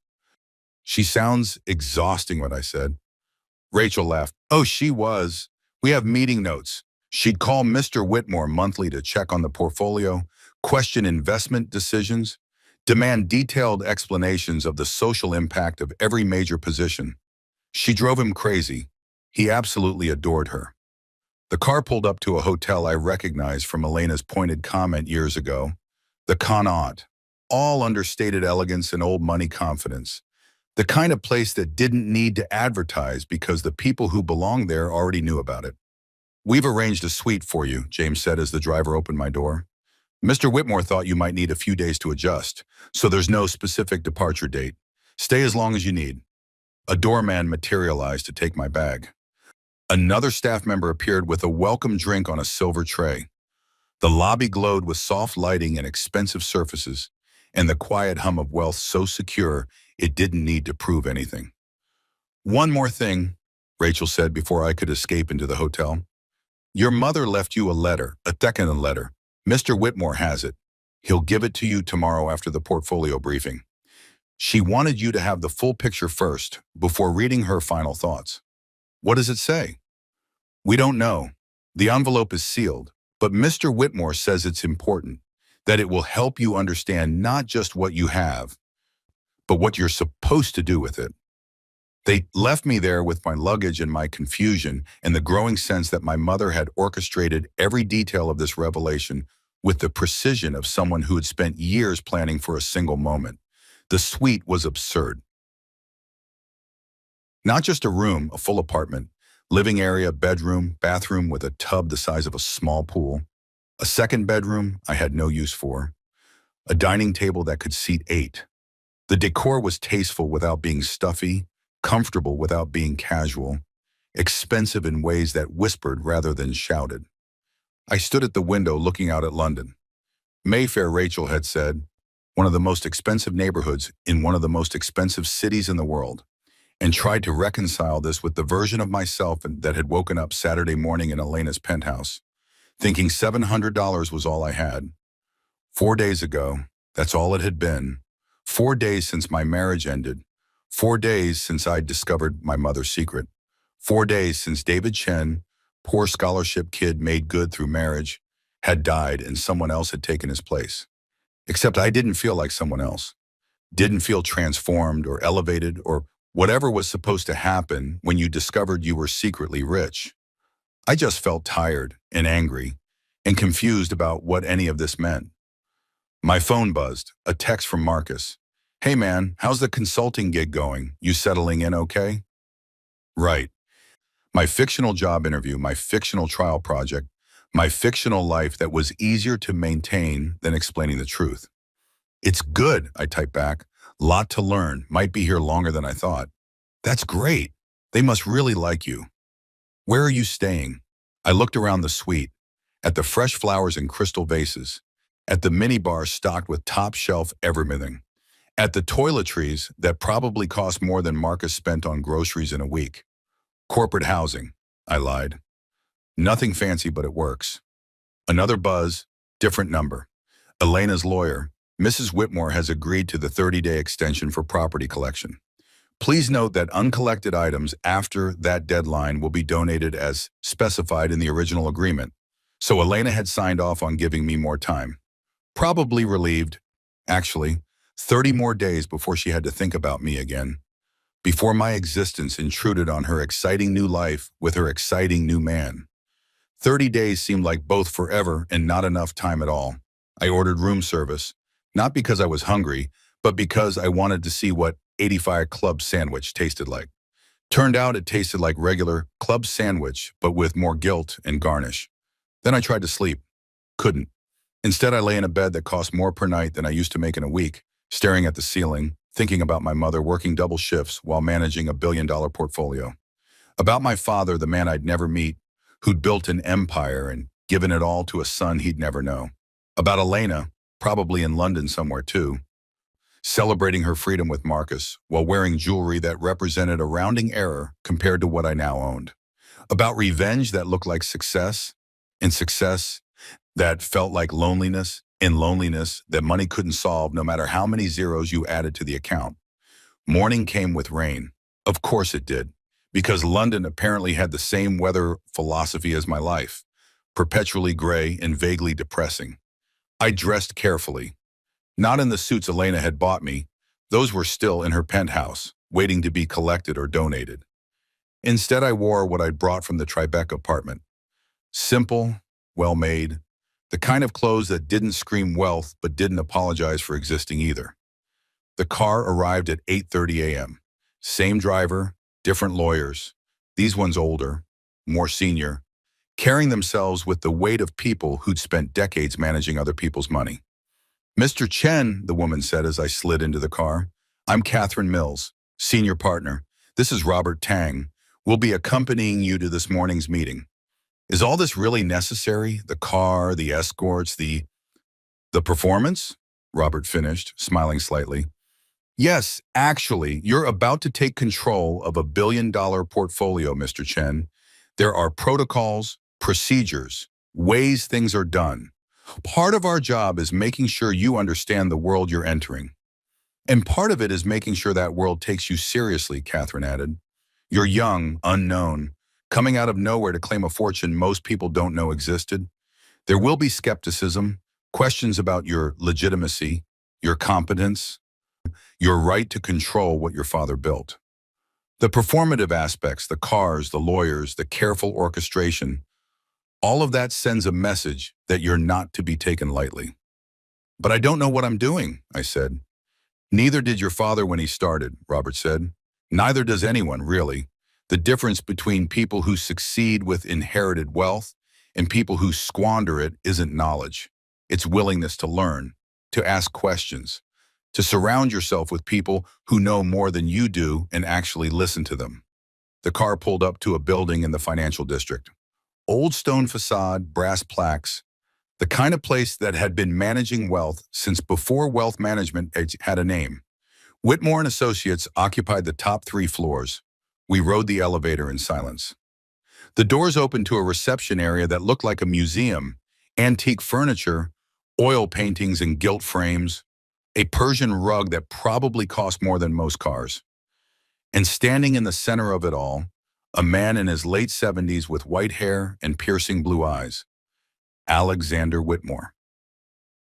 She sounds exhausting, what I said. Rachel laughed. Oh, she was. We have meeting notes. She'd call Mr. Whitmore monthly to check on the portfolio, question investment decisions, demand detailed explanations of the social impact of every major position. She drove him crazy. He absolutely adored her. The car pulled up to a hotel I recognized from Elena's pointed comment years ago. The Connaught. All understated elegance and old money confidence. The kind of place that didn't need to advertise because the people who belonged there already knew about it. We've arranged a suite for you, James said as the driver opened my door. Mr. Whitmore thought you might need a few days to adjust, so there's no specific departure date. Stay as long as you need. A doorman materialized to take my bag. Another staff member appeared with a welcome drink on a silver tray. The lobby glowed with soft lighting and expensive surfaces, and the quiet hum of wealth so secure it didn't need to prove anything. One more thing, Rachel said before I could escape into the hotel. Your mother left you a letter, a second letter. Mr. Whitmore has it. He'll give it to you tomorrow after the portfolio briefing. She wanted you to have the full picture first, before reading her final thoughts. What does it say? We don't know. The envelope is sealed, but Mr. Whitmore says it's important, that it will help you understand not just what you have, but what you're supposed to do with it. They left me there with my luggage and my confusion and the growing sense that my mother had orchestrated every detail of this revelation with the precision of someone who had spent years planning for a single moment. The suite was absurd. Not just a room, a full apartment, living area, bedroom, bathroom with a tub the size of a small pool, a second bedroom I had no use for, a dining table that could seat 8. The decor was tasteful without being stuffy, comfortable without being casual, expensive in ways that whispered rather than shouted. I stood at the window looking out at London. Mayfair, Rachel had said, one of the most expensive neighborhoods in one of the most expensive cities in the world, and tried to reconcile this with the version of myself that had woken up Saturday morning in Elena's penthouse, thinking $700 was all I had. 4 days ago, that's all it had been. 4 days since my marriage ended. 4 days since I'd discovered my mother's secret. 4 days since David Chen, poor scholarship kid made good through marriage, had died and someone else had taken his place. Except I didn't feel like someone else. Didn't feel transformed or elevated or whatever was supposed to happen when you discovered you were secretly rich. I just felt tired and angry and confused about what any of this meant. My phone buzzed, a text from Marcus. Hey man, how's the consulting gig going? You settling in okay? Right. My fictional job interview, my fictional trial project, my fictional life that was easier to maintain than explaining the truth. It's good, I typed back. Lot to learn. Might be here longer than I thought. That's great. They must really like you. Where are you staying? I looked around the suite, at the fresh flowers in crystal vases, at the minibar stocked with top-shelf everything, at the toiletries that probably cost more than Marcus spent on groceries in a week. Corporate housing, I lied. Nothing fancy, but it works. Another buzz, different number. Elena's lawyer, Mrs. Whitmore, has agreed to the 30-day extension for property collection. Please note that uncollected items after that deadline will be donated as specified in the original agreement. So Elena had signed off on giving me more time. Probably relieved. Actually, 30 more days before she had to think about me again. Before my existence intruded on her exciting new life with her exciting new man. 30 days seemed like both forever and not enough time at all. I ordered room service, not because I was hungry, but because I wanted to see what 85 Club sandwich tasted like. Turned out it tasted like regular Club sandwich, but with more guilt and garnish. Then I tried to sleep. Couldn't. Instead, I lay in a bed that cost more per night than I used to make in a week, staring at the ceiling, thinking about my mother working double shifts while managing a billion-dollar portfolio. About my father, the man I'd never meet, who'd built an empire and given it all to a son he'd never know. About Elena, probably in London somewhere too, celebrating her freedom with Marcus while wearing jewelry that represented a rounding error compared to what I now owned. About revenge that looked like success, and success that felt like loneliness, and loneliness that money couldn't solve no matter how many zeros you added to the account. Morning came with rain. Of course it did, because London apparently had the same weather philosophy as my life, perpetually gray and vaguely depressing. I dressed carefully. Not in the suits Elena had bought me. Those were still in her penthouse, waiting to be collected or donated. Instead, I wore what I'd brought from the Tribeca apartment. Simple, well-made, the kind of clothes that didn't scream wealth but didn't apologize for existing either. The car arrived at 8:30 a.m. Same driver, different lawyers. These ones older, more senior, carrying themselves with the weight of people who'd spent decades managing other people's money. Mr. Chen, the woman said as I slid into the car. I'm Catherine Mills, senior partner. This is Robert Tang. We'll be accompanying you to this morning's meeting. Is all this really necessary? The car, the escorts, the performance? Robert finished, smiling slightly. Yes, actually, you're about to take control of a billion-dollar portfolio, Mr. Chen. There are protocols, procedures, ways things are done. Part of our job is making sure you understand the world you're entering. And part of it is making sure that world takes you seriously, Catherine added. You're young, unknown, coming out of nowhere to claim a fortune most people don't know existed. There will be skepticism, questions about your legitimacy, your competence, your right to control what your father built. The performative aspects, the cars, the lawyers, the careful orchestration, all of that sends a message that you're not to be taken lightly. But I don't know what I'm doing, I said. Neither did your father when he started, Robert said. Neither does anyone, really. The difference between people who succeed with inherited wealth and people who squander it isn't knowledge. It's willingness to learn, to ask questions, to surround yourself with people who know more than you do and actually listen to them. The car pulled up to a building in the financial district. Old stone facade, brass plaques, the kind of place that had been managing wealth since before wealth management had a name. Whitmore and Associates occupied the top 3 floors. We rode the elevator in silence. The doors opened to a reception area that looked like a museum, antique furniture, oil paintings and gilt frames, a Persian rug that probably cost more than most cars. And standing in the center of it all, a man in his late 70s with white hair and piercing blue eyes. Alexander Whitmore.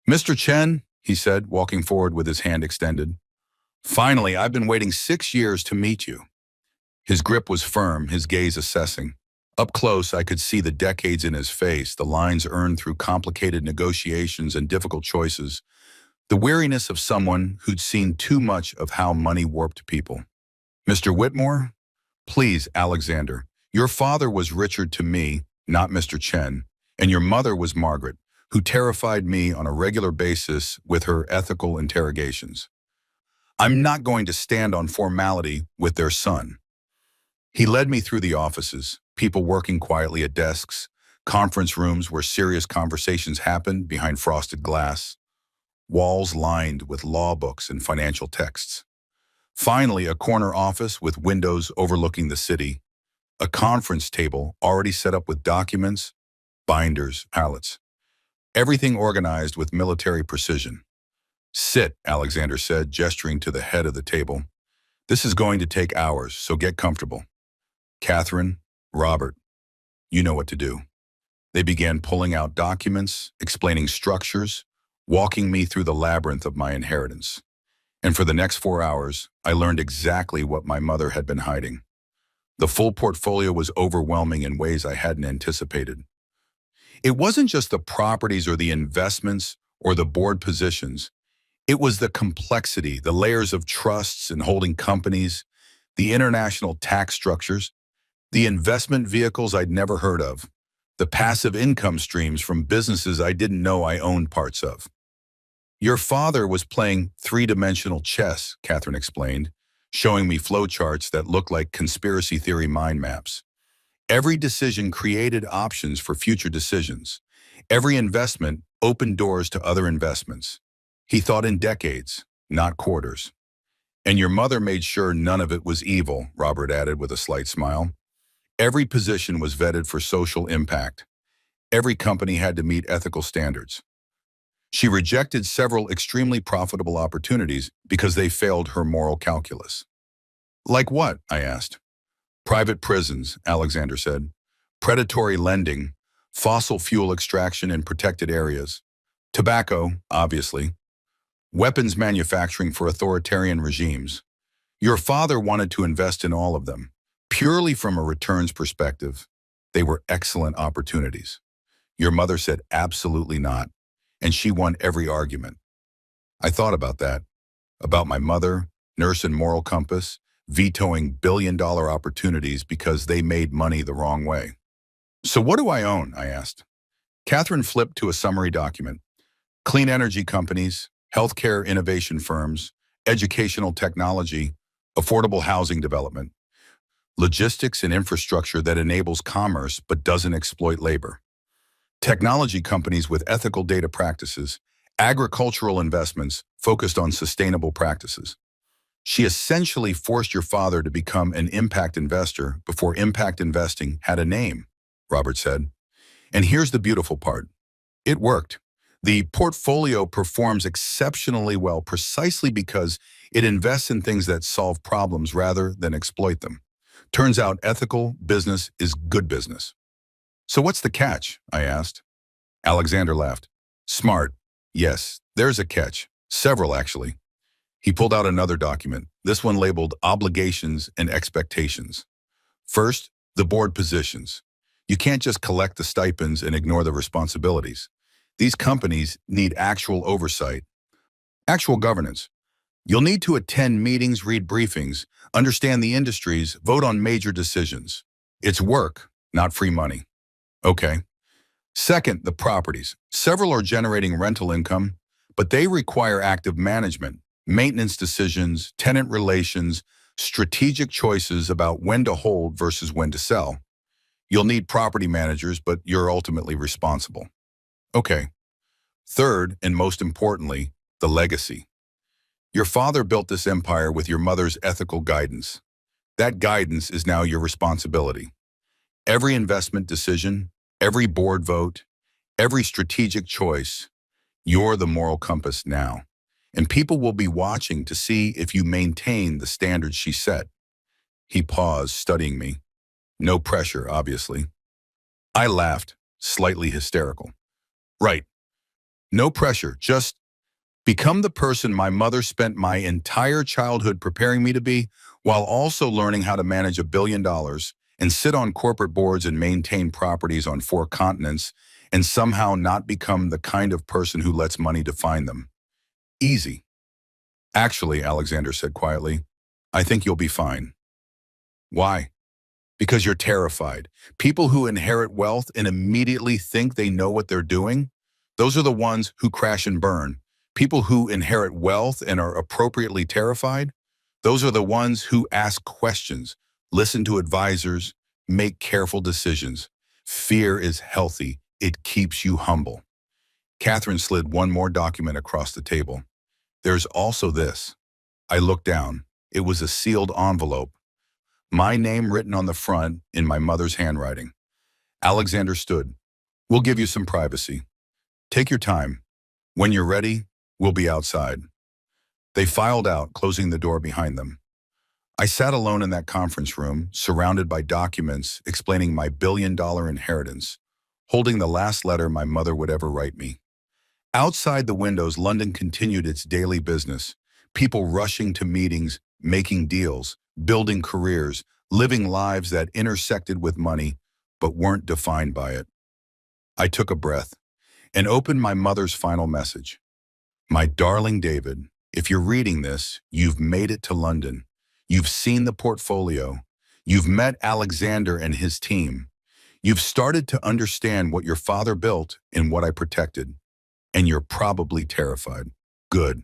Mr. Chen, he said, walking forward with his hand extended. Finally, I've been waiting 6 years to meet you. His grip was firm, his gaze assessing. Up close, I could see the decades in his face, the lines earned through complicated negotiations and difficult choices, the weariness of someone who'd seen too much of how money warped people. Mr. Whitmore? Please, Alexander. Your father was Richard to me, not Mr. Chen, and your mother was Margaret, who terrified me on a regular basis with her ethical interrogations. I'm not going to stand on formality with their son. He led me through the offices, people working quietly at desks, conference rooms where serious conversations happened behind frosted glass, walls lined with law books and financial texts. Finally, a corner office with windows overlooking the city, a conference table already set up with documents, binders, pallets. Everything organized with military precision. Sit, Alexander said, gesturing to the head of the table. This is going to take hours, so get comfortable. Catherine, Robert, you know what to do. They began pulling out documents, explaining structures, walking me through the labyrinth of my inheritance. And for the next 4 hours, I learned exactly what my mother had been hiding. The full portfolio was overwhelming in ways I hadn't anticipated. It wasn't just the properties or the investments or the board positions. It was the complexity, the layers of trusts and holding companies, the international tax structures, the investment vehicles I'd never heard of, the passive income streams from businesses I didn't know I owned parts of. Your father was playing three-dimensional chess, Catherine explained, showing me flowcharts that looked like conspiracy theory mind maps. Every decision created options for future decisions. Every investment opened doors to other investments. He thought in decades, not quarters. And your mother made sure none of it was evil, Robert added with a slight smile. Every position was vetted for social impact. Every company had to meet ethical standards. She rejected several extremely profitable opportunities because they failed her moral calculus. Like what? I asked. Private prisons, Alexander said. Predatory lending, fossil fuel extraction in protected areas. Tobacco, obviously. Weapons manufacturing for authoritarian regimes. Your father wanted to invest in all of them. Purely from a returns perspective, they were excellent opportunities. Your mother said absolutely not, and she won every argument. I thought about that, about my mother, nurse and moral compass, vetoing billion-dollar opportunities because they made money the wrong way. So what do I own? I asked. Catherine flipped to a summary document. Clean energy companies, healthcare innovation firms, educational technology, affordable housing development, logistics and infrastructure that enables commerce but doesn't exploit labor, technology companies with ethical data practices, agricultural investments focused on sustainable practices. She essentially forced your father to become an impact investor before impact investing had a name, Robert said. And here's the beautiful part. It worked. The portfolio performs exceptionally well precisely because it invests in things that solve problems rather than exploit them. Turns out ethical business is good business. So what's the catch? I asked. Alexander laughed. Smart. Yes, there's a catch. Several, actually. He pulled out another document, this one labeled Obligations and Expectations. First, the board positions. You can't just collect the stipends and ignore the responsibilities. These companies need actual oversight, actual governance. You'll need to attend meetings, read briefings, understand the industries, vote on major decisions. It's work, not free money. Okay. Second, the properties. Several are generating rental income, but they require active management, maintenance decisions, tenant relations, strategic choices about when to hold versus when to sell. You'll need property managers, but you're ultimately responsible. Okay. Third, and most importantly, the legacy. Your father built this empire with your mother's ethical guidance. That guidance is now your responsibility. Every investment decision, every board vote, every strategic choice, you're the moral compass now. And people will be watching to see if you maintain the standards she set. He paused, studying me. No pressure, obviously. I laughed, slightly hysterical. Right. No pressure, just become the person my mother spent my entire childhood preparing me to be, while also learning how to manage $1 billion and sit on corporate boards and maintain properties on 4 continents and somehow not become the kind of person who lets money define them. Easy. Actually, Alexander said quietly, I think you'll be fine. Why? Because you're terrified. People who inherit wealth and immediately think they know what they're doing, those are the ones who crash and burn. People who inherit wealth and are appropriately terrified, those are the ones who ask questions, listen to advisors, make careful decisions. Fear is healthy. It keeps you humble. Catherine slid one more document across the table. There's also this. I looked down. It was a sealed envelope. My name written on the front in my mother's handwriting. Alexander stood. We'll give you some privacy. Take your time. When you're ready, we'll be outside. They filed out, closing the door behind them. I sat alone in that conference room, surrounded by documents explaining my billion-dollar inheritance, holding the last letter my mother would ever write me. Outside the windows, London continued its daily business, people rushing to meetings, making deals, building careers, living lives that intersected with money but weren't defined by it. I took a breath and opened my mother's final message. My darling David, if you're reading this, you've made it to London. You've seen the portfolio. You've met Alexander and his team. You've started to understand what your father built and what I protected. And you're probably terrified. Good.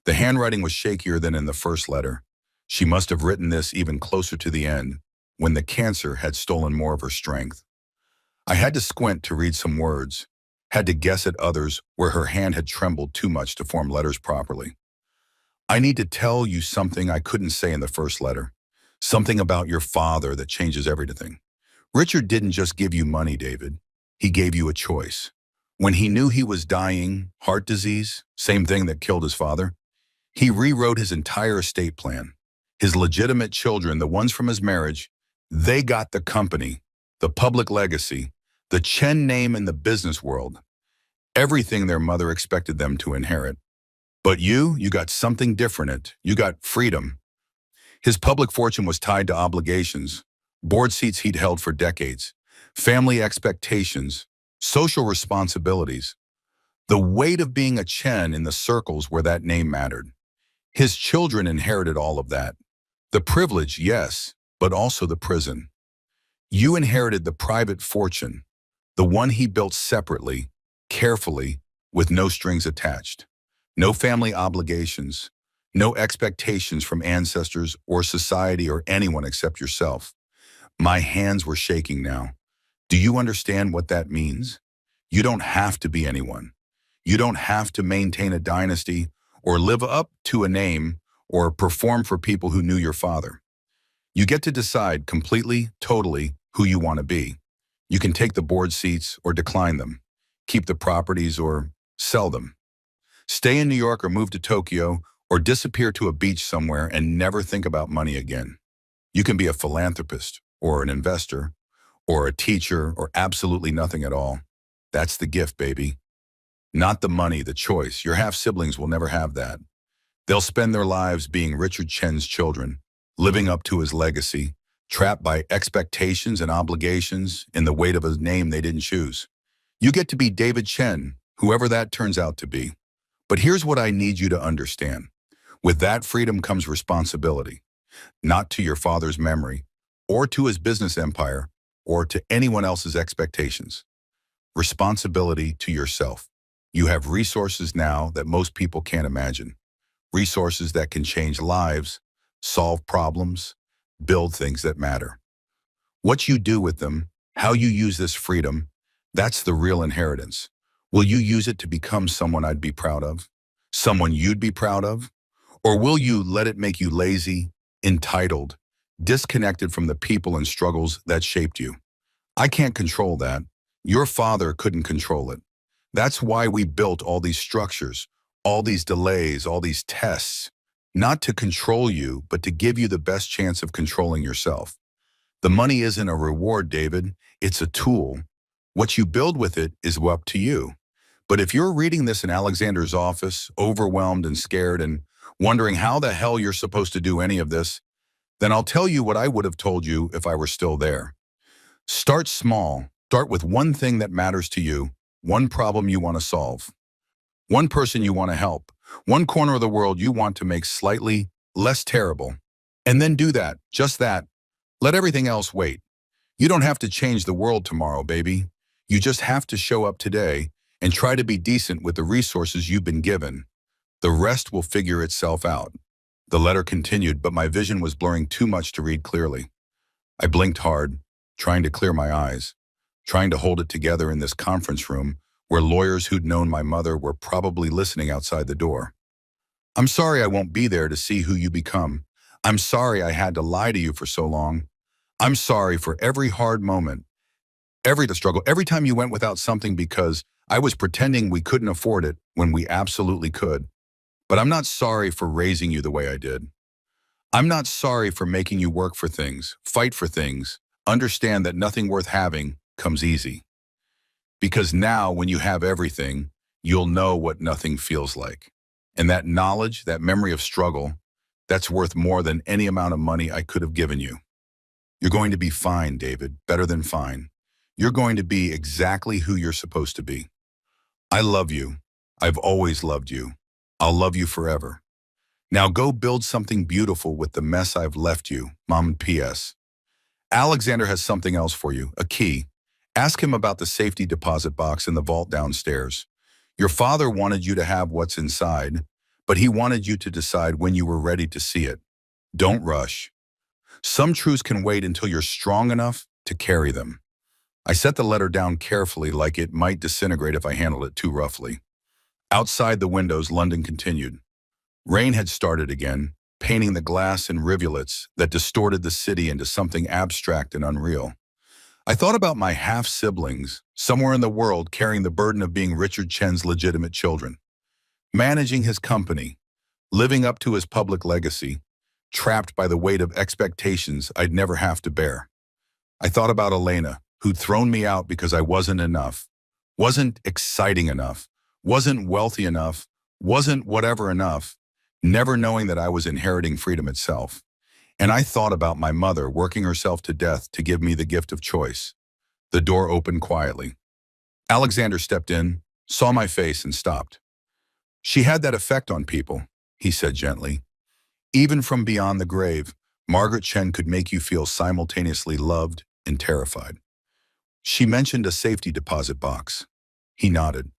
The handwriting was shakier than in the first letter. She must have written this even closer to the end, when the cancer had stolen more of her strength. I had to squint to read some words, had to guess at others where her hand had trembled too much to form letters properly. I need to tell you something I couldn't say in the first letter. Something about your father that changes everything. Richard didn't just give you money, David. He gave you a choice. When he knew he was dying, heart disease, same thing that killed his father, he rewrote his entire estate plan. His legitimate children, the ones from his marriage, they got the company, the public legacy, the Chen name in the business world, everything their mother expected them to inherit. But you got something different. You got freedom. His public fortune was tied to obligations, board seats he'd held for decades, family expectations, social responsibilities, the weight of being a Chen in the circles where that name mattered. His children inherited all of that. The privilege, yes, but also the prison. You inherited the private fortune, the one he built separately, carefully, with no strings attached. No family obligations, no expectations from ancestors or society or anyone except yourself. My hands were shaking now. Do you understand what that means? You don't have to be anyone. You don't have to maintain a dynasty or live up to a name or perform for people who knew your father. You get to decide completely, totally who you want to be. You can take the board seats or decline them, keep the properties or sell them. Stay in New York or move to Tokyo or disappear to a beach somewhere and never think about money again. You can be a philanthropist or an investor or a teacher or absolutely nothing at all. That's the gift, baby. Not the money, the choice. Your half-siblings will never have that. They'll spend their lives being Richard Chen's children, living up to his legacy, trapped by expectations and obligations in the weight of a name they didn't choose. You get to be David Chen, whoever that turns out to be. But here's what I need you to understand. With that freedom comes responsibility, not to your father's memory, or to his business empire, or to anyone else's expectations. Responsibility to yourself. You have resources now that most people can't imagine. Resources that can change lives, solve problems, build things that matter. What you do with them, how you use this freedom, that's the real inheritance. Will you use it to become someone I'd be proud of? Someone you'd be proud of? Or will you let it make you lazy, entitled, disconnected from the people and struggles that shaped you? I can't control that. Your father couldn't control it. That's why we built all these structures, all these delays, all these tests, not to control you, but to give you the best chance of controlling yourself. The money isn't a reward, David. It's a tool. What you build with it is up to you. But if you're reading this in Alexander's office, overwhelmed and scared and wondering how the hell you're supposed to do any of this, Then I'll tell you what I would have told you if I were still there. Start small. Start with one thing that matters to you, one problem you want to solve, one person you want to help, one corner of the world you want to make slightly less terrible. And then do that, just that. Let everything else wait. You don't have to change the world tomorrow, baby. You just have to show up today and try to be decent with the resources you've been given. The rest will figure itself out. The letter continued, but my vision was blurring too much to read clearly. I blinked hard, trying to clear my eyes, trying to hold it together in this conference room where lawyers who'd known my mother were probably listening outside the door. I'm sorry I won't be there to see who you become. I'm sorry I had to lie to you for so long. I'm sorry for every hard moment, every struggle, every time you went without something because I was pretending we couldn't afford it when we absolutely could. But I'm not sorry for raising you the way I did. I'm not sorry for making you work for things, fight for things, understand that nothing worth having comes easy. Because now when you have everything, you'll know what nothing feels like. And that knowledge, that memory of struggle, that's worth more than any amount of money I could have given you. You're going to be fine, David, better than fine. You're going to be exactly who you're supposed to be. I love you. I've always loved you. I'll love you forever. Now go build something beautiful with the mess I've left you, Mom. P.S. Alexander has something else for you, a key. Ask him about the safety deposit box in the vault downstairs. Your father wanted you to have what's inside, but he wanted you to decide when you were ready to see it. Don't rush. Some truths can wait until you're strong enough to carry them. I set the letter down carefully, like it might disintegrate if I handled it too roughly. Outside the windows, London continued. Rain had started again, painting the glass in rivulets that distorted the city into something abstract and unreal. I thought about my half-siblings, somewhere in the world carrying the burden of being Richard Chen's legitimate children, managing his company, living up to his public legacy, trapped by the weight of expectations I'd never have to bear. I thought about Elena, who'd thrown me out because I wasn't enough, wasn't exciting enough, wasn't wealthy enough, wasn't whatever enough, never knowing that I was inheriting freedom itself. And I thought about my mother working herself to death to give me the gift of choice. The door opened quietly. Alexander stepped in, saw my face, and stopped. She had that effect on people, he said gently. Even from beyond the grave, Margaret Chen could make you feel simultaneously loved and terrified. She mentioned a safety deposit box. He nodded.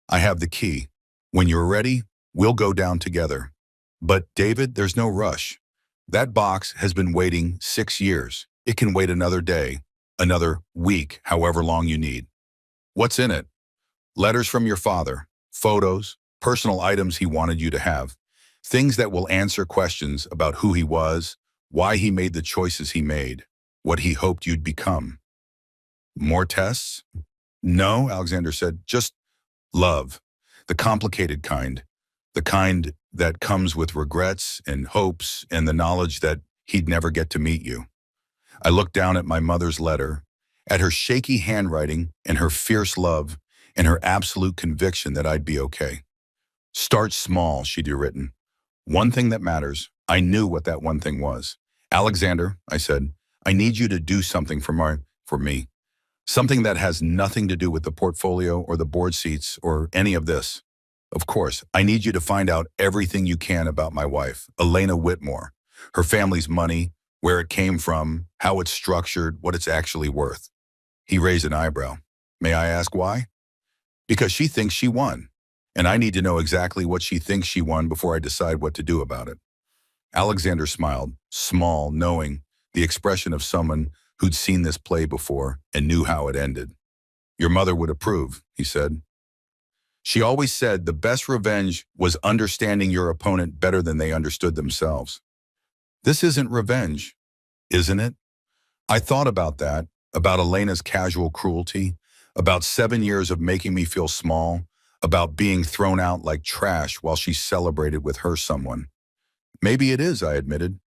I have the key. When you're ready, we'll go down together. But David, there's no rush. That box has been waiting 6 years. It can wait another day, another week, however long you need. What's in it? Letters from your father, photos, personal items he wanted you to have, things that will answer questions about who he was, why he made the choices he made, what he hoped you'd become. More tests? No, Alexander said, just love, the complicated kind, the kind that comes with regrets and hopes and the knowledge that he'd never get to meet you. I looked down at my mother's letter, at her shaky handwriting and her fierce love and her absolute conviction that I'd be okay. Start small, she'd written. One thing that matters. I knew what that one thing was. Alexander, I said, I need you to do something for me. Something that has nothing to do with the portfolio or the board seats or any of this. Of course, I need you to find out everything you can about my wife, Elena Whitmore, her family's money, where it came from, how it's structured, what it's actually worth. He raised an eyebrow. May I ask why? Because she thinks she won, and I need to know exactly what she thinks she won before I decide what to do about it. Alexander smiled, small, knowing, the expression of someone who'd seen this play before and knew how it ended. Your mother would approve, he said. She always said the best revenge was understanding your opponent better than they understood themselves. This isn't revenge, isn't it? I thought about that, about Elena's casual cruelty, about 7 years of making me feel small, about being thrown out like trash while she celebrated with her someone. Maybe it is, I admitted,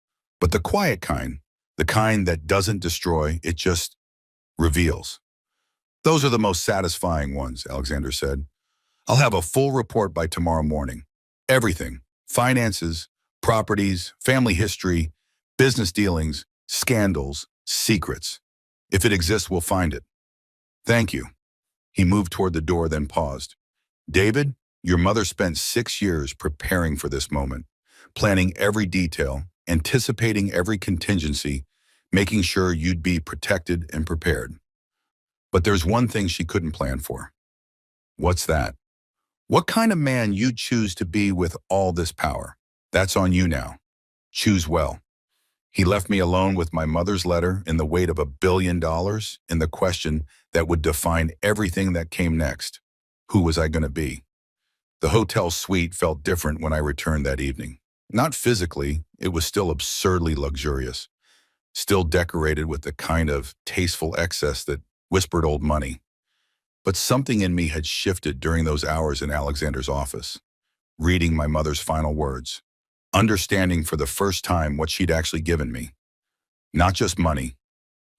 but the quiet kind, the kind that doesn't destroy, it just reveals. Those are the most satisfying ones, Alexander said. I'll have a full report by tomorrow morning. Everything, finances, properties, family history, Business dealings, scandals, secrets. If it exists, we'll find it. Thank you. He moved toward the door, then paused. David, your mother spent 6 years preparing for this moment, planning every detail, anticipating every contingency, making sure you'd be protected and prepared. But there's one thing she couldn't plan for. What's that? What kind of man you'd choose to be with all this power? That's on you now. Choose well. He left me alone with my mother's letter and the weight of $1 billion and the question that would define everything that came next. Who was I going to be? The hotel suite felt different when I returned that evening. Not physically, it was still absurdly luxurious, still decorated with the kind of tasteful excess that whispered old money. But something in me had shifted during those hours in Alexander's office, reading my mother's final words, understanding for the first time what she'd actually given me. Not just money,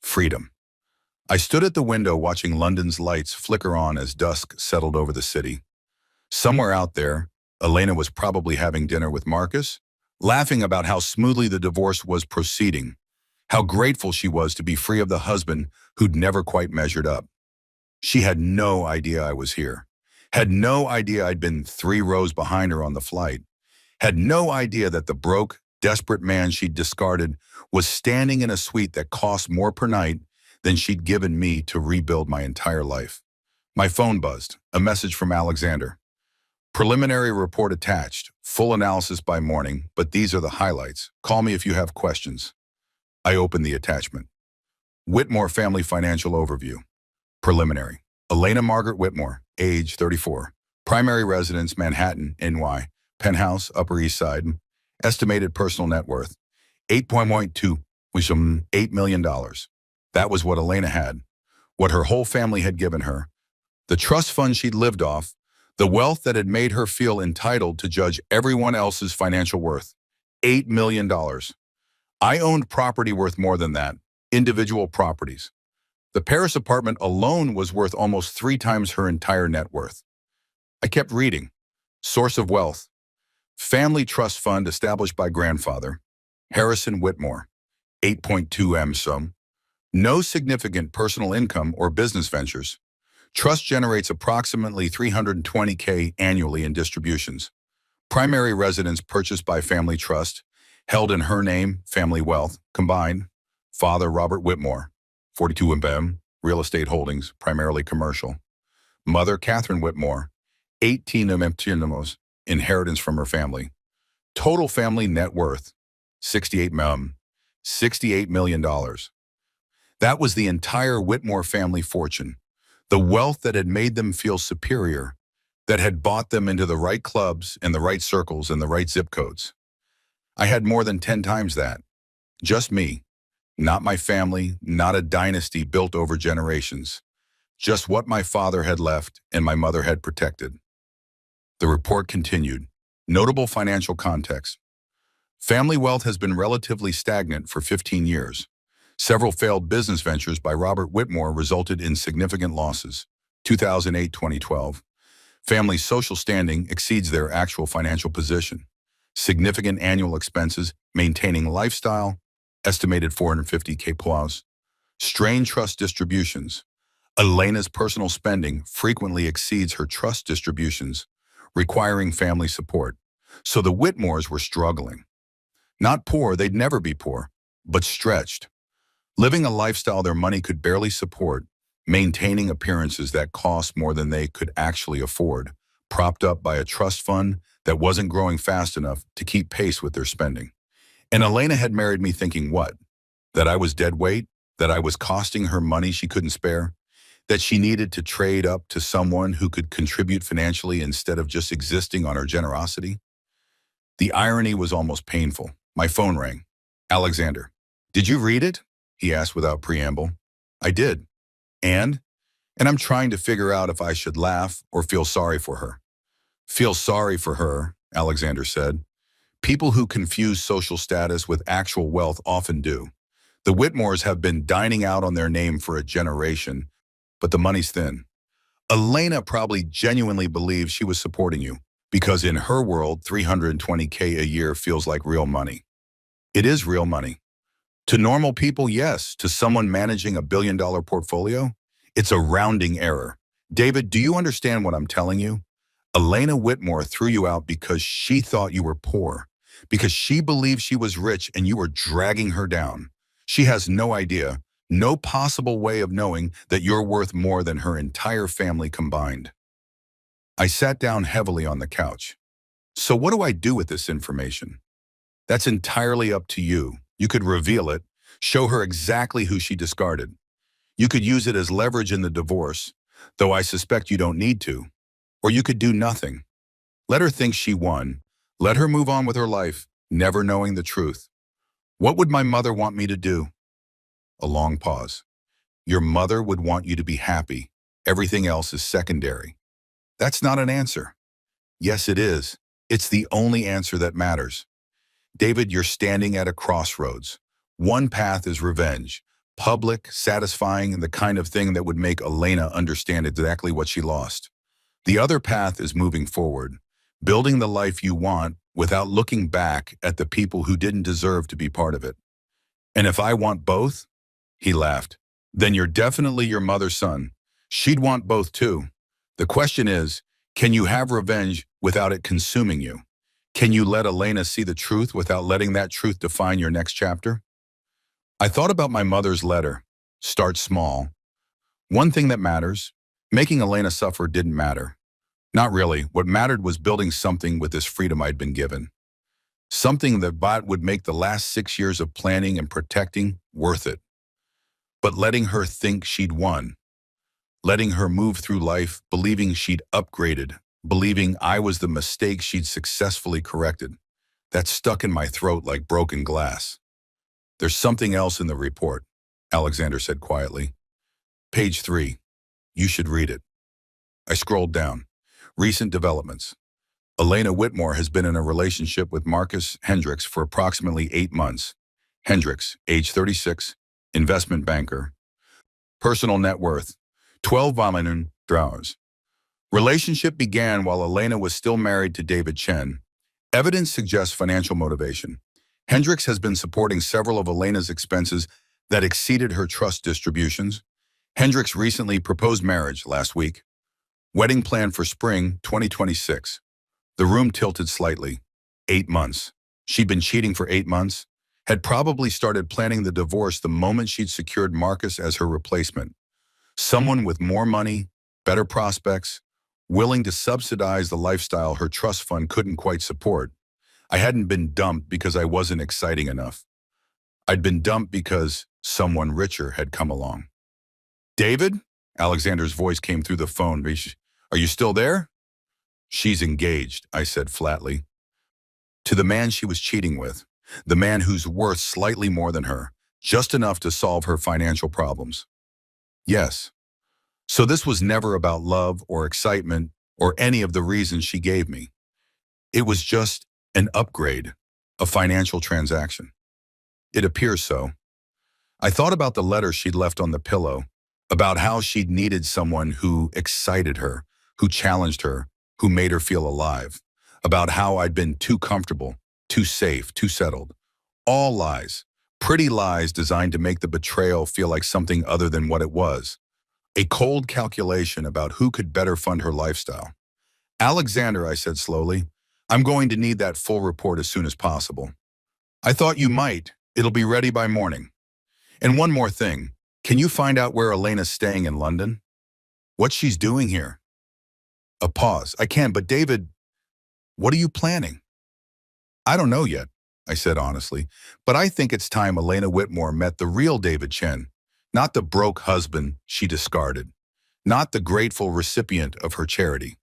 freedom. I stood at the window watching London's lights flicker on as dusk settled over the city. Somewhere out there, Elena was probably having dinner with Marcus, laughing about how smoothly the divorce was proceeding, how grateful she was to be free of the husband who'd never quite measured up. She had no idea I was here, had no idea I'd been 3 rows behind her on the flight, had no idea that the broke, desperate man she'd discarded was standing in a suite that cost more per night than she'd given me to rebuild my entire life. My phone buzzed, a message from Alexander. Preliminary report attached, full analysis by morning, but these are the highlights. Call me if you have questions. I opened the attachment. Whitmore Family Financial Overview. Preliminary. Elena Margaret Whitmore, age 34. Primary residence, Manhattan, NY. Penthouse, Upper East Side. Estimated personal net worth, 8.2, which is $8 million. That was what Elena had, what her whole family had given her, the trust fund she'd lived off, the wealth that had made her feel entitled to judge everyone else's financial worth. $8 million. I owned property worth more than that, individual properties. The Paris apartment alone was worth almost 3 times her entire net worth. I kept reading. Source of wealth. Family trust fund established by grandfather, Harrison Whitmore, 8.2 M sum. No significant personal income or business ventures. Trust generates approximately $320K annually in distributions. Primary residence purchased by family trust, held in her name, family wealth, combined. Father Robert Whitmore, 42 M, real estate holdings, primarily commercial. Mother Catherine Whitmore, 18 M, inheritance from her family. Total family net worth, 68 M, $68 million. That was the entire Whitmore family fortune. The wealth that had made them feel superior, that had bought them into the right clubs and the right circles and the right zip codes. I had more than 10 times that. Just me. Not my family, not a dynasty built over generations. Just what my father had left and my mother had protected. The report continued. Notable financial context. Family wealth has been relatively stagnant for 15 years. Several failed business ventures by Robert Whitmore resulted in significant losses. 2008-2012. Family social standing exceeds their actual financial position. Significant annual expenses, maintaining lifestyle, estimated $450K plus. Strained trust distributions. Elena's personal spending frequently exceeds her trust distributions, requiring family support. So the Whitmores were struggling. Not poor, they'd never be poor, but stretched. Living a lifestyle their money could barely support, maintaining appearances that cost more than they could actually afford, propped up by a trust fund that wasn't growing fast enough to keep pace with their spending. And Elena had married me thinking what? That I was dead weight? That I was costing her money she couldn't spare? That she needed to trade up to someone who could contribute financially instead of just existing on her generosity? The irony was almost painful. My phone rang. Alexander. Did you read it? He asked without preamble. I did. And I'm trying to figure out if I should laugh or feel sorry for her. Feel sorry for her, Alexander said. People who confuse social status with actual wealth often do. The Whitmores have been dining out on their name for a generation, but the money's thin. Elena probably genuinely believes she was supporting you, because in her world, $320K a year feels like real money. It is real money. To normal people, yes. To someone managing $1 billion portfolio, it's a rounding error. David, do you understand what I'm telling you? Elena Whitmore threw you out because she thought you were poor, because she believed she was rich and you were dragging her down. She has no idea, no possible way of knowing that you're worth more than her entire family combined. I sat down heavily on the couch. So what do I do with this information? That's entirely up to you. You could reveal it, show her exactly who she discarded. You could use it as leverage in the divorce, though I suspect you don't need to. Or you could do nothing. Let her think she won. Let her move on with her life, never knowing the truth. What would my mother want me to do? A long pause. Your mother would want you to be happy. Everything else is secondary. That's not an answer. Yes, it is. It's the only answer that matters. David, you're standing at a crossroads. One path is revenge. Public, satisfying, and the kind of thing that would make Elena understand exactly what she lost. The other path is moving forward, building the life you want without looking back at the people who didn't deserve to be part of it. And if I want both, he laughed, then you're definitely your mother's son. She'd want both too. The question is, can you have revenge without it consuming you? Can you let Elena see the truth without letting that truth define your next chapter? I thought about my mother's letter. Start small. One thing that matters, making Elena suffer didn't matter. Not really. What mattered was building something with this freedom I'd been given. Something that would make the last 6 years of planning and protecting worth it. But letting her think she'd won. Letting her move through life believing she'd upgraded, believing I was the mistake she'd successfully corrected. That stuck in my throat like broken glass. There's something else in the report, Alexander said quietly. Page 3. You should read it. I scrolled down. Recent developments. Elena Whitmore has been in a relationship with Marcus Hendricks for approximately 8 months. Hendricks, age 36, investment banker. Personal net worth, $12 million. Relationship began while Elena was still married to David Chen. Evidence suggests financial motivation. Hendricks has been supporting several of Elena's expenses that exceeded her trust distributions. Hendricks recently proposed marriage last week. Wedding planned for spring 2026. The room tilted slightly. 8 months. She'd been cheating for 8 months, had probably started planning the divorce the moment she'd secured Marcus as her replacement. Someone with more money, better prospects, willing to subsidize the lifestyle her trust fund couldn't quite support. I hadn't been dumped because I wasn't exciting enough. I'd been dumped because someone richer had come along. David? Alexander's voice came through the phone. Are you still there? She's engaged, I said flatly. To the man she was cheating with, the man who's worth slightly more than her, just enough to solve her financial problems. Yes. So this was never about love or excitement or any of the reasons she gave me. It was just an upgrade, a financial transaction. It appears so. I thought about the letter she'd left on the pillow, about how she'd needed someone who excited her, who challenged her, who made her feel alive, about how I'd been too comfortable, too safe, too settled. All lies, pretty lies designed to make the betrayal feel like something other than what it was. A cold calculation about who could better fund her lifestyle. Alexander, I said slowly, I'm going to need that full report as soon as possible. I thought you might. It'll be ready by morning. And one more thing. Can you find out where Elena's staying in London? What she's doing here? A pause. I can, but David, what are you planning? I don't know yet, I said honestly, but I think it's time Elena Whitmore met the real David Chen, not the broke husband she discarded, not the grateful recipient of her charity,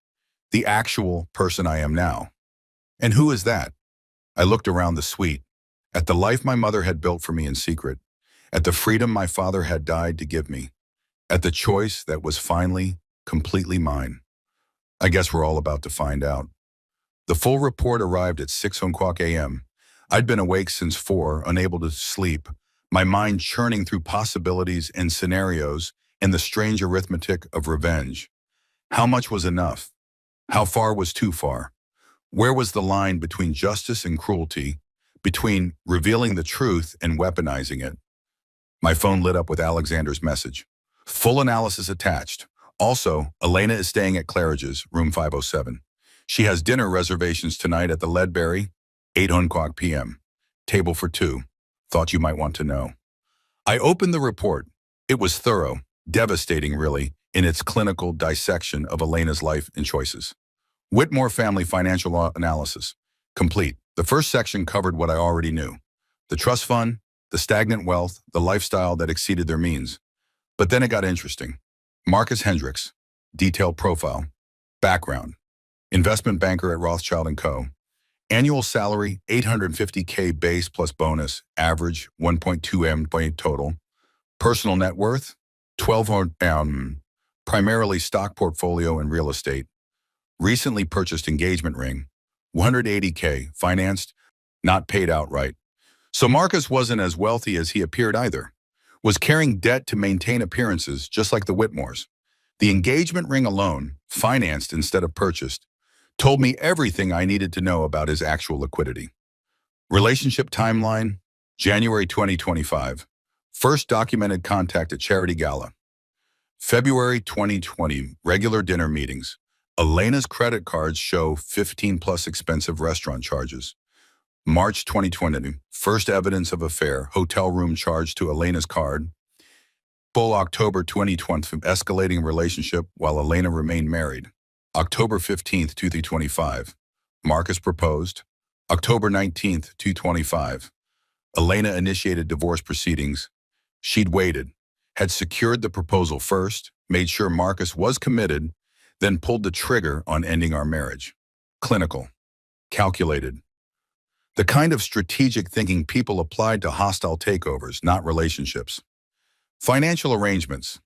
the actual person I am now. And who is that? I looked around the suite, at the life my mother had built for me in secret, at the freedom my father had died to give me, at the choice that was finally, completely mine. I guess we're all about to find out. The full report arrived at 6:00 a.m. I'd been awake since 4, unable to sleep, my mind churning through possibilities and scenarios and the strange arithmetic of revenge. How much was enough? How far was too far? Where was the line between justice and cruelty, Between revealing the truth and weaponizing it, my phone lit up with Alexander's message. Full analysis attached. Also, Elena is staying at Claridge's, room 507. She has dinner reservations tonight at the Ledbury, 8:00 p.m. Table for two. Thought you might want to know. I opened the report. It was thorough, devastating really, in its clinical dissection of Elena's life and choices. Whitmore Family Financial Analysis. Complete. The first section covered what I already knew. The trust fund, the stagnant wealth, the lifestyle that exceeded their means. But then it got interesting. Marcus Hendricks, detailed profile, background, investment banker at Rothschild & Co. Annual salary, $850K base plus bonus, average 1.2 M total. Personal net worth, 12 primarily stock portfolio and real estate. Recently purchased engagement ring, 180K, financed, not paid outright. So Marcus wasn't as wealthy as he appeared either. Was carrying debt to maintain appearances, just like the Whitmores. The engagement ring alone, financed instead of purchased, told me everything I needed to know about his actual liquidity. Relationship timeline, January 2025. First documented contact at Charity Gala. February 2020, regular dinner meetings. Elena's credit cards show 15+ expensive restaurant charges. March 2020, first evidence of affair, hotel room charged to Elena's card. Full October 2020, escalating relationship while Elena remained married. October 15th, 2025, Marcus proposed. October 19th, 2025, Elena initiated divorce proceedings. She'd waited, had secured the proposal first, made sure Marcus was committed, then pulled the trigger on ending our marriage. Clinical, calculated. The kind of strategic thinking people applied to hostile takeovers, not relationships. Financial arrangements.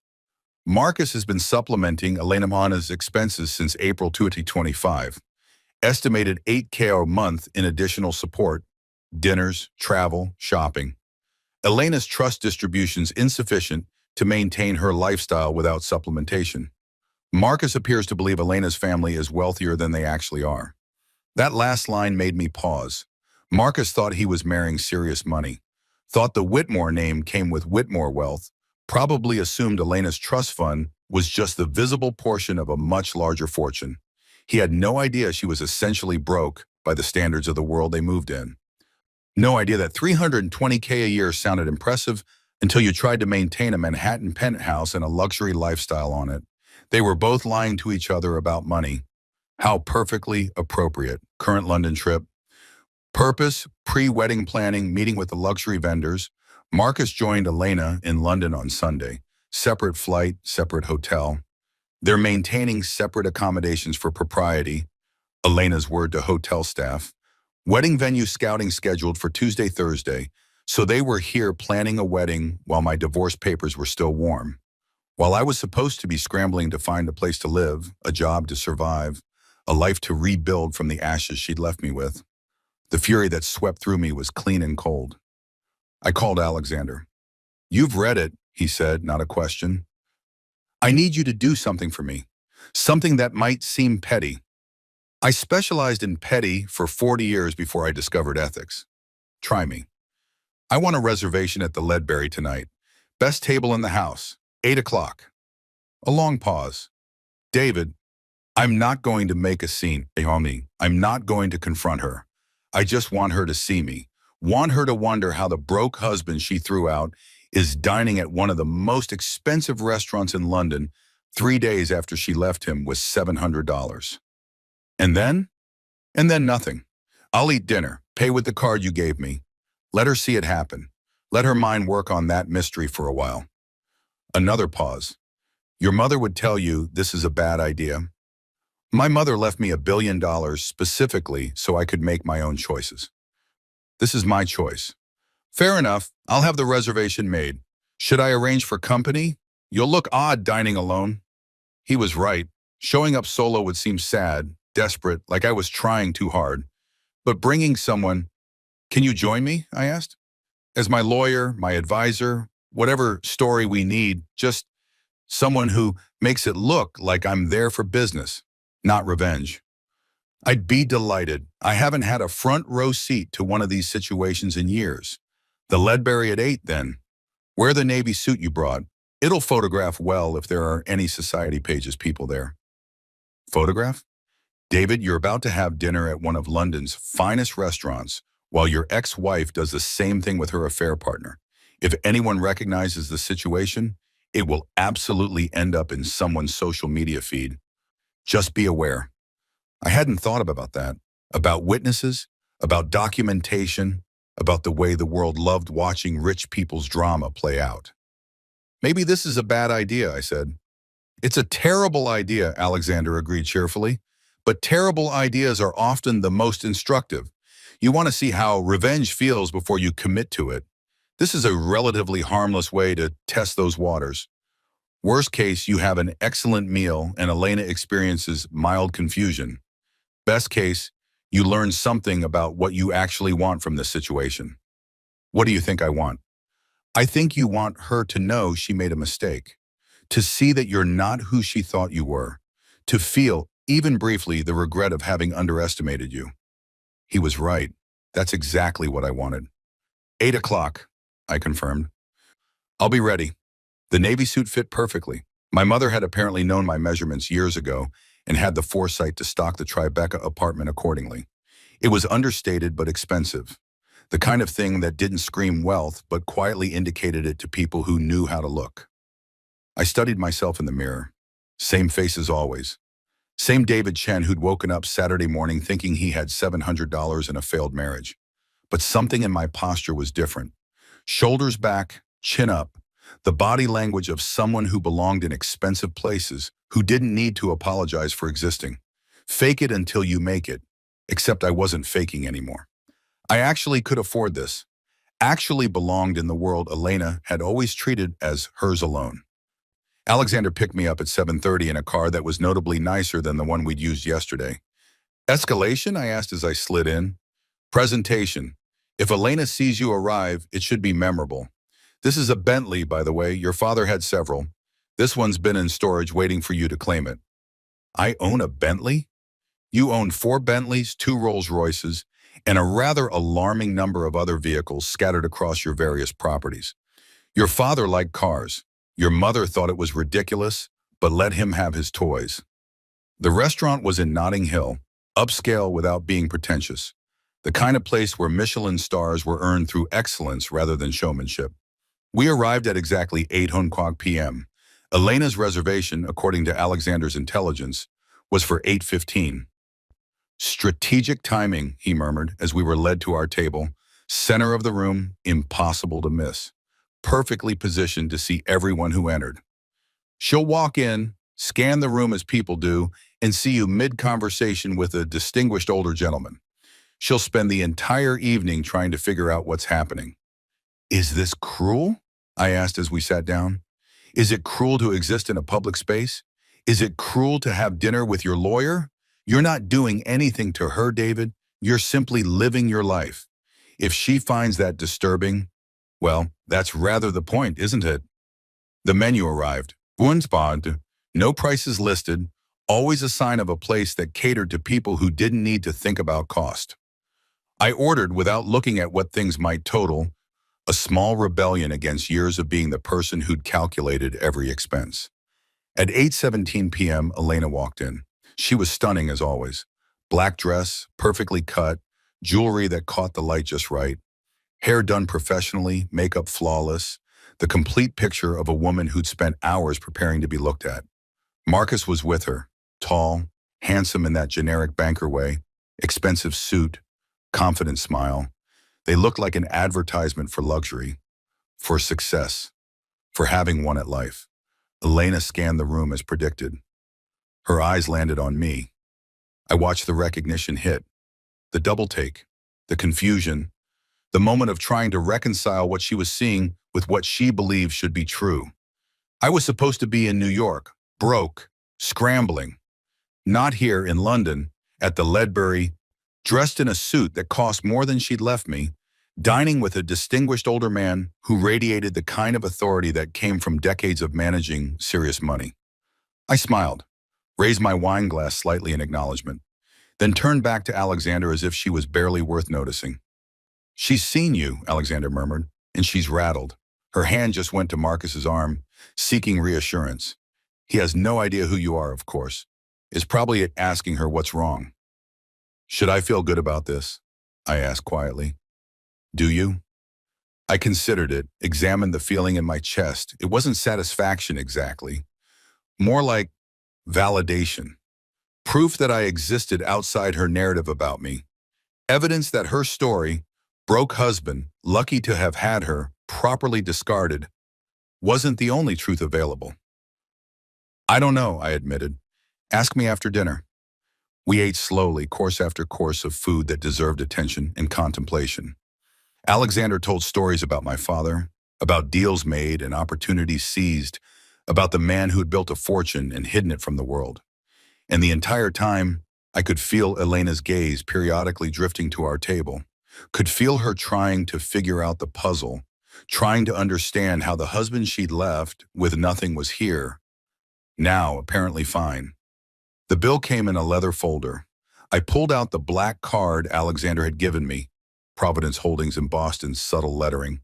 Marcus has been supplementing Elena Mana's expenses since April 2025. Estimated $8K a month in additional support, dinners, travel, shopping. Elena's trust distributions insufficient to maintain her lifestyle without supplementation. Marcus appears to believe Elena's family is wealthier than they actually are. That last line made me pause. Marcus thought he was marrying serious money, thought the Whitmore name came with Whitmore wealth, probably assumed Elena's trust fund was just the visible portion of a much larger fortune. He had no idea she was essentially broke by the standards of the world they moved in. No idea that $320K a year sounded impressive until you tried to maintain a Manhattan penthouse and a luxury lifestyle on it. They were both lying to each other about money. How perfectly appropriate. Current London trip. Purpose, pre-wedding planning, meeting with the luxury vendors. Marcus joined Elena in London on Sunday. Separate flight, separate hotel. They're maintaining separate accommodations for propriety. Elena's word to hotel staff. Wedding venue scouting scheduled for Tuesday, Thursday. So they were here planning a wedding while my divorce papers were still warm. While I was supposed to be scrambling to find a place to live, a job to survive, a life to rebuild from the ashes she'd left me with. The fury that swept through me was clean and cold. I called Alexander. "You've read it," he said, not a question. "I need you to do something for me, something that might seem petty." I specialized in petty for 40 years before I discovered ethics. Try me. "I want a reservation at the Ledbury tonight. Best table in the house, 8 o'clock. A long pause. "David, I'm not going to make a scene, Naomi. I'm not going to confront her. I just want her to see me. Want her to wonder how the broke husband she threw out is dining at one of the most expensive restaurants in London 3 days after she left him with $700. And then? And then nothing. I'll eat dinner, pay with the card you gave me. Let her see it happen. Let her mind work on that mystery for a while." Another pause. "Your mother would tell you this is a bad idea." My mother left me $1 billion specifically so I could make my own choices. This is my choice. "Fair enough, I'll have the reservation made. Should I arrange for company? You'll look odd dining alone." He was right. Showing up solo would seem sad, desperate, like I was trying too hard. But bringing someone, "Can you join me?" I asked. "As my lawyer, my advisor, whatever story we need, just someone who makes it look like I'm there for business, not revenge." I'd be delighted. I haven't had a front row seat to one of these situations in years. The Ledbury at 8, then. Wear the navy suit you brought. It'll photograph well if there are any society pages people there. Photograph? David, you're about to have dinner at one of London's finest restaurants, while your ex-wife does the same thing with her affair partner. If anyone recognizes the situation, it will absolutely end up in someone's social media feed. Just be aware. I hadn't thought about that. About witnesses, about documentation, about the way the world loved watching rich people's drama play out. Maybe this is a bad idea, I said. It's a terrible idea, Alexander agreed cheerfully. But terrible ideas are often the most instructive. You want to see how revenge feels before you commit to it. This is a relatively harmless way to test those waters. Worst case, you have an excellent meal and Elena experiences mild confusion. Best case, you learn something about what you actually want from this situation. What do you think I want? I think you want her to know she made a mistake, to see that you're not who she thought you were, to feel, even briefly, the regret of having underestimated you. He was right. That's exactly what I wanted. 8 o'clock, I confirmed. I'll be ready. The navy suit fit perfectly. My mother had apparently known my measurements years ago and had the foresight to stock the Tribeca apartment accordingly. It was understated but expensive. The kind of thing that didn't scream wealth but quietly indicated it to people who knew how to look. I studied myself in the mirror. Same face as always. Same David Chen who'd woken up Saturday morning thinking he had $700 in a failed marriage. But something in my posture was different. Shoulders back, chin up, the body language of someone who belonged in expensive places, who didn't need to apologize for existing. Fake it until you make it. Except I wasn't faking anymore. I actually could afford this. Actually belonged in the world Elena had always treated as hers alone. Alexander picked me up at 7:30 in a car that was notably nicer than the one we'd used yesterday. Escalation? I asked as I slid in. Presentation. If Elena sees you arrive, it should be memorable. This is a Bentley, by the way. Your father had several. This one's been in storage waiting for you to claim it. I own a Bentley? You own 4 Bentleys, 2 Rolls-Royces, and a rather alarming number of other vehicles scattered across your various properties. Your father liked cars. Your mother thought it was ridiculous, but let him have his toys. The restaurant was in Notting Hill, upscale without being pretentious. The kind of place where Michelin stars were earned through excellence rather than showmanship. We arrived at exactly 8:00 p.m. Elena's reservation, according to Alexander's intelligence, was for 8:15. Strategic timing, he murmured as we were led to our table. Center of the room, impossible to miss. Perfectly positioned to see everyone who entered. She'll walk in, scan the room as people do, and see you mid-conversation with a distinguished older gentleman. She'll spend the entire evening trying to figure out what's happening. Is this cruel? I asked as we sat down. Is it cruel to exist in a public space? Is it cruel to have dinner with your lawyer? You're not doing anything to her, David. You're simply living your life. If she finds that disturbing, well, that's rather the point, isn't it? The menu arrived. Wunschbad, no prices listed, always a sign of a place that catered to people who didn't need to think about cost. I ordered without looking at what things might total, a small rebellion against years of being the person who'd calculated every expense. At 8:17 p.m., Elena walked in. She was stunning as always. Black dress, perfectly cut, jewelry that caught the light just right. Hair done professionally, makeup flawless, the complete picture of a woman who'd spent hours preparing to be looked at. Marcus was with her, tall, handsome in that generic banker way, expensive suit, confident smile. They looked like an advertisement for luxury, for success, for having won at life. Elena scanned the room as predicted. Her eyes landed on me. I watched the recognition hit, the double take, the confusion, the moment of trying to reconcile what she was seeing with what she believed should be true. I was supposed to be in New York, broke, scrambling. Not here in London, at the Ledbury, dressed in a suit that cost more than she'd left me, dining with a distinguished older man who radiated the kind of authority that came from decades of managing serious money. I smiled, raised my wine glass slightly in acknowledgement. then turned back to Alexander as if she was barely worth noticing. She's seen you, Alexander murmured, and she's rattled. Her hand just went to Marcus's arm, seeking reassurance. He has no idea who you are, of course. Is probably asking her what's wrong. Should I feel good about this? I asked quietly. Do you? I considered it, examined the feeling in my chest. It wasn't satisfaction exactly. More like validation. Proof that I existed outside her narrative about me. Evidence that her story, broke husband, lucky to have had her, properly discarded, wasn't the only truth available. I don't know, I admitted. Ask me after dinner. We ate slowly, course after course of food that deserved attention and contemplation. Alexander told stories about my father, about deals made and opportunities seized, about the man who had built a fortune and hidden it from the world. And the entire time, I could feel Elena's gaze periodically drifting to our table, could feel her trying to figure out the puzzle, trying to understand how the husband she'd left with nothing was here, now apparently fine. The bill came in a leather folder. I pulled out the black card Alexander had given me, Providence Holdings embossed in subtle lettering.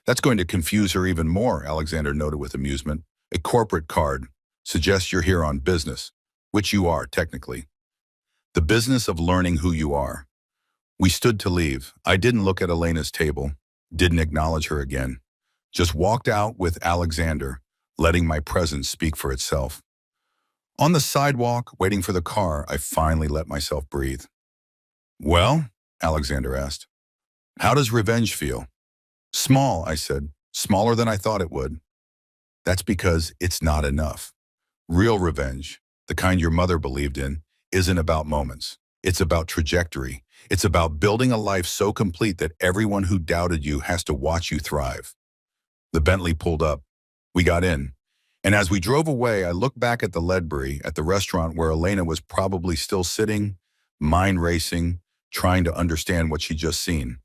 That's going to confuse her even more, Alexander noted with amusement. A corporate card suggests you're here on business, which you are, technically. The business of learning who you are. We stood to leave. I didn't look at Elena's table, didn't acknowledge her again. Just walked out with Alexander, letting my presence speak for itself. On the sidewalk, waiting for the car, I finally let myself breathe. Well, Alexander asked, how does revenge feel? Small, I said, smaller than I thought it would. That's because it's not enough. Real revenge, the kind your mother believed in, isn't about moments. It's about trajectory. It's about building a life so complete that everyone who doubted you has to watch you thrive. The Bentley pulled up. We got in. And as we drove away, I looked back at the Ledbury, at the restaurant where Elena was probably still sitting, mind racing, trying to understand what she'd just seen.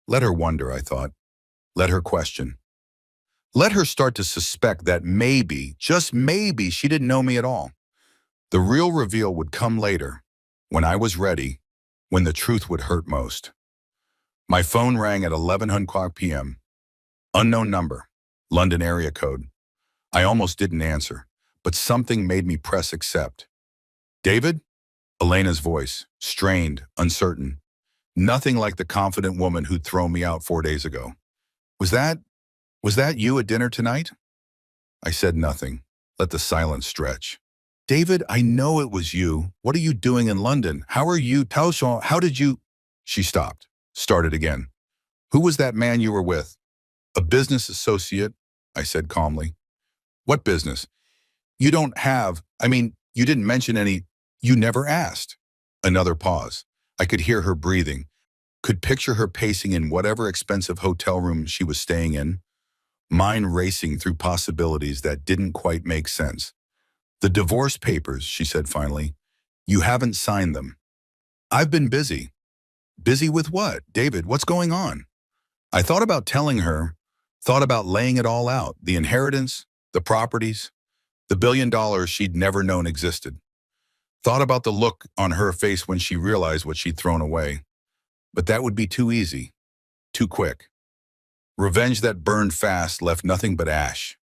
Let her wonder, I thought. Let her question. Let her start to suspect that maybe, just maybe, she didn't know me at all. The real reveal would come later, when I was ready, when the truth would hurt most. My phone rang at 11:00 p.m. Unknown number, London area code. I almost didn't answer, but something made me press accept. David? Elena's voice, strained, uncertain. Nothing like the confident woman who'd thrown me out 4 days ago. Was that you at dinner tonight? I said nothing, let the silence stretch. David, I know it was you. What are you doing in London? How are you? How did you? She stopped, started again. Who was that man you were with? A business associate, I said calmly. What business? You didn't mention any. You never asked. Another pause. I could hear her breathing, could picture her pacing in whatever expensive hotel room she was staying in, mind racing through possibilities that didn't quite make sense. The divorce papers, she said finally. You haven't signed them. I've been busy. Busy with what? David, what's going on? I thought about telling her, thought about laying it all out, the inheritance, the properties, the $1 billion she'd never known existed. Thought about the look on her face when she realized what she'd thrown away. But that would be too easy, too quick. Revenge that burned fast left nothing but ash.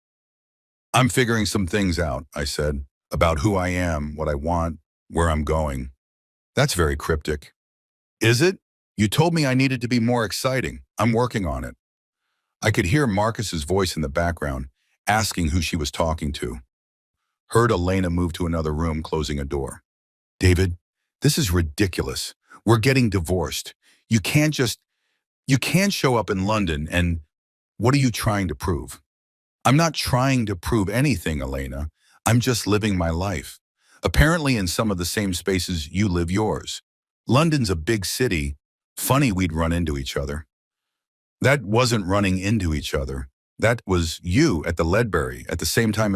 I'm figuring some things out, I said, about who I am, what I want, where I'm going. That's very cryptic. Is it? You told me I needed to be more exciting. I'm working on it. I could hear Marcus's voice in the background, asking who she was talking to. Heard Elena move to another room, closing a door. David, this is ridiculous. We're getting divorced. You can't show up in London and what are you trying to prove? I'm not trying to prove anything, Elena. I'm just living my life. Apparently in some of the same spaces you live yours. London's a big city. Funny we'd run into each other. That wasn't running into each other. That was you at the Ledbury at the same time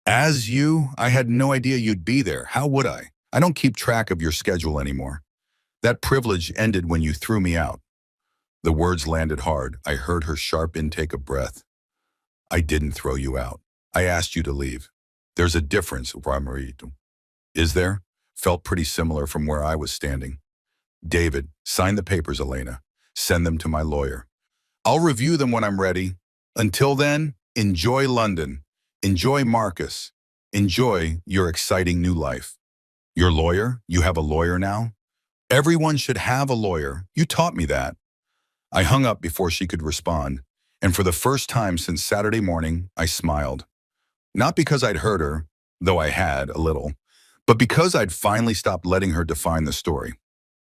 as you. I had no idea you'd be there. How would I? I don't keep track of your schedule anymore. That privilege ended when you threw me out. The words landed hard. I heard her sharp intake of breath. I didn't throw you out. I asked you to leave. There's a difference, Ramarito. Is there? felt pretty similar from where I was standing. David, sign the papers, Elena. Send them to my lawyer. I'll review them when I'm ready. Until then, enjoy London. Enjoy Marcus. Enjoy your exciting new life. Your lawyer? You have a lawyer now? Everyone should have a lawyer. You taught me that. I hung up before she could respond, and for the first time since Saturday morning, I smiled. Not because I'd hurt her, though I had a little, but because I'd finally stopped letting her define the story.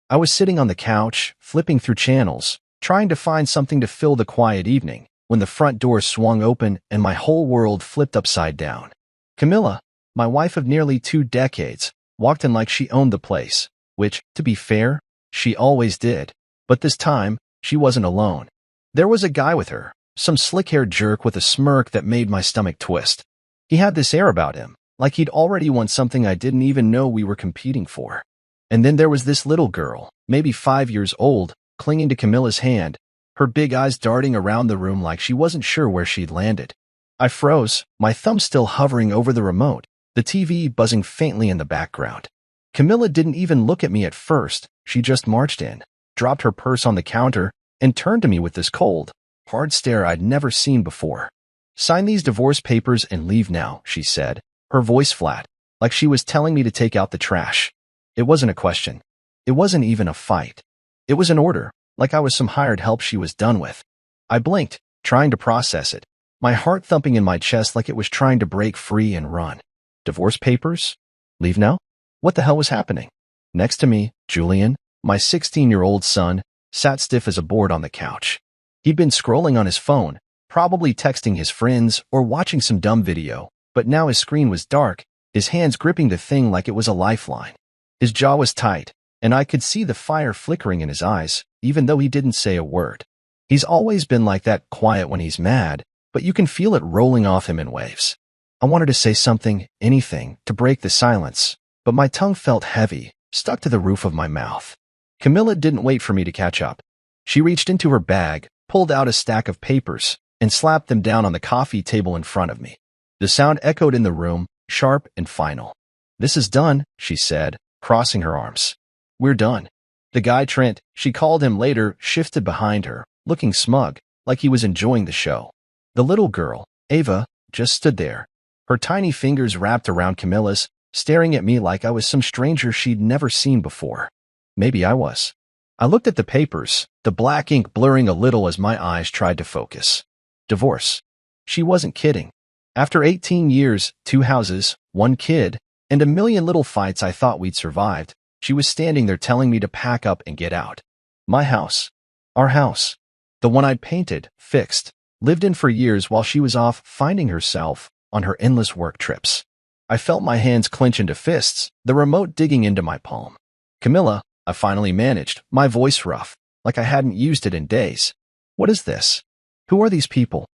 I was sitting on the couch, flipping through channels, trying to find something to fill the quiet evening, when the front door swung open and my whole world flipped upside down. Camilla, my wife of nearly 2 decades, walked in like she owned the place, which, to be fair, she always did. But this time, she wasn't alone. There was a guy with her, some slick-haired jerk with a smirk that made my stomach twist. He had this air about him, like he'd already won something I didn't even know we were competing for. And then there was this little girl, maybe 5 years old, clinging to Camilla's hand, her big eyes darting around the room like she wasn't sure where she'd landed. I froze, my thumb still hovering over the remote, the TV buzzing faintly in the background. Camilla didn't even look at me at first. She just marched in, dropped her purse on the counter, and turned to me with this cold, hard stare I'd never seen before. "Sign these divorce papers and leave now," she said, her voice flat, like she was telling me to take out the trash. It wasn't a question. It wasn't even a fight. It was an order, like I was some hired help she was done with. I blinked, trying to process it, my heart thumping in my chest like it was trying to break free and run. Divorce papers? Leave now? What the hell was happening? Next to me, Julian, my 16-year-old son, sat stiff as a board on the couch. He'd been scrolling on his phone, probably texting his friends or watching some dumb video, but now his screen was dark, his hands gripping the thing like it was a lifeline. His jaw was tight, and I could see the fire flickering in his eyes, even though he didn't say a word. He's always been like that, quiet when he's mad, but you can feel it rolling off him in waves. I wanted to say something, anything, to break the silence, but my tongue felt heavy, stuck to the roof of my mouth. Camilla didn't wait for me to catch up. She reached into her bag, pulled out a stack of papers, and slapped them down on the coffee table in front of me. The sound echoed in the room, sharp and final. "This is done," she said, crossing her arms. "We're done." The guy Trent, she called him later, shifted behind her, looking smug, like he was enjoying the show. The little girl, Ava, just stood there, her tiny fingers wrapped around Camilla's, staring at me like I was some stranger she'd never seen before. Maybe I was. I looked at the papers, the black ink blurring a little as my eyes tried to focus. Divorce. She wasn't kidding. After 18 years, 2 houses, 1 kid, and a million little fights I thought we'd survived, she was standing there telling me to pack up and get out. My house. Our house. The one I'd painted, fixed, lived in for years while she was off finding herself on her endless work trips. I felt my hands clench into fists, the remote digging into my palm. "Camilla," I finally managed, my voice rough, like I hadn't used it in days. "What is this? Who are these people?"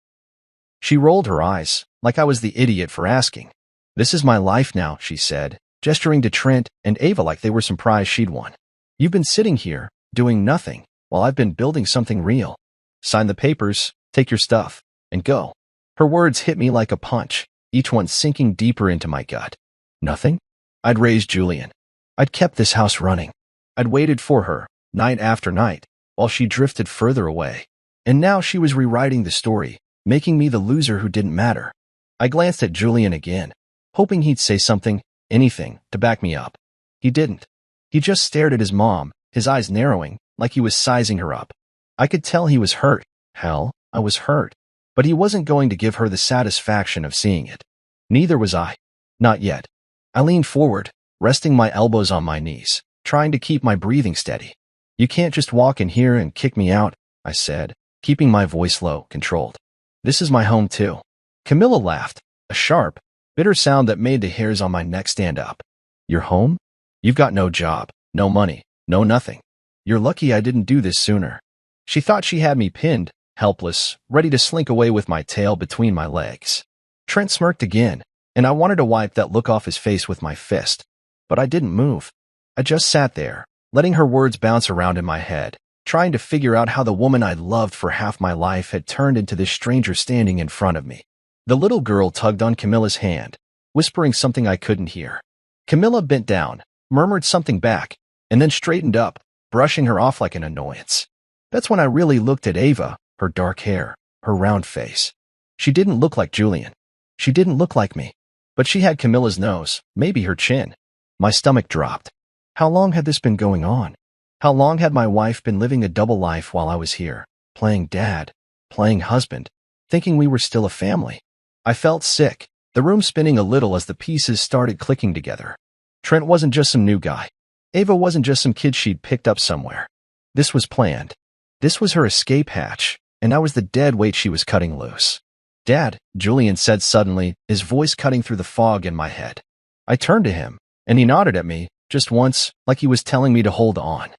She rolled her eyes, like I was the idiot for asking. "This is my life now," she said, gesturing to Trent and Ava like they were some prize she'd won. "You've been sitting here, doing nothing, while I've been building something real. Sign the papers, take your stuff, and go." Her words hit me like a punch, each one sinking deeper into my gut. Nothing? I'd raised Julian. I'd kept this house running. I'd waited for her, night after night, while she drifted further away. And now she was rewriting the story, making me the loser who didn't matter. I glanced at Julian again, hoping he'd say something, anything, to back me up. He didn't. He just stared at his mom, his eyes narrowing, like he was sizing her up. I could tell he was hurt. Hell, I was hurt. But he wasn't going to give her the satisfaction of seeing it. Neither was I. Not yet. I leaned forward, resting my elbows on my knees, trying to keep my breathing steady. "You can't just walk in here and kick me out," I said, keeping my voice low, controlled. "This is my home too." Camilla laughed, a sharp, bitter sound that made the hairs on my neck stand up. "Your home? You've got no job, no money, no nothing. You're lucky I didn't do this sooner." She thought she had me pinned, helpless, ready to slink away with my tail between my legs. Trent smirked again, and I wanted to wipe that look off his face with my fist. But I didn't move. I just sat there, letting her words bounce around in my head, trying to figure out how the woman I'd loved for half my life had turned into this stranger standing in front of me. The little girl tugged on Camilla's hand, whispering something I couldn't hear. Camilla bent down, murmured something back, and then straightened up, brushing her off like an annoyance. That's when I really looked at Ava, her dark hair, her round face. She didn't look like Julian. She didn't look like me. But she had Camilla's nose, maybe her chin. My stomach dropped. How long had this been going on? How long had my wife been living a double life while I was here, playing dad, playing husband, thinking we were still a family? I felt sick, the room spinning a little as the pieces started clicking together. Trent wasn't just some new guy. Ava wasn't just some kid she'd picked up somewhere. This was planned. This was her escape hatch, and I was the dead weight she was cutting loose. "Dad," Julian said suddenly, his voice cutting through the fog in my head. I turned to him, and he nodded at me, just once, like he was telling me to hold on.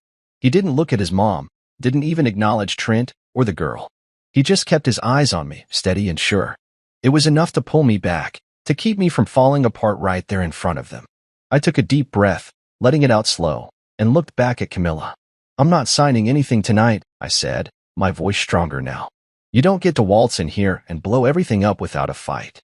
He didn't look at his mom, didn't even acknowledge Trent or the girl. He just kept his eyes on me, steady and sure. It was enough to pull me back, to keep me from falling apart right there in front of them. I took a deep breath, letting it out slow, and looked back at Camilla. "I'm not signing anything tonight," I said, my voice stronger now. "You don't get to waltz in here and blow everything up without a fight."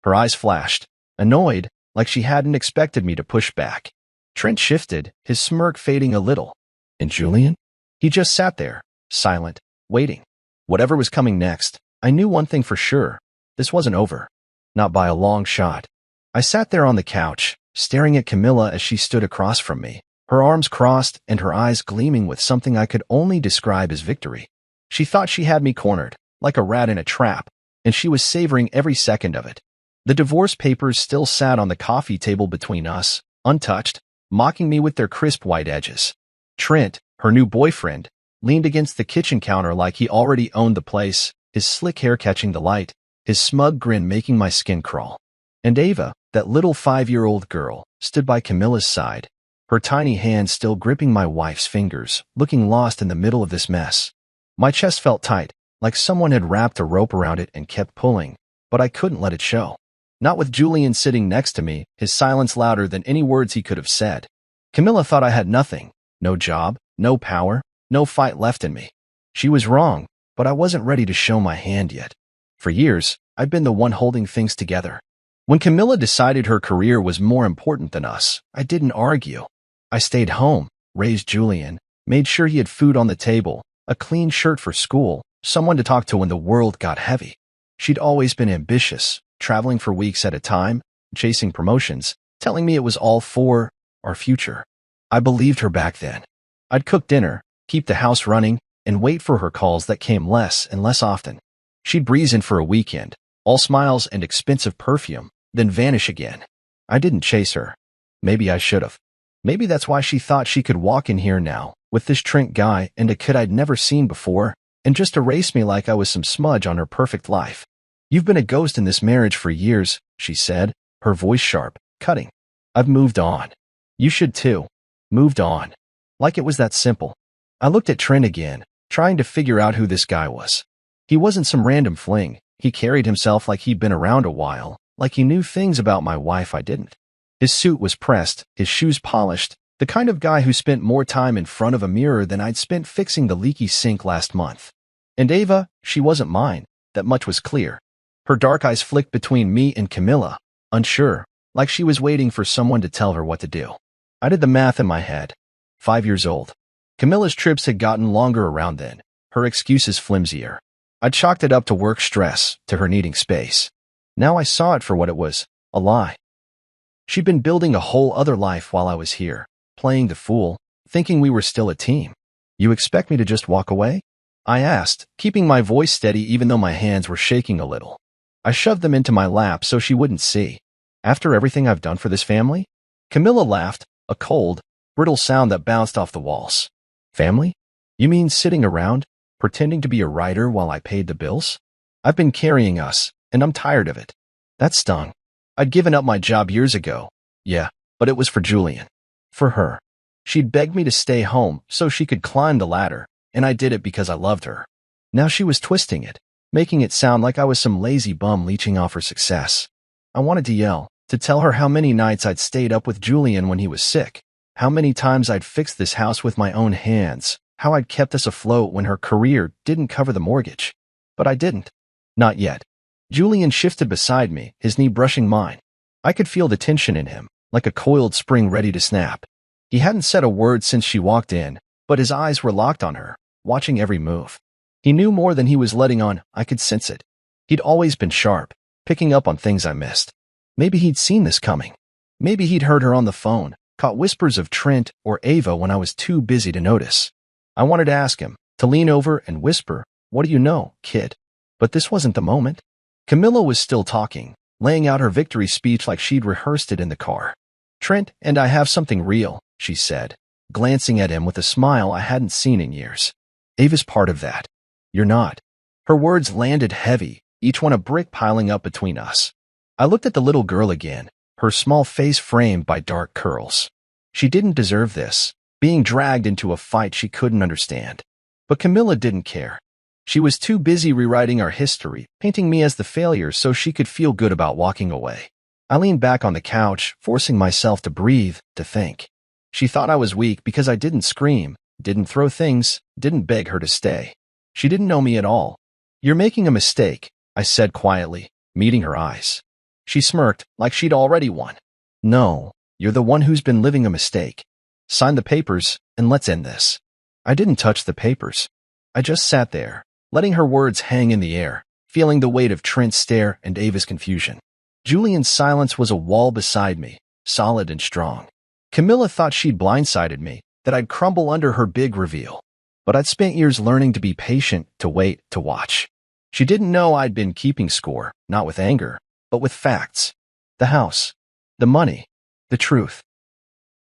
Her eyes flashed, annoyed, like she hadn't expected me to push back. Trent shifted, his smirk fading a little. And Julian? He just sat there, silent, waiting. Whatever was coming next, I knew one thing for sure. This wasn't over. Not by a long shot. I sat there on the couch, staring at Camilla as she stood across from me, her arms crossed and her eyes gleaming with something I could only describe as victory. She thought she had me cornered, like a rat in a trap, and she was savoring every second of it. The divorce papers still sat on the coffee table between us, untouched, mocking me with their crisp white edges. Trent, her new boyfriend, leaned against the kitchen counter like he already owned the place, his slick hair catching the light, his smug grin making my skin crawl. And Ava, that little 5-year-old girl, stood by Camilla's side, her tiny hand still gripping my wife's fingers, looking lost in the middle of this mess. My chest felt tight, like someone had wrapped a rope around it and kept pulling, but I couldn't let it show. Not with Julian sitting next to me, his silence louder than any words he could have said. Camilla thought I had nothing, no job, no power, no fight left in me. She was wrong, but I wasn't ready to show my hand yet. For years, I'd been the one holding things together. When Camilla decided her career was more important than us, I didn't argue. I stayed home, raised Julian, made sure he had food on the table, a clean shirt for school, someone to talk to when the world got heavy. She'd always been ambitious, traveling for weeks at a time, chasing promotions, telling me it was all for our future. I believed her back then. I'd cook dinner, keep the house running, and wait for her calls that came less and less often. She'd breeze in for a weekend, all smiles and expensive perfume, then vanish again. I didn't chase her. Maybe I should have. Maybe that's why she thought she could walk in here now, with this Trent guy and a kid I'd never seen before, and just erase me like I was some smudge on her perfect life. "You've been a ghost in this marriage for years," she said, her voice sharp, cutting. "I've moved on. You should too. Moved on." Like it was that simple. I looked at Trent again, trying to figure out who this guy was. He wasn't some random fling. He carried himself like he'd been around a while, like he knew things about my wife I didn't. His suit was pressed, his shoes polished, the kind of guy who spent more time in front of a mirror than I'd spent fixing the leaky sink last month. And Ava, she wasn't mine. That much was clear. Her dark eyes flicked between me and Camilla, unsure, like she was waiting for someone to tell her what to do. I did the math in my head. 5 years old. Camilla's trips had gotten longer around then, her excuses flimsier. I'd chalked it up to work stress, to her needing space. Now I saw it for what it was, a lie. She'd been building a whole other life while I was here, playing the fool, thinking we were still a team. "You expect me to just walk away?" I asked, keeping my voice steady even though my hands were shaking a little. I shoved them into my lap so she wouldn't see. "After everything I've done for this family?" Camilla laughed, a cold, brittle sound that bounced off the walls. "Family? You mean sitting around, pretending to be a writer while I paid the bills? I've been carrying us, and I'm tired of it." That stung. I'd given up my job years ago. Yeah, but it was for Julian. For her. She'd begged me to stay home so she could climb the ladder, and I did it because I loved her. Now she was twisting it, making it sound like I was some lazy bum leeching off her success. I wanted to yell, to tell her how many nights I'd stayed up with Julian when he was sick, how many times I'd fixed this house with my own hands, how I'd kept us afloat when her career didn't cover the mortgage. But I didn't. Not yet. Julian shifted beside me, his knee brushing mine. I could feel the tension in him, like a coiled spring ready to snap. He hadn't said a word since she walked in, but his eyes were locked on her, watching every move. He knew more than he was letting on, I could sense it. He'd always been sharp, picking up on things I missed. Maybe he'd seen this coming. Maybe he'd heard her on the phone, caught whispers of Trent or Ava when I was too busy to notice. I wanted to ask him, to lean over and whisper, "What do you know, kid?" But this wasn't the moment. Camilla was still talking, laying out her victory speech like she'd rehearsed it in the car. "Trent and I have something real," she said, glancing at him with a smile I hadn't seen in years. "Ava's part of that. You're not." Her words landed heavy, each one a brick piling up between us. I looked at the little girl again, her small face framed by dark curls. She didn't deserve this, being dragged into a fight she couldn't understand. But Camilla didn't care. She was too busy rewriting our history, painting me as the failure so she could feel good about walking away. I leaned back on the couch, forcing myself to breathe, to think. She thought I was weak because I didn't scream, didn't throw things, didn't beg her to stay. She didn't know me at all. "You're making a mistake," I said quietly, meeting her eyes. She smirked, like she'd already won. "No, you're the one who's been living a mistake. Sign the papers, and let's end this." I didn't touch the papers. I just sat there, letting her words hang in the air, feeling the weight of Trent's stare and Ava's confusion. Julian's silence was a wall beside me, solid and strong. Camilla thought she'd blindsided me, that I'd crumble under her big reveal. But I'd spent years learning to be patient, to wait, to watch. She didn't know I'd been keeping score, not with anger, but with facts. The house, the money, the truth.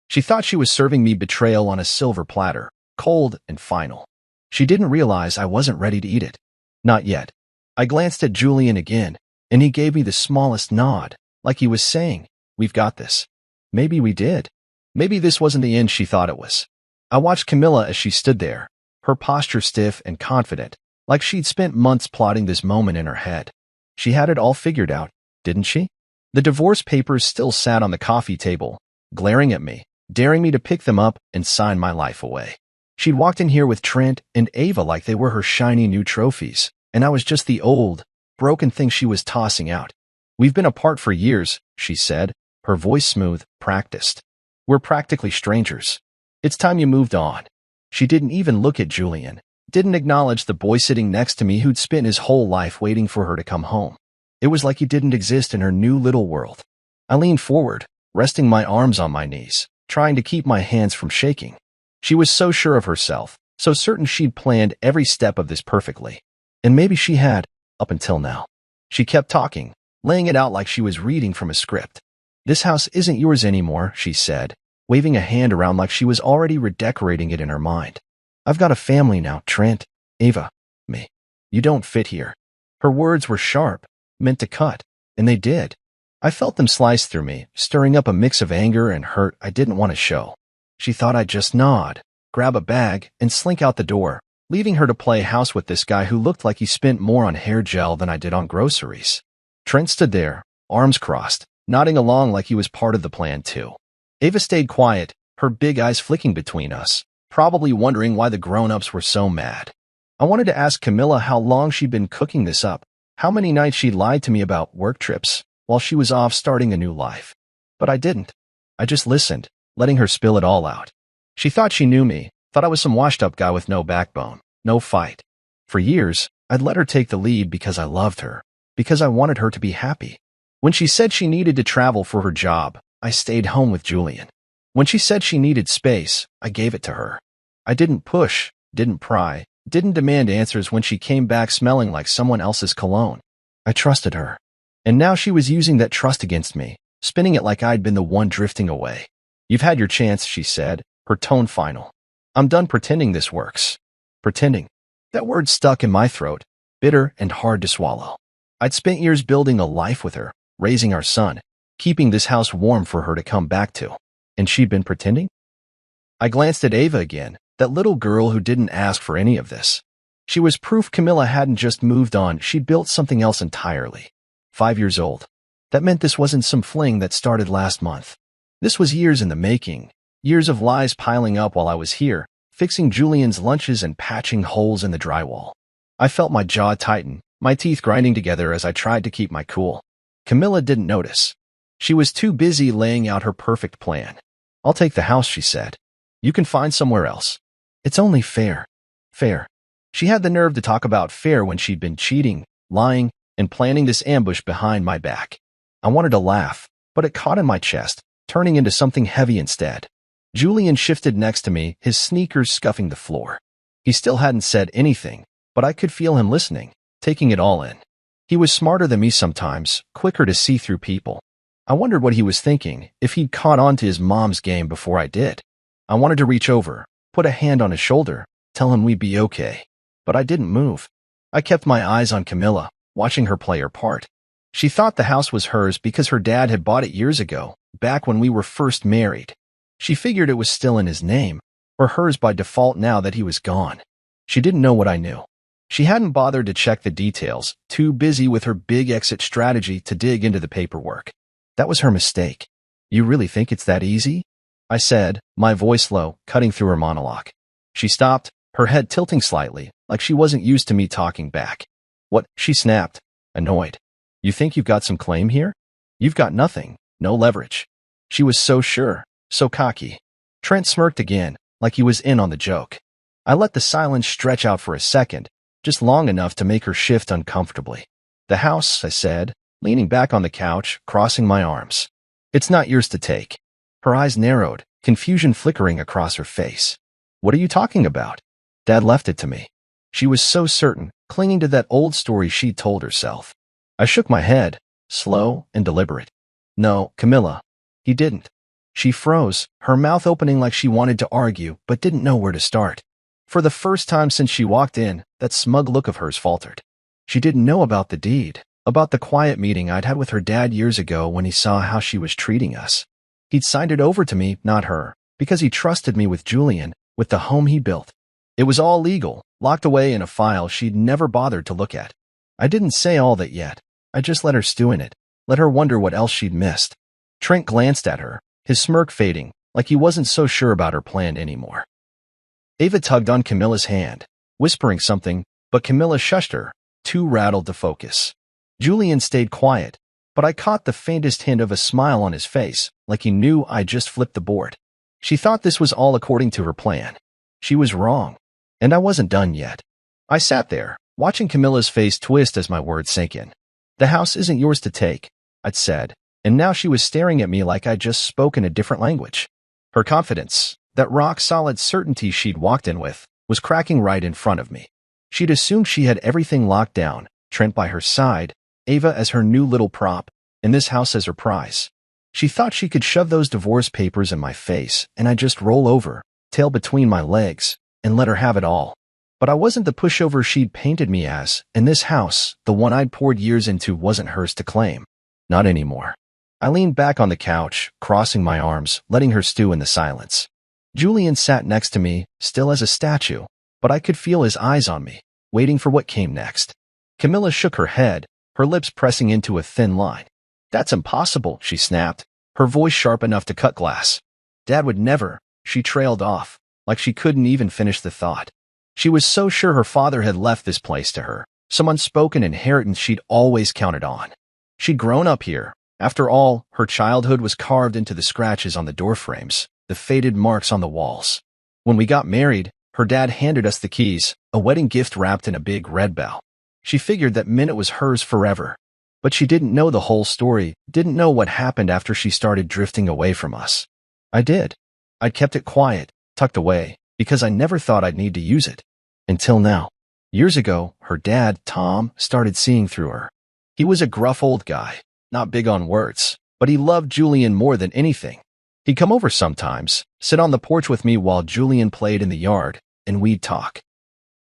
She thought she was serving me betrayal on a silver platter, cold and final. She didn't realize I wasn't ready to eat it. Not yet. I glanced at Julian again, and he gave me the smallest nod, like he was saying, "We've got this." Maybe we did. Maybe this wasn't the end she thought it was. I watched Camilla as she stood there, her posture stiff and confident, like she'd spent months plotting this moment in her head. She had it all figured out, didn't she? The divorce papers still sat on the coffee table, glaring at me, daring me to pick them up and sign my life away. She'd walked in here with Trent and Ava like they were her shiny new trophies, and I was just the old, broken thing she was tossing out. "We've been apart for years," she said, her voice smooth, practiced. "We're practically strangers. It's time you moved on." She didn't even look at Julian, didn't acknowledge the boy sitting next to me who'd spent his whole life waiting for her to come home. It was like he didn't exist in her new little world. I leaned forward, resting my arms on my knees, trying to keep my hands from shaking. She was so sure of herself, so certain she'd planned every step of this perfectly. And maybe she had, up until now. She kept talking, laying it out like she was reading from a script. "This house isn't yours anymore," she said, waving a hand around like she was already redecorating it in her mind. "I've got a family now, Trent, Ava, me. You don't fit here." Her words were sharp, meant to cut, and they did. I felt them slice through me, stirring up a mix of anger and hurt I didn't want to show. She thought I'd just nod, grab a bag, and slink out the door, leaving her to play house with this guy who looked like he spent more on hair gel than I did on groceries. Trent stood there, arms crossed, nodding along like he was part of the plan too. Ava stayed quiet, her big eyes flicking between us, probably wondering why the grown-ups were so mad. I wanted to ask Camilla how long she'd been cooking this up, how many nights she'd lied to me about work trips while she was off starting a new life. But I didn't. I just listened, letting her spill it all out. She thought she knew me, thought I was some washed-up guy with no backbone, no fight. For years, I'd let her take the lead because I loved her, because I wanted her to be happy. When she said she needed to travel for her job, I stayed home with Julian. When she said she needed space, I gave it to her. I didn't push, didn't pry, didn't demand answers when she came back smelling like someone else's cologne. I trusted her. And now she was using that trust against me, spinning it like I'd been the one drifting away. "You've had your chance," she said, her tone final. "I'm done pretending this works." Pretending. That word stuck in my throat, bitter and hard to swallow. I'd spent years building a life with her, raising our son, keeping this house warm for her to come back to. And she'd been pretending? I glanced at Ava again, that little girl who didn't ask for any of this. She was proof Camilla hadn't just moved on, she'd built something else entirely. 5 years old. That meant this wasn't some fling that started last month. This was years in the making, years of lies piling up while I was here, fixing Julian's lunches and patching holes in the drywall. I felt my jaw tighten, my teeth grinding together as I tried to keep my cool. Camilla didn't notice. She was too busy laying out her perfect plan. "I'll take the house," she said. "You can find somewhere else. It's only fair." Fair. She had the nerve to talk about fair when she'd been cheating, lying, and planning this ambush behind my back. I wanted to laugh, but it caught in my chest, turning into something heavy instead. Julian shifted next to me, his sneakers scuffing the floor. He still hadn't said anything, but I could feel him listening, taking it all in. He was smarter than me sometimes, quicker to see through people. I wondered what he was thinking, if he'd caught on to his mom's game before I did. I wanted to reach over, put a hand on his shoulder, tell him we'd be okay. But I didn't move. I kept my eyes on Camilla, watching her play her part. She thought the house was hers because her dad had bought it years ago, back when we were first married. She figured it was still in his name, or hers by default now that he was gone. She didn't know what I knew. She hadn't bothered to check the details, too busy with her big exit strategy to dig into the paperwork. That was her mistake. "You really think it's that easy?" I said, my voice low, cutting through her monologue. She stopped, her head tilting slightly, like she wasn't used to me talking back. "What?" she snapped, annoyed. "You think you've got some claim here? You've got nothing, no leverage." She was so sure, so cocky. Trent smirked again, like he was in on the joke. I let the silence stretch out for a second, just long enough to make her shift uncomfortably. "The house," I said, leaning back on the couch, crossing my arms. "It's not yours to take." Her eyes narrowed, confusion flickering across her face. "What are you talking about?" "Dad left it to me." She was so certain, clinging to that old story she'd told herself. I shook my head, slow and deliberate. "No, Camilla. He didn't." She froze, her mouth opening like she wanted to argue, but didn't know where to start. For the first time since she walked in, that smug look of hers faltered. She didn't know about the deed, about the quiet meeting I'd had with her dad years ago when he saw how she was treating us. He'd signed it over to me, not her, because he trusted me with Julian, with the home he built. It was all legal, locked away in a file she'd never bothered to look at. I didn't say all that yet. I just let her stew in it, let her wonder what else she'd missed. Trent glanced at her, his smirk fading, like he wasn't so sure about her plan anymore. Ava tugged on Camilla's hand, whispering something, but Camilla shushed her, too rattled to focus. Julian stayed quiet, but I caught the faintest hint of a smile on his face, like he knew I'd just flipped the board. She thought this was all according to her plan. She was wrong, and I wasn't done yet. I sat there, watching Camilla's face twist as my words sank in. "The house isn't yours to take," I'd said, and now she was staring at me like I'd just spoken a different language. Her confidence, that rock-solid certainty she'd walked in with, was cracking right in front of me. She'd assumed she had everything locked down, Trent by her side, Ava as her new little prop, and this house as her prize. She thought she could shove those divorce papers in my face, and I'd just roll over, tail between my legs, and let her have it all. But I wasn't the pushover she'd painted me as, and this house, the one I'd poured years into, wasn't hers to claim. Not anymore. I leaned back on the couch, crossing my arms, letting her stew in the silence. Julian sat next to me, still as a statue, but I could feel his eyes on me, waiting for what came next. Camilla shook her head, her lips pressing into a thin line. "That's impossible," she snapped, her voice sharp enough to cut glass. "Dad would never," she trailed off, like she couldn't even finish the thought. She was so sure her father had left this place to her, some unspoken inheritance she'd always counted on. She'd grown up here. After all, her childhood was carved into the scratches on the doorframes, the faded marks on the walls. When we got married, her dad handed us the keys, a wedding gift wrapped in a big red bow. She figured that meant it was hers forever. But she didn't know the whole story, didn't know what happened after she started drifting away from us. I did. I'd kept it quiet, tucked away, because I never thought I'd need to use it. Until now. Years ago, her dad, Tom, started seeing through her. He was a gruff old guy, not big on words, but he loved Julian more than anything. He'd come over sometimes, sit on the porch with me while Julian played in the yard, and we'd talk.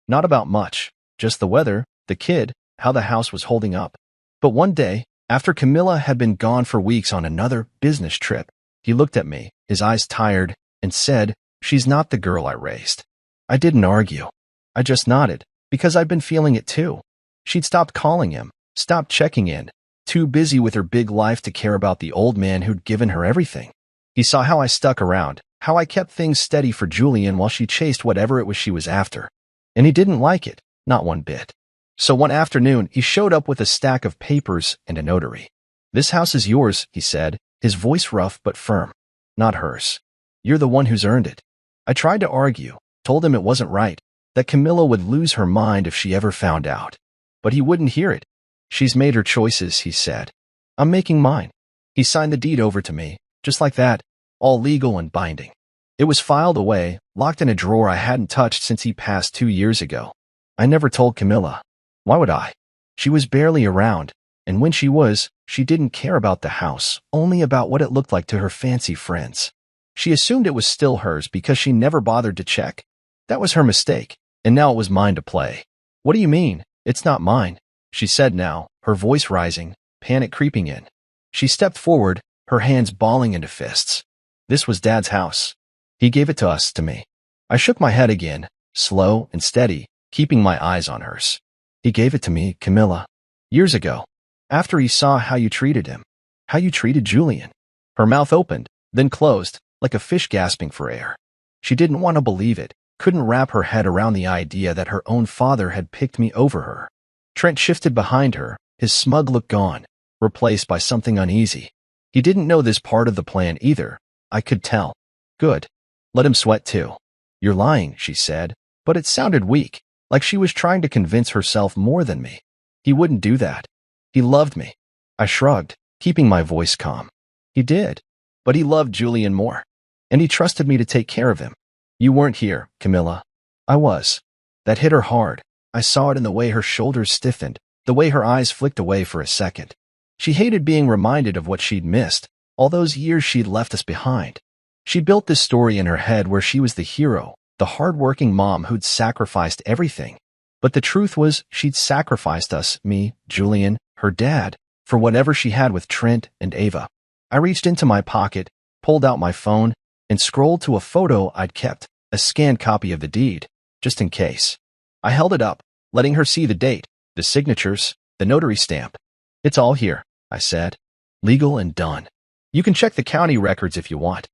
Not about much, just the weather, the kid, how the house was holding up. But one day, after Camilla had been gone for weeks on another business trip, he looked at me, his eyes tired, and said, "She's not the girl I raised." I didn't argue. I just nodded, because I'd been feeling it too. She'd stopped calling him, stopped checking in, too busy with her big life to care about the old man who'd given her everything. He saw how I stuck around, how I kept things steady for Julian while she chased whatever it was she was after. And he didn't like it, not one bit. So one afternoon, he showed up with a stack of papers and a notary. This house is yours, he said, his voice rough but firm. Not hers. You're the one who's earned it. I tried to argue, told him it wasn't right, that Camilla would lose her mind if she ever found out. But he wouldn't hear it. She's made her choices, he said. I'm making mine. He signed the deed over to me, just like that, all legal and binding. It was filed away, locked in a drawer I hadn't touched since he passed 2 years ago. I never told Camilla. Why would I? She was barely around, and when she was, she didn't care about the house, only about what it looked like to her fancy friends. She assumed it was still hers because she never bothered to check. That was her mistake, and now it was mine to play. What do you mean? It's not mine, she said now, her voice rising, panic creeping in. She stepped forward, her hands balling into fists. This was Dad's house. He gave it to us, to me. I shook my head again, slow and steady, keeping my eyes on hers. He gave it to me, Camilla. Years ago. After he saw how you treated him. How you treated Julian. Her mouth opened, then closed, like a fish gasping for air. She didn't want to believe it, couldn't wrap her head around the idea that her own father had picked me over her. Trent shifted behind her, his smug look gone, replaced by something uneasy. He didn't know this part of the plan either. I could tell. Good. Let him sweat too. You're lying, she said, but it sounded weak, like she was trying to convince herself more than me. He wouldn't do that. He loved me. I shrugged, keeping my voice calm. He did. But he loved Julian more. And he trusted me to take care of him. You weren't here, Camilla. I was. That hit her hard. I saw it in the way her shoulders stiffened, the way her eyes flicked away for a second. She hated being reminded of what she'd missed, all those years she'd left us behind. She built this story in her head where she was the hero, the hard-working mom who'd sacrificed everything. But the truth was she'd sacrificed us, me, Julian, her dad, for whatever she had with Trent and Ava. I reached into my pocket, pulled out my phone, and scrolled to a photo I'd kept, a scanned copy of the deed, just in case. I held it up, letting her see the date, the signatures, the notary stamp. It's all here, I said. Legal and done. You can check the county records if you want.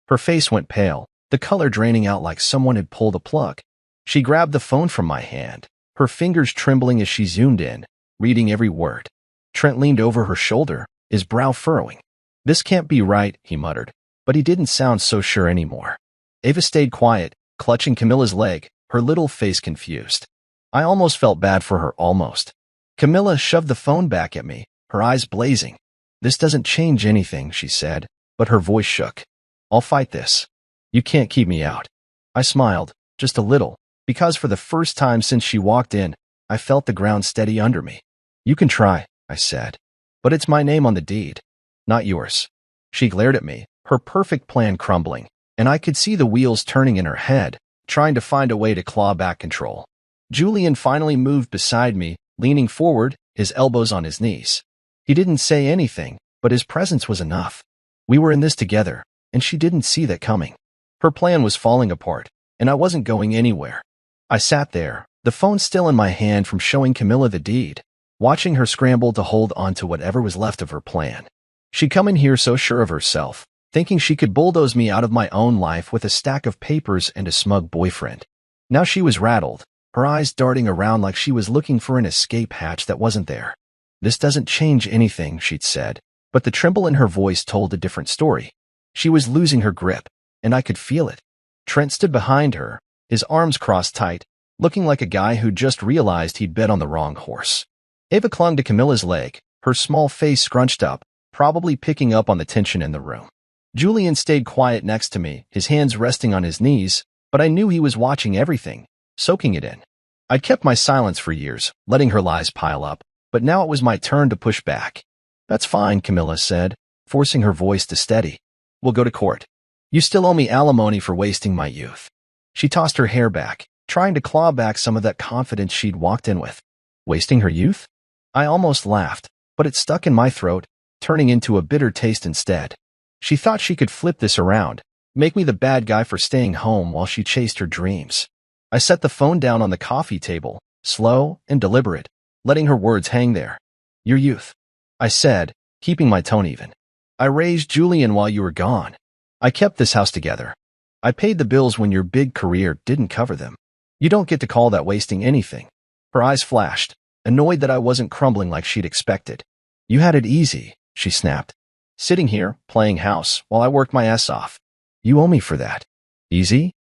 Her face went pale, the color draining out like someone had pulled a plug. She grabbed the phone from my hand, her fingers trembling as she zoomed in, reading every word. Trent leaned over her shoulder, his brow furrowing. This can't be right, he muttered, but he didn't sound so sure anymore. Ava stayed quiet, clutching Camilla's leg, her little face confused. I almost felt bad for her, almost. Camilla shoved the phone back at me, her eyes blazing. This doesn't change anything, she said, but her voice shook. I'll fight this. You can't keep me out. I smiled, just a little, because for the first time since she walked in, I felt the ground steady under me. You can try, I said. But it's my name on the deed, not yours. She glared at me, her perfect plan crumbling, and I could see the wheels turning in her head, trying to find a way to claw back control. Julian finally moved beside me, leaning forward, his elbows on his knees. He didn't say anything, but his presence was enough. We were in this together, and she didn't see that coming. Her plan was falling apart, and I wasn't going anywhere. I sat there, the phone still in my hand from showing Camilla the deed, watching her scramble to hold on to whatever was left of her plan. She'd come in here so sure of herself, thinking she could bulldoze me out of my own life with a stack of papers and a smug boyfriend. Now she was rattled, her eyes darting around like she was looking for an escape hatch that wasn't there. This doesn't change anything, she'd said, but the tremble in her voice told a different story. She was losing her grip, and I could feel it. Trent stood behind her, his arms crossed tight, looking like a guy who'd just realized he'd bet on the wrong horse. Ava clung to Camilla's leg, her small face scrunched up, probably picking up on the tension in the room. Julian stayed quiet next to me, his hands resting on his knees, but I knew he was watching everything, soaking it in. I'd kept my silence for years, letting her lies pile up, but now it was my turn to push back. That's fine, Camilla said, forcing her voice to steady. We'll go to court. You still owe me alimony for wasting my youth. She tossed her hair back, trying to claw back some of that confidence she'd walked in with. Wasting her youth? I almost laughed, but it stuck in my throat, turning into a bitter taste instead. She thought she could flip this around, make me the bad guy for staying home while she chased her dreams. I set the phone down on the coffee table, slow and deliberate, letting her words hang there. Your youth, I said, keeping my tone even. I raised Julian while you were gone. I kept this house together. I paid the bills when your big career didn't cover them. You don't get to call that wasting anything. Her eyes flashed, annoyed that I wasn't crumbling like she'd expected. You had it easy, she snapped. Sitting here, playing house, while I worked my ass off. You owe me for that. Easy?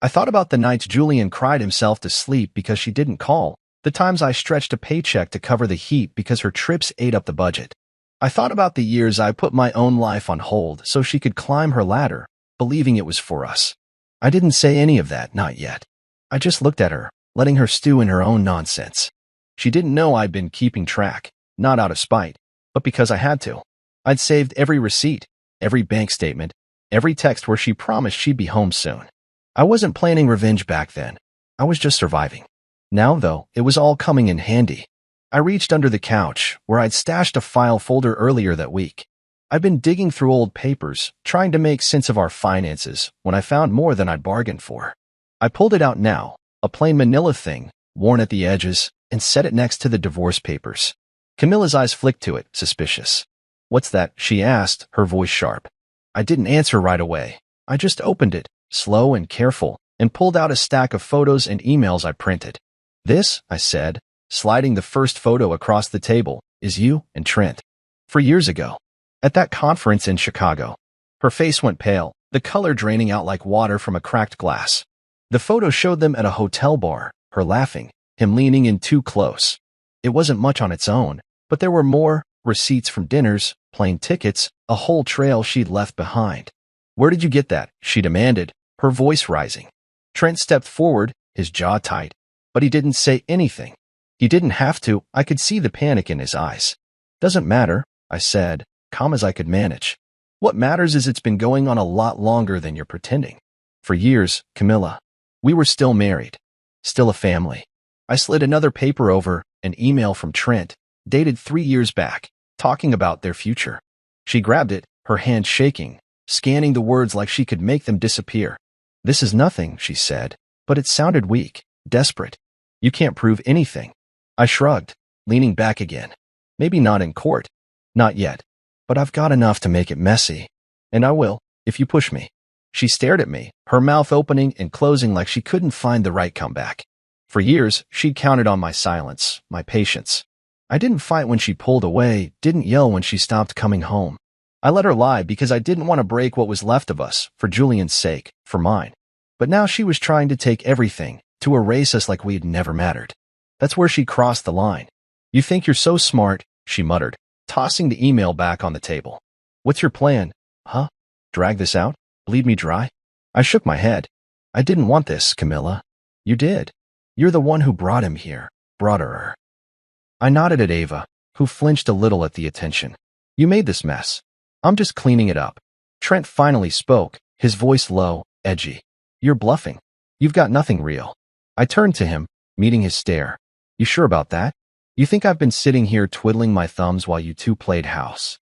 I thought about the nights Julian cried himself to sleep because she didn't call, the times I stretched a paycheck to cover the heat because her trips ate up the budget. I thought about the years I put my own life on hold so she could climb her ladder, believing it was for us. I didn't say any of that, not yet. I just looked at her, letting her stew in her own nonsense. She didn't know I'd been keeping track, not out of spite, but because I had to. I'd saved every receipt, every bank statement, every text where she promised she'd be home soon. I wasn't planning revenge back then. I was just surviving. Now, though, it was all coming in handy. I reached under the couch, where I'd stashed a file folder earlier that week. I'd been digging through old papers, trying to make sense of our finances, when I found more than I'd bargained for. I pulled it out now, a plain manila thing, worn at the edges, and set it next to the divorce papers. Camilla's eyes flicked to it, suspicious. "What's that?" she asked, her voice sharp. I didn't answer right away. I just opened it, slow and careful, and pulled out a stack of photos and emails I printed. "This," I said, sliding the first photo across the table, "is you and Trent. For years ago. At that conference in Chicago." Her face went pale, the color draining out like water from a cracked glass. The photo showed them at a hotel bar, her laughing, him leaning in too close. It wasn't much on its own, but there were more: receipts from dinners, plane tickets, a whole trail she'd left behind. "Where did you get that?" she demanded, her voice rising. Trent stepped forward, his jaw tight, but he didn't say anything. He didn't have to. I could see the panic in his eyes. "Doesn't matter," I said, calm as I could manage. "What matters is it's been going on a lot longer than you're pretending. For years, Camilla. We were still married. Still a family." I slid another paper over, an email from Trent, dated 3 years back, talking about their future. She grabbed it, her hand shaking, scanning the words like she could make them disappear. "This is nothing," she said, but it sounded weak, desperate. "You can't prove anything." I shrugged, leaning back again. "Maybe not in court. Not yet. But I've got enough to make it messy. And I will, if you push me." She stared at me, her mouth opening and closing like she couldn't find the right comeback. For years, she'd counted on my silence, my patience. I didn't fight when she pulled away, didn't yell when she stopped coming home. I let her lie because I didn't want to break what was left of us, for Julian's sake, for mine. But now she was trying to take everything, to erase us like we'd never mattered. That's where she crossed the line. "You think you're so smart," she muttered, tossing the email back on the table. "What's your plan? Huh? Drag this out? Bleed me dry?" I shook my head. "I didn't want this, Camilla. You did. You're the one who brought him here, brought her." I nodded at Ava, who flinched a little at the attention. "You made this mess. I'm just cleaning it up." Trent finally spoke, his voice low, edgy. "You're bluffing. You've got nothing real." I turned to him, meeting his stare. "You sure about that? You think I've been sitting here twiddling my thumbs while you two played house?"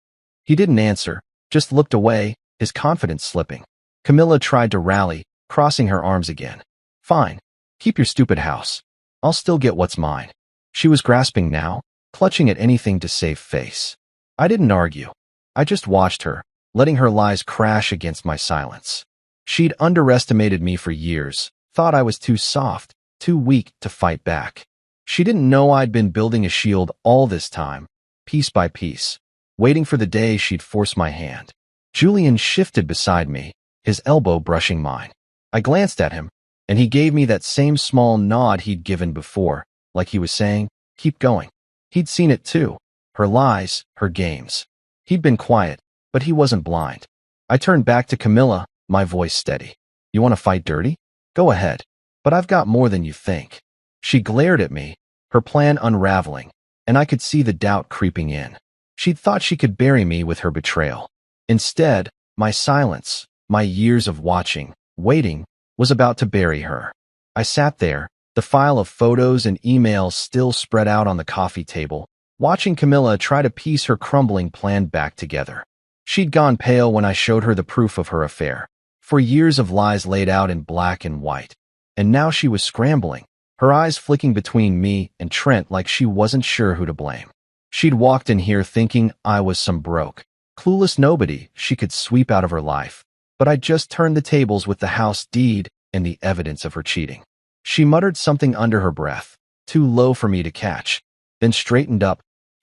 He didn't answer, just looked away, his confidence slipping. Camilla tried to rally, crossing her arms again. "Fine. Keep your stupid house. I'll still get what's mine." She was grasping now, clutching at anything to save face. I didn't argue. I just watched her, letting her lies crash against my silence. She'd underestimated me for years, thought I was too soft, too weak to fight back. She didn't know I'd been building a shield all this time, piece by piece, waiting for the day she'd force my hand. Julian shifted beside me, his elbow brushing mine. I glanced at him, and he gave me that same small nod he'd given before, like he was saying, "Keep going." He'd seen it too, her lies, her games. He'd been quiet, but he wasn't blind. I turned back to Camilla, my voice steady. "You want to fight dirty? Go ahead. But I've got more than you think." She glared at me, her plan unraveling, and I could see the doubt creeping in. She'd thought she could bury me with her betrayal. Instead, my silence, my years of watching, waiting, was about to bury her. I sat there, the file of photos and emails still spread out on the coffee table, watching Camilla try to piece her crumbling plan back together. She'd gone pale when I showed her the proof of her affair, for years of lies laid out in black and white. And now she was scrambling, her eyes flicking between me and Trent like she wasn't sure who to blame. She'd walked in here thinking I was some broke, clueless nobody she could sweep out of her life. But I'd just turned the tables with the house deed and the evidence of her cheating. She muttered something under her breath, too low for me to catch, then straightened up,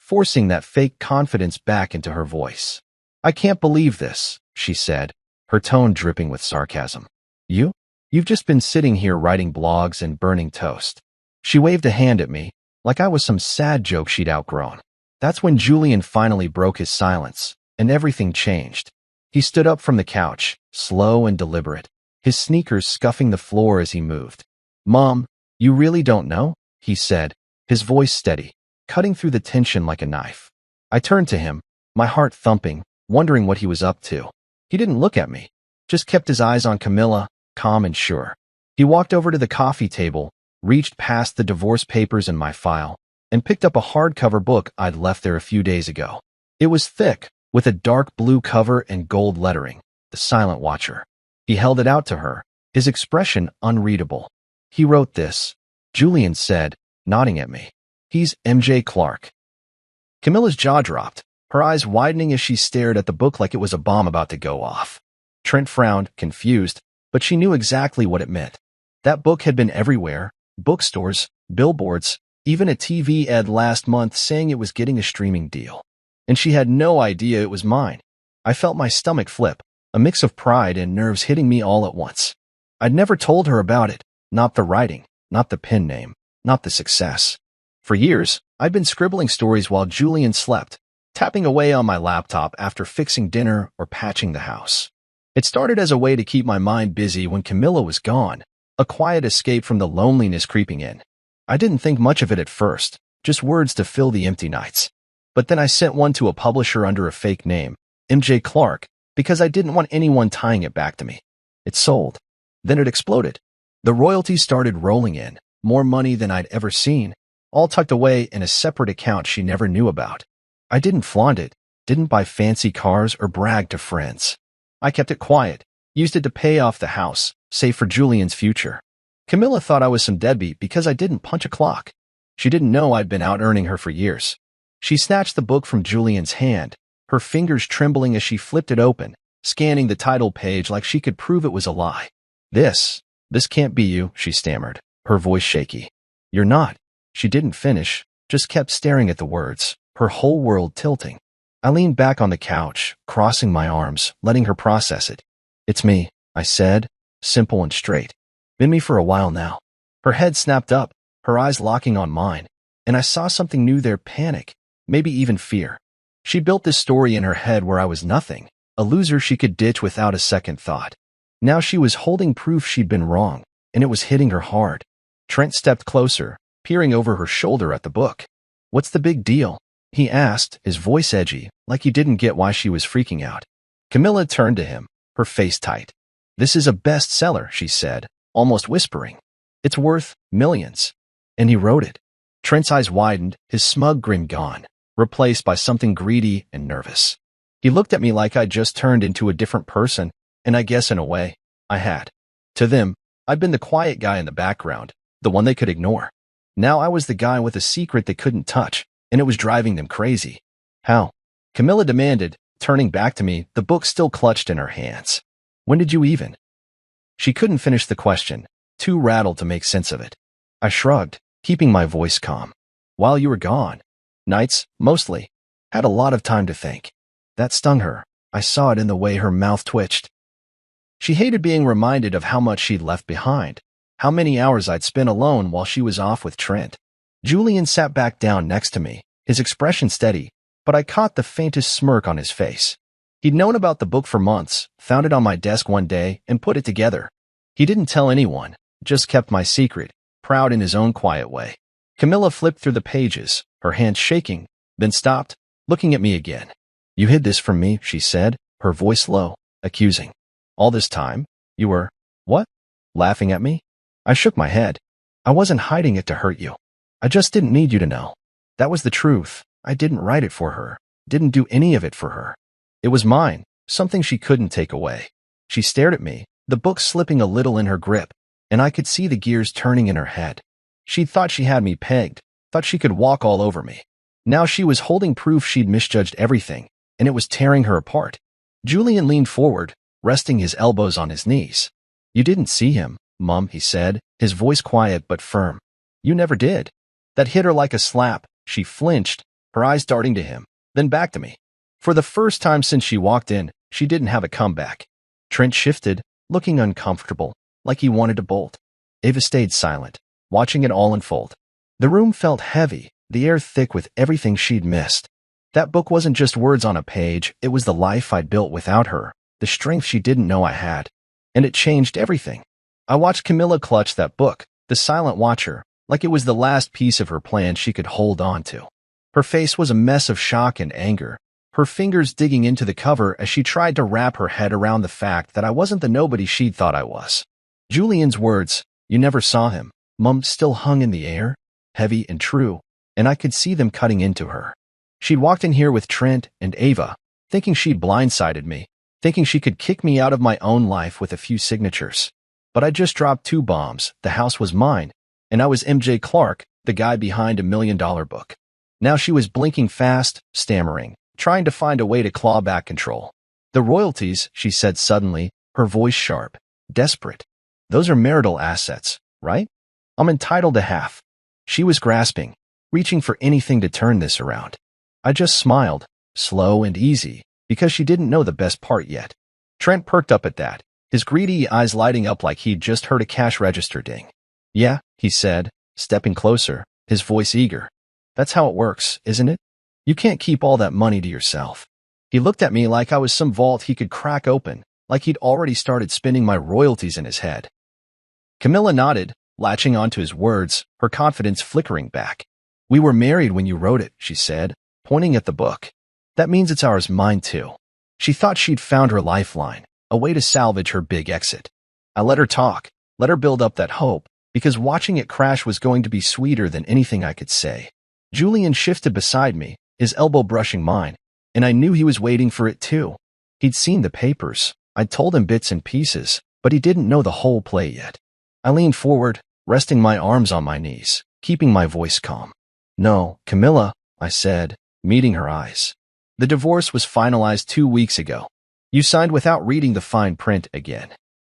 forcing that fake confidence back into her voice. "I can't believe this," she said, her tone dripping with sarcasm. You've just been sitting here writing blogs and burning toast." She waved a hand at me, like I was some sad joke she'd outgrown. That's when Julian finally broke his silence, and everything changed. He stood up from the couch, slow and deliberate, his sneakers scuffing the floor as he moved. "Mom, you really don't know?" he said, his voice steady, cutting through the tension like a knife. I turned to him, my heart thumping, wondering what he was up to. He didn't look at me, just kept his eyes on Camilla, calm and sure. He walked over to the coffee table, reached past the divorce papers in my file, and picked up a hardcover book I'd left there a few days ago. It was thick, with a dark blue cover and gold lettering, The Silent Watcher. He held it out to her, his expression unreadable. "He wrote this," Julian said, nodding at me. "He's MJ Clark." Camilla's jaw dropped, her eyes widening as she stared at the book like it was a bomb about to go off. Trent frowned, confused, but she knew exactly what it meant. That book had been everywhere, bookstores, billboards, even a TV ad last month saying it was getting a streaming deal. And she had no idea it was mine. I felt my stomach flip, a mix of pride and nerves hitting me all at once. I'd never told her about it, not the writing, not the pen name, not the success. For years, I'd been scribbling stories while Julian slept, tapping away on my laptop after fixing dinner or patching the house. It started as a way to keep my mind busy when Camilla was gone, a quiet escape from the loneliness creeping in. I didn't think much of it at first, just words to fill the empty nights. But then I sent one to a publisher under a fake name, MJ Clark, because I didn't want anyone tying it back to me. It sold. Then it exploded. The royalties started rolling in, more money than I'd ever seen, all tucked away in a separate account she never knew about. I didn't flaunt it, didn't buy fancy cars or brag to friends. I kept it quiet, used it to pay off the house, save for Julian's future. Camilla thought I was some deadbeat because I didn't punch a clock. She didn't know I'd been out-earning her for years. She snatched the book from Julian's hand, her fingers trembling as she flipped it open, scanning the title page like she could prove it was a lie. This can't be you," she stammered, her voice shaky. "You're not." She didn't finish, just kept staring at the words, her whole world tilting. I leaned back on the couch, crossing my arms, letting her process it. "It's me," I said, simple and straight. "Been me for a while now." Her head snapped up, her eyes locking on mine, and I saw something new there: panic, maybe even fear. She built this story in her head where I was nothing, a loser she could ditch without a second thought. Now she was holding proof she'd been wrong, and it was hitting her hard. Trent stepped closer, peering over her shoulder at the book. "What's the big deal?" he asked, his voice edgy, like he didn't get why she was freaking out. Camilla turned to him, her face tight. "This is a bestseller," she said, almost whispering. "It's worth millions." "And he wrote it." Trent's eyes widened, his smug grin gone, replaced by something greedy and nervous. He looked at me like I'd just turned into a different person, and I guess in a way, I had. To them, I'd been the quiet guy in the background, the one they could ignore. Now I was the guy with a secret they couldn't touch, and it was driving them crazy. "How?" Camilla demanded, turning back to me, the book still clutched in her hands. "When did you even?" She couldn't finish the question, too rattled to make sense of it. I shrugged, keeping my voice calm. "While you were gone. Nights, mostly. Had a lot of time to think." That stung her. I saw it in the way her mouth twitched. She hated being reminded of how much she'd left behind, how many hours I'd spent alone while she was off with Trent. Julian sat back down next to me, his expression steady, but I caught the faintest smirk on his face. He'd known about the book for months, found it on my desk one day, and put it together. He didn't tell anyone, just kept my secret, proud in his own quiet way. Camilla flipped through the pages, her hands shaking, then stopped, looking at me again. "You hid this from me," she said, her voice low, accusing. "All this time, you were, what? Laughing at me?" I shook my head. "I wasn't hiding it to hurt you. I just didn't need you to know. That was the truth. I didn't write it for her, didn't do any of it for her. It was mine, something she couldn't take away." She stared at me, the book slipping a little in her grip, and I could see the gears turning in her head. She thought she had me pegged, thought she could walk all over me. Now she was holding proof she'd misjudged everything, and it was tearing her apart. Julian leaned forward, resting his elbows on his knees. "You didn't see him, Mom," he said, his voice quiet but firm. "You never did." That hit her like a slap. She flinched, her eyes darting to him, then back to me. For the first time since she walked in, she didn't have a comeback. Trent shifted, looking uncomfortable, like he wanted to bolt. Ava stayed silent, watching it all unfold. The room felt heavy, the air thick with everything she'd missed. That book wasn't just words on a page, it was the life I'd built without her, the strength she didn't know I had. And it changed everything. I watched Camilla clutch that book, the silent watcher, like it was the last piece of her plan she could hold on to. Her face was a mess of shock and anger, her fingers digging into the cover as she tried to wrap her head around the fact that I wasn't the nobody she'd thought I was. Julian's words, "You never saw him," Mum, still hung in the air, heavy and true, and I could see them cutting into her. She'd walked in here with Trent and Ava, thinking she'd blindsided me, thinking she could kick me out of my own life with a few signatures. But I just dropped 2 bombs, the house was mine, and I was MJ Clark, the guy behind $1 million book. Now she was blinking fast, stammering, trying to find a way to claw back control. "The royalties," she said suddenly, her voice sharp, desperate. "Those are marital assets, right? I'm entitled to half." She was grasping, reaching for anything to turn this around. I just smiled, slow and easy, because she didn't know the best part yet. Trent perked up at that, his greedy eyes lighting up like he'd just heard a cash register ding. "Yeah," he said, stepping closer, his voice eager. "That's how it works, isn't it? You can't keep all that money to yourself." He looked at me like I was some vault he could crack open, like he'd already started spinning my royalties in his head. Camilla nodded, latching onto his words, her confidence flickering back. "We were married when you wrote it," she said, pointing at the book. "That means it's ours, mine too." She thought she'd found her lifeline, a way to salvage her big exit. I let her talk, let her build up that hope, because watching it crash was going to be sweeter than anything I could say. Julian shifted beside me, his elbow brushing mine, and I knew he was waiting for it too. He'd seen the papers. I'd told him bits and pieces, but he didn't know the whole play yet. I leaned forward, resting my arms on my knees, keeping my voice calm. "No, Camilla," I said, meeting her eyes. "The divorce was finalized 2 weeks ago. You signed without reading the fine print again."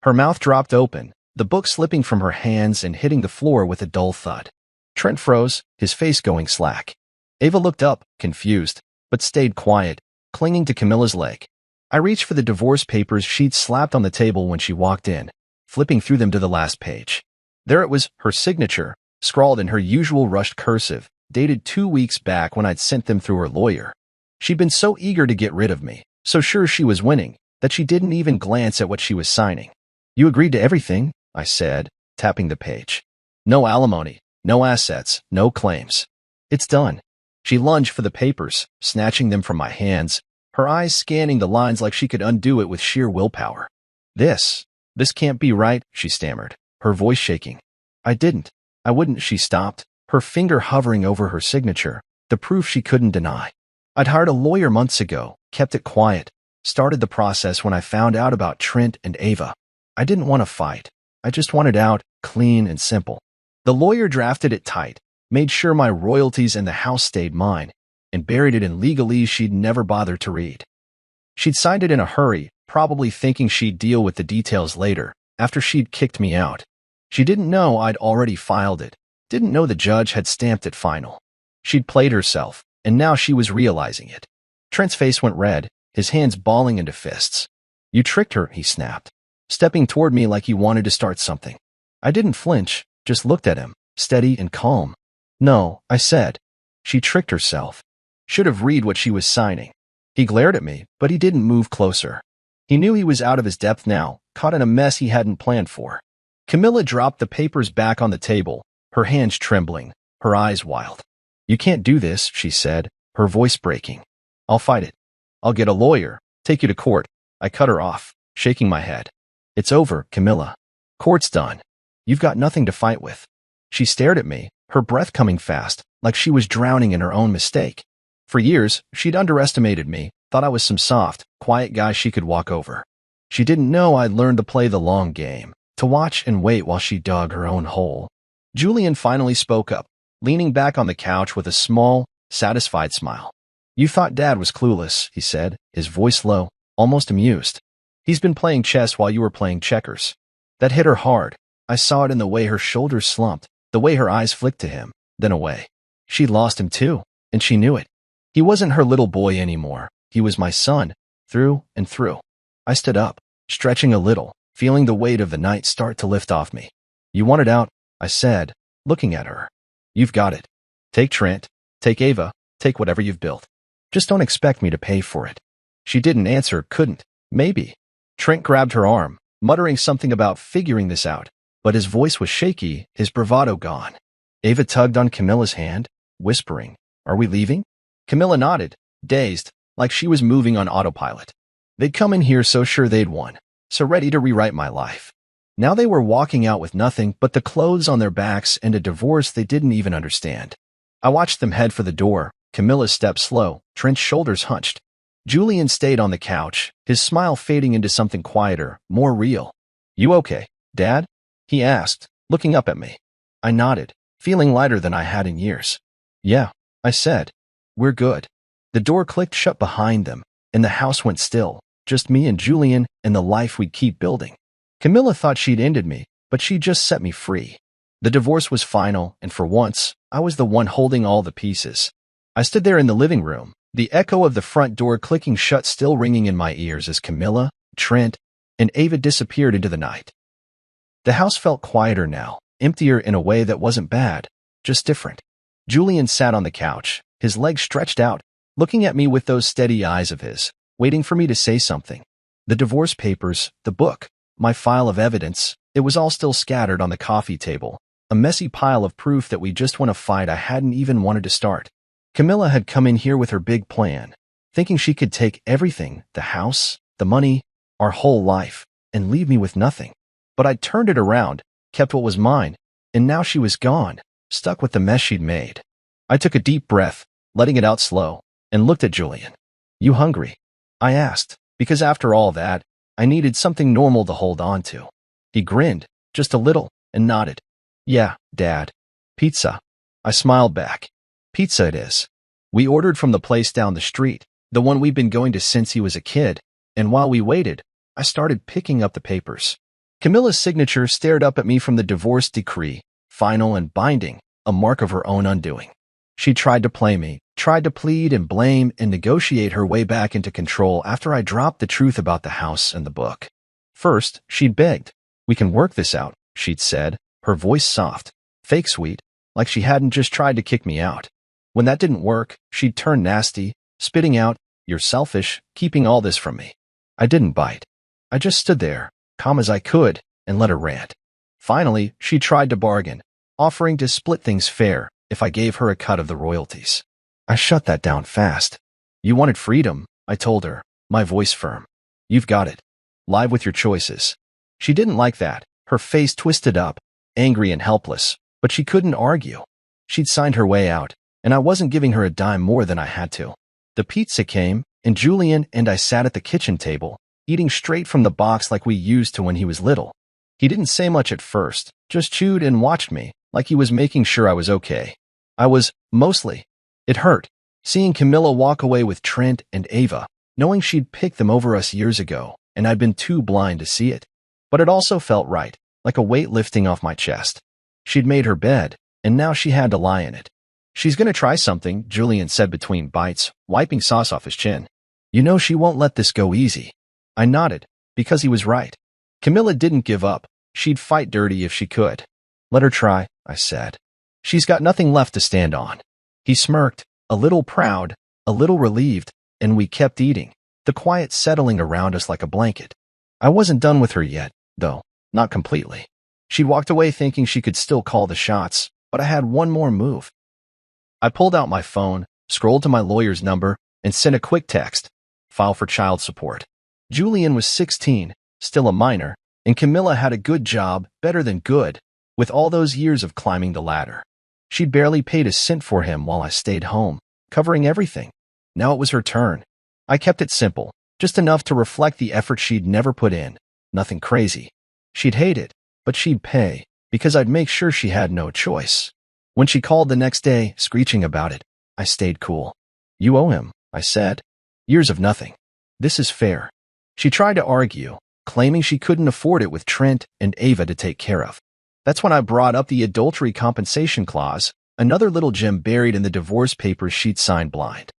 Her mouth dropped open, the book slipping from her hands and hitting the floor with a dull thud. Trent froze, his face going slack. Ava looked up, confused, but stayed quiet, clinging to Camilla's leg. I reached for the divorce papers she'd slapped on the table when she walked in, flipping through them to the last page. There it was, her signature, scrawled in her usual rushed cursive, dated 2 weeks back when I'd sent them through her lawyer. She'd been so eager to get rid of me, so sure she was winning, that she didn't even glance at what she was signing. "You agreed to everything," I said, tapping the page. "No alimony, no assets, no claims. It's done." She lunged for the papers, snatching them from my hands, her eyes scanning the lines like she could undo it with sheer willpower. This can't be right," she stammered, her voice shaking. I wouldn't," she stopped, her finger hovering over her signature, the proof she couldn't deny. "I'd hired a lawyer months ago, kept it quiet, started the process when I found out about Trent and Ava. I didn't want to fight. I just wanted out, clean and simple. The lawyer drafted it tight, made sure my royalties and the house stayed mine, and buried it in legalese she'd never bothered to read. She'd signed it in a hurry, probably thinking she'd deal with the details later, after she'd kicked me out. She didn't know I'd already filed it, didn't know the judge had stamped it final. She'd played herself, and now she was realizing it. Trent's face went red, his hands balling into fists. "You tricked her," he snapped, stepping toward me like he wanted to start something. I didn't flinch, just looked at him, steady and calm. "No," I said. "She tricked herself. Should have read what she was signing." He glared at me, but he didn't move closer. He knew he was out of his depth now, caught in a mess he hadn't planned for. Camilla dropped the papers back on the table, her hands trembling, her eyes wild. "You can't do this," she said, her voice breaking. "I'll fight it. I'll get a lawyer, take you to court." I cut her off, shaking my head. "It's over, Camilla. Court's done. You've got nothing to fight with." She stared at me, her breath coming fast, like she was drowning in her own mistake. For years, she'd underestimated me, thought I was some soft, quiet guy she could walk over. She didn't know I'd learned to play the long game, to watch and wait while she dug her own hole. Julian finally spoke up, leaning back on the couch with a small, satisfied smile. "You thought Dad was clueless," he said, his voice low, almost amused. "He's been playing chess while you were playing checkers." That hit her hard. I saw it in the way her shoulders slumped, the way her eyes flicked to him, then away. She'd lost him too, and she knew it. He wasn't her little boy anymore. He was my son, through and through. I stood up, stretching a little, feeling the weight of the night start to lift off me. You want it out, I said, looking at her. You've got it. Take Trent, take Ava, take whatever you've built. Just don't expect me to pay for it. She didn't answer, couldn't. Maybe. Trent grabbed her arm, muttering something about figuring this out, but his voice was shaky, his bravado gone. Ava tugged on Camilla's hand, whispering, "Are we leaving?" Camilla nodded, dazed, like she was moving on autopilot. They'd come in here so sure they'd won, so ready to rewrite my life. Now they were walking out with nothing but the clothes on their backs and a divorce they didn't even understand. I watched them head for the door, Camilla's step slow, Trent's shoulders hunched. Julian stayed on the couch, his smile fading into something quieter, more real. You okay, Dad? He asked, looking up at me. I nodded, feeling lighter than I had in years. Yeah, I said. We're good. The door clicked shut behind them, and the house went still, just me and Julian and the life we'd keep building. Camilla thought she'd ended me, but she just set me free. The divorce was final, and for once, I was the one holding all the pieces. I stood there in the living room, the echo of the front door clicking shut still ringing in my ears as Camilla, Trent, and Ava disappeared into the night. The house felt quieter now, emptier in a way that wasn't bad, just different. Julian sat on the couch, his legs stretched out, looking at me with those steady eyes of his, waiting for me to say something. The divorce papers, the book, my file of evidence, it was all still scattered on the coffee table, a messy pile of proof that we just won a fight I hadn't even wanted to start. Camilla had come in here with her big plan, thinking she could take everything, the house, the money, our whole life, and leave me with nothing. But I'd turned it around, kept what was mine, and now she was gone, stuck with the mess she'd made. I took a deep breath, letting it out slow, and looked at Julian. You hungry? I asked, because after all that, I needed something normal to hold on to. He grinned, just a little, and nodded. Yeah, Dad. Pizza. I smiled back. Pizza it is. We ordered from the place down the street, the one we'd been going to since he was a kid, and while we waited, I started picking up the papers. Camilla's signature stared up at me from the divorce decree, final and binding, a mark of her own undoing. She tried to play me, tried to plead and blame and negotiate her way back into control after I dropped the truth about the house and the book. First, she'd begged. We can work this out, she'd said, her voice soft, fake sweet, like she hadn't just tried to kick me out. When that didn't work, she'd turn nasty, spitting out, you're selfish, keeping all this from me. I didn't bite. I just stood there, calm as I could, and let her rant. Finally, she tried to bargain, offering to split things fair if I gave her a cut of the royalties. I shut that down fast. You wanted freedom, I told her, my voice firm. You've got it. Live with your choices. She didn't like that, her face twisted up, angry and helpless, but she couldn't argue. She'd signed her way out, and I wasn't giving her a dime more than I had to. The pizza came, and Julian and I sat at the kitchen table, eating straight from the box like we used to when he was little. He didn't say much at first, just chewed and watched me, like he was making sure I was okay. I was, mostly. It hurt, seeing Camilla walk away with Trent and Ava, knowing she'd picked them over us years ago, and I'd been too blind to see it. But it also felt right, like a weight lifting off my chest. She'd made her bed, and now she had to lie in it. She's gonna try something, Julian said between bites, wiping sauce off his chin. You know she won't let this go easy. I nodded, because he was right. Camilla didn't give up. She'd fight dirty if she could. Let her try, I said. She's got nothing left to stand on. He smirked, a little proud, a little relieved, and we kept eating, the quiet settling around us like a blanket. I wasn't done with her yet, though, not completely. She'd walked away thinking she could still call the shots, but I had one more move. I pulled out my phone, scrolled to my lawyer's number, and sent a quick text. File for child support. Julian was 16, still a minor, and Camilla had a good job, better than good, with all those years of climbing the ladder. She'd barely paid a cent for him while I stayed home, covering everything. Now it was her turn. I kept it simple, just enough to reflect the effort she'd never put in. Nothing crazy. She'd hate it, but she'd pay, because I'd make sure she had no choice. When she called the next day, screeching about it, I stayed cool. You owe him, I said. Years of nothing. This is fair. She tried to argue, claiming she couldn't afford it with Trent and Ava to take care of. That's when I brought up the adultery compensation clause, another little gem buried in the divorce papers she'd signed blind.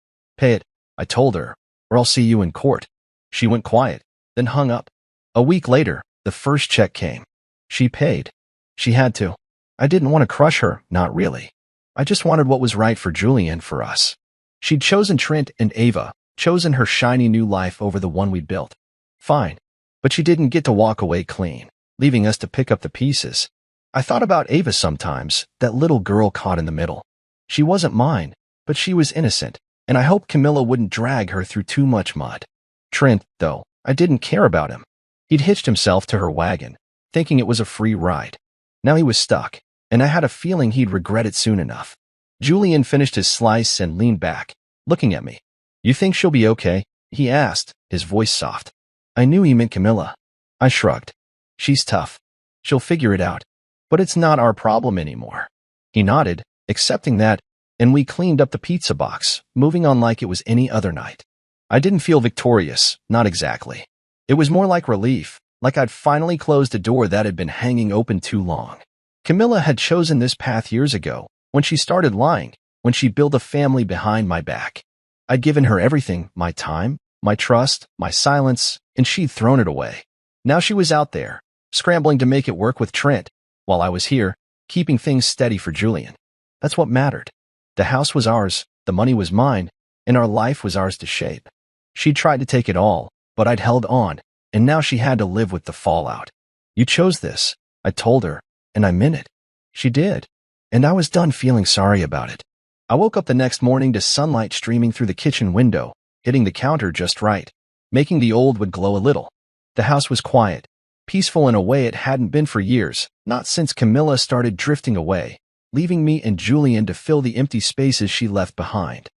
Pay it, I told her, or I'll see you in court. She went quiet, then hung up. A week later, the first check came. She paid. She had to. I didn't want to crush her, not really. I just wanted what was right for Julie and for us. She'd chosen Trent and Ava, chosen her shiny new life over the one we'd built. Fine. But she didn't get to walk away clean, leaving us to pick up the pieces. I thought about Ava sometimes, that little girl caught in the middle. She wasn't mine, but she was innocent, and I hoped Camilla wouldn't drag her through too much mud. Trent, though, I didn't care about him. He'd hitched himself to her wagon, thinking it was a free ride. Now he was stuck, and I had a feeling he'd regret it soon enough. Julian finished his slice and leaned back, looking at me. You think she'll be okay? He asked, his voice soft. I knew he meant Camilla. I shrugged. She's tough. She'll figure it out. But it's not our problem anymore. He nodded, accepting that, and we cleaned up the pizza box, moving on like it was any other night. I didn't feel victorious, not exactly. It was more like relief, like I'd finally closed a door that had been hanging open too long. Camilla had chosen this path years ago, when she started lying, when she built a family behind my back. I'd given her everything, my time, my trust, my silence, and she'd thrown it away. Now she was out there, scrambling to make it work with Trent, while I was here, keeping things steady for Julian. That's what mattered. The house was ours, the money was mine, and our life was ours to shape. She'd tried to take it all, but I'd held on, and now she had to live with the fallout. You chose this, I told her, and I meant it. She did, and I was done feeling sorry about it. I woke up the next morning to sunlight streaming through the kitchen window, hitting the counter just right, making the old wood glow a little. The house was quiet, peaceful in a way it hadn't been for years, not since Camilla started drifting away, leaving me and Julian to fill the empty spaces she left behind.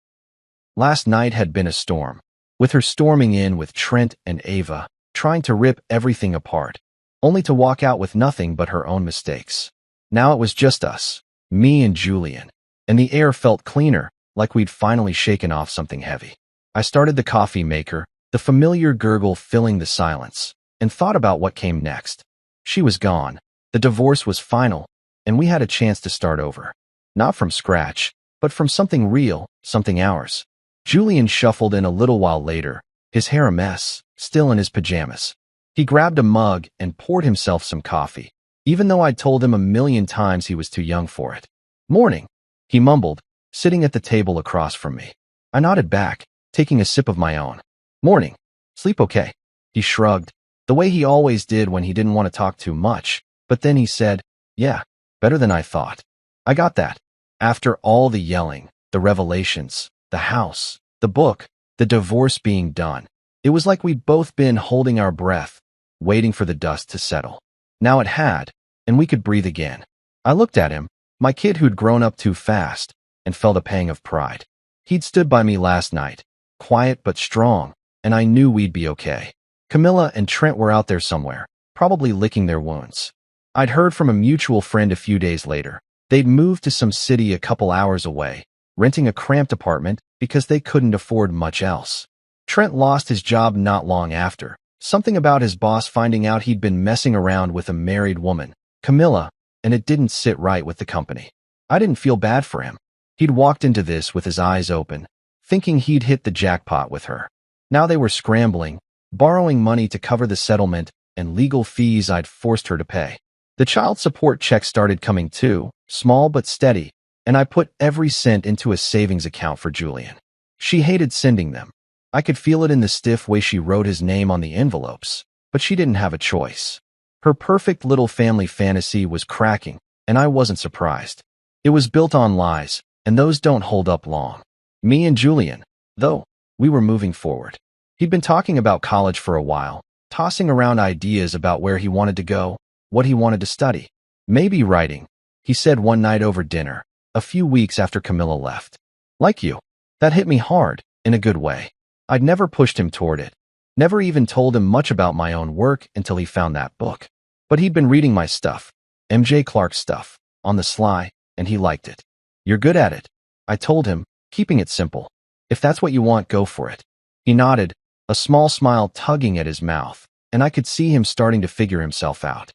Last night had been a storm, with her storming in with Trent and Ava, trying to rip everything apart, only to walk out with nothing but her own mistakes. Now it was just us, me and Julian, and the air felt cleaner, like we'd finally shaken off something heavy. I started the coffee maker, the familiar gurgle filling the silence, and thought about what came next. She was gone, the divorce was final, and we had a chance to start over. Not from scratch, but from something real, something ours. Julian shuffled in a little while later, his hair a mess, still in his pajamas. He grabbed a mug and poured himself some coffee, even though I'd told him a million times he was too young for it. Morning, he mumbled, sitting at the table across from me. I nodded back, taking a sip of my own. Morning. Sleep okay? He shrugged, the way he always did when he didn't want to talk too much, but then he said, yeah, better than I thought. I got that. After all the yelling, the revelations, the house, the book, the divorce being done, it was like we'd both been holding our breath, waiting for the dust to settle. Now it had, and we could breathe again. I looked at him, my kid who'd grown up too fast, and felt a pang of pride. He'd stood by me last night, quiet but strong, and I knew we'd be okay. Camilla and Trent were out there somewhere, probably licking their wounds. I'd heard from a mutual friend a few days later. They'd moved to some city a couple hours away, renting a cramped apartment because they couldn't afford much else. Trent lost his job not long after, something about his boss finding out he'd been messing around with a married woman, Camilla, and it didn't sit right with the company. I didn't feel bad for him. He'd walked into this with his eyes open, thinking he'd hit the jackpot with her. Now they were scrambling, borrowing money to cover the settlement and legal fees I'd forced her to pay. The child support check started coming too, small but steady, and I put every cent into a savings account for Julian. She hated sending them. I could feel it in the stiff way she wrote his name on the envelopes, but she didn't have a choice. Her perfect little family fantasy was cracking, and I wasn't surprised. It was built on lies, and those don't hold up long. Me and Julian, though, we were moving forward. He'd been talking about college for a while, tossing around ideas about where he wanted to go, what he wanted to study. Maybe writing, he said one night over dinner, a few weeks after Camilla left. Like you. That hit me hard, in a good way. I'd never pushed him toward it. Never even told him much about my own work until he found that book. But he'd been reading my stuff, MJ Clark's stuff, on the sly, and he liked it. You're good at it, I told him, keeping it simple. If that's what you want, go for it. He nodded, a small smile tugging at his mouth, and I could see him starting to figure himself out.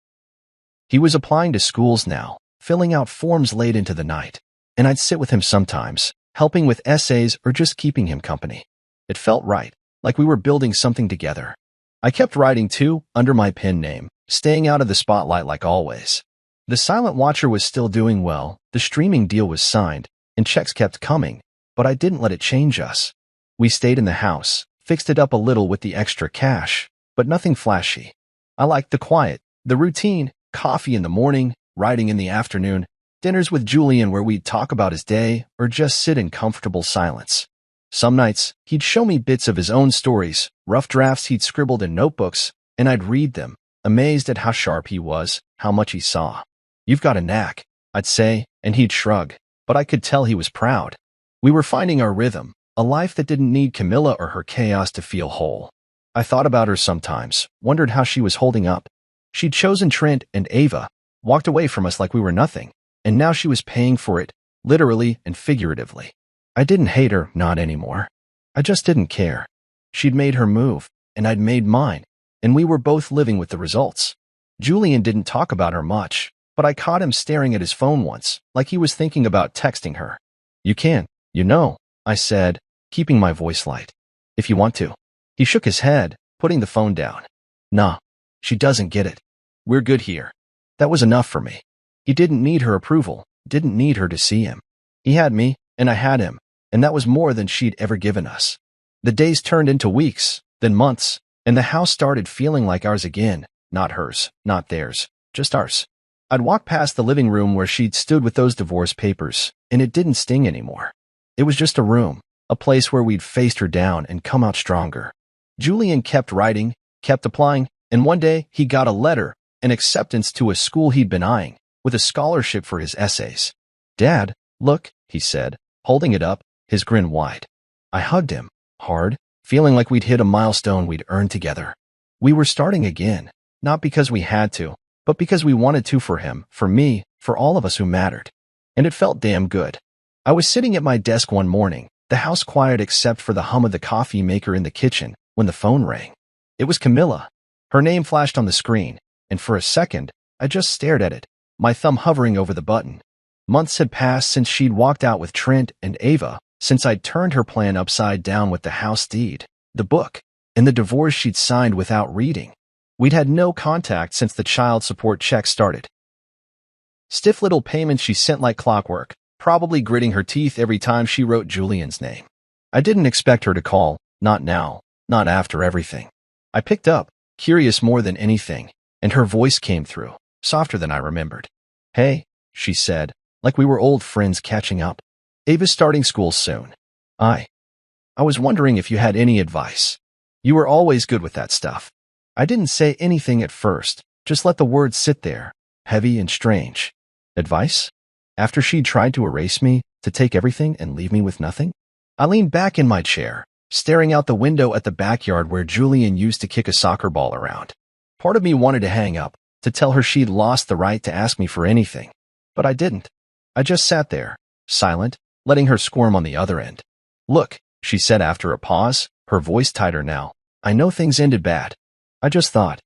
He was applying to schools now, filling out forms late into the night, and I'd sit with him sometimes, helping with essays, or just keeping him company. It felt right, like we were building something together. I kept writing too, under my pen name, staying out of the spotlight like always. The Silent Watcher was still doing well, the streaming deal was signed, and checks kept coming, but I didn't let it change us. We stayed in the house, fixed it up a little with the extra cash, but nothing flashy. I liked the quiet, the routine, coffee in the morning, writing in the afternoon, dinners with Julian where we'd talk about his day or just sit in comfortable silence. Some nights, he'd show me bits of his own stories, rough drafts he'd scribbled in notebooks, and I'd read them, amazed at how sharp he was, how much he saw. "You've got a knack," I'd say, and he'd shrug, but I could tell he was proud. We were finding our rhythm, a life that didn't need Camilla or her chaos to feel whole. I thought about her sometimes, wondered how she was holding up. She'd chosen Trent and Ava, walked away from us like we were nothing, and now she was paying for it, literally and figuratively. I didn't hate her, not anymore. I just didn't care. She'd made her move, and I'd made mine, and we were both living with the results. Julian didn't talk about her much, but I caught him staring at his phone once, like he was thinking about texting her. "You can, I said, keeping my voice light. "If you want to." He shook his head, putting the phone down. "Nah, she doesn't get it. We're good here." That was enough for me. He didn't need her approval, didn't need her to see him. He had me, and I had him, and that was more than she'd ever given us. The days turned into weeks, then months, and the house started feeling like ours again, not hers, not theirs, just ours. I'd walk past the living room where she'd stood with those divorce papers, and it didn't sting anymore. It was just a room, a place where we'd faced her down and come out stronger. Julian kept writing, kept applying, and one day he got a letter, an acceptance to a school he'd been eyeing, with a scholarship for his essays. "Dad, look," he said, holding it up, his grin wide. I hugged him, hard, feeling like we'd hit a milestone we'd earned together. We were starting again, not because we had to, but because we wanted to for him, for me, for all of us who mattered. And it felt damn good. I was sitting at my desk one morning, the house quiet except for the hum of the coffee maker in the kitchen, when the phone rang. It was Camilla. Her name flashed on the screen, and for a second, I just stared at it, my thumb hovering over the button. Months had passed since she'd walked out with Trent and Ava, since I'd turned her plan upside down with the house deed, the book, and the divorce she'd signed without reading. We'd had no contact since the child support check started. Stiff little payments she sent like clockwork, probably gritting her teeth every time she wrote Julian's name. I didn't expect her to call, not now, not after everything. I picked up, curious more than anything, and her voice came through, softer than I remembered. "Hey," she said, like we were old friends catching up. "Ava's starting school soon. I was wondering if you had any advice. You were always good with that stuff." I didn't say anything at first, just let the words sit there, heavy and strange. Advice? After she'd tried to erase me, to take everything and leave me with nothing? I leaned back in my chair, staring out the window at the backyard where Julian used to kick a soccer ball around. Part of me wanted to hang up, to tell her she'd lost the right to ask me for anything. But I didn't. I just sat there, silent, letting her squirm on the other end. "Look," she said after a pause, her voice tighter now. "I know things ended bad. I just thought,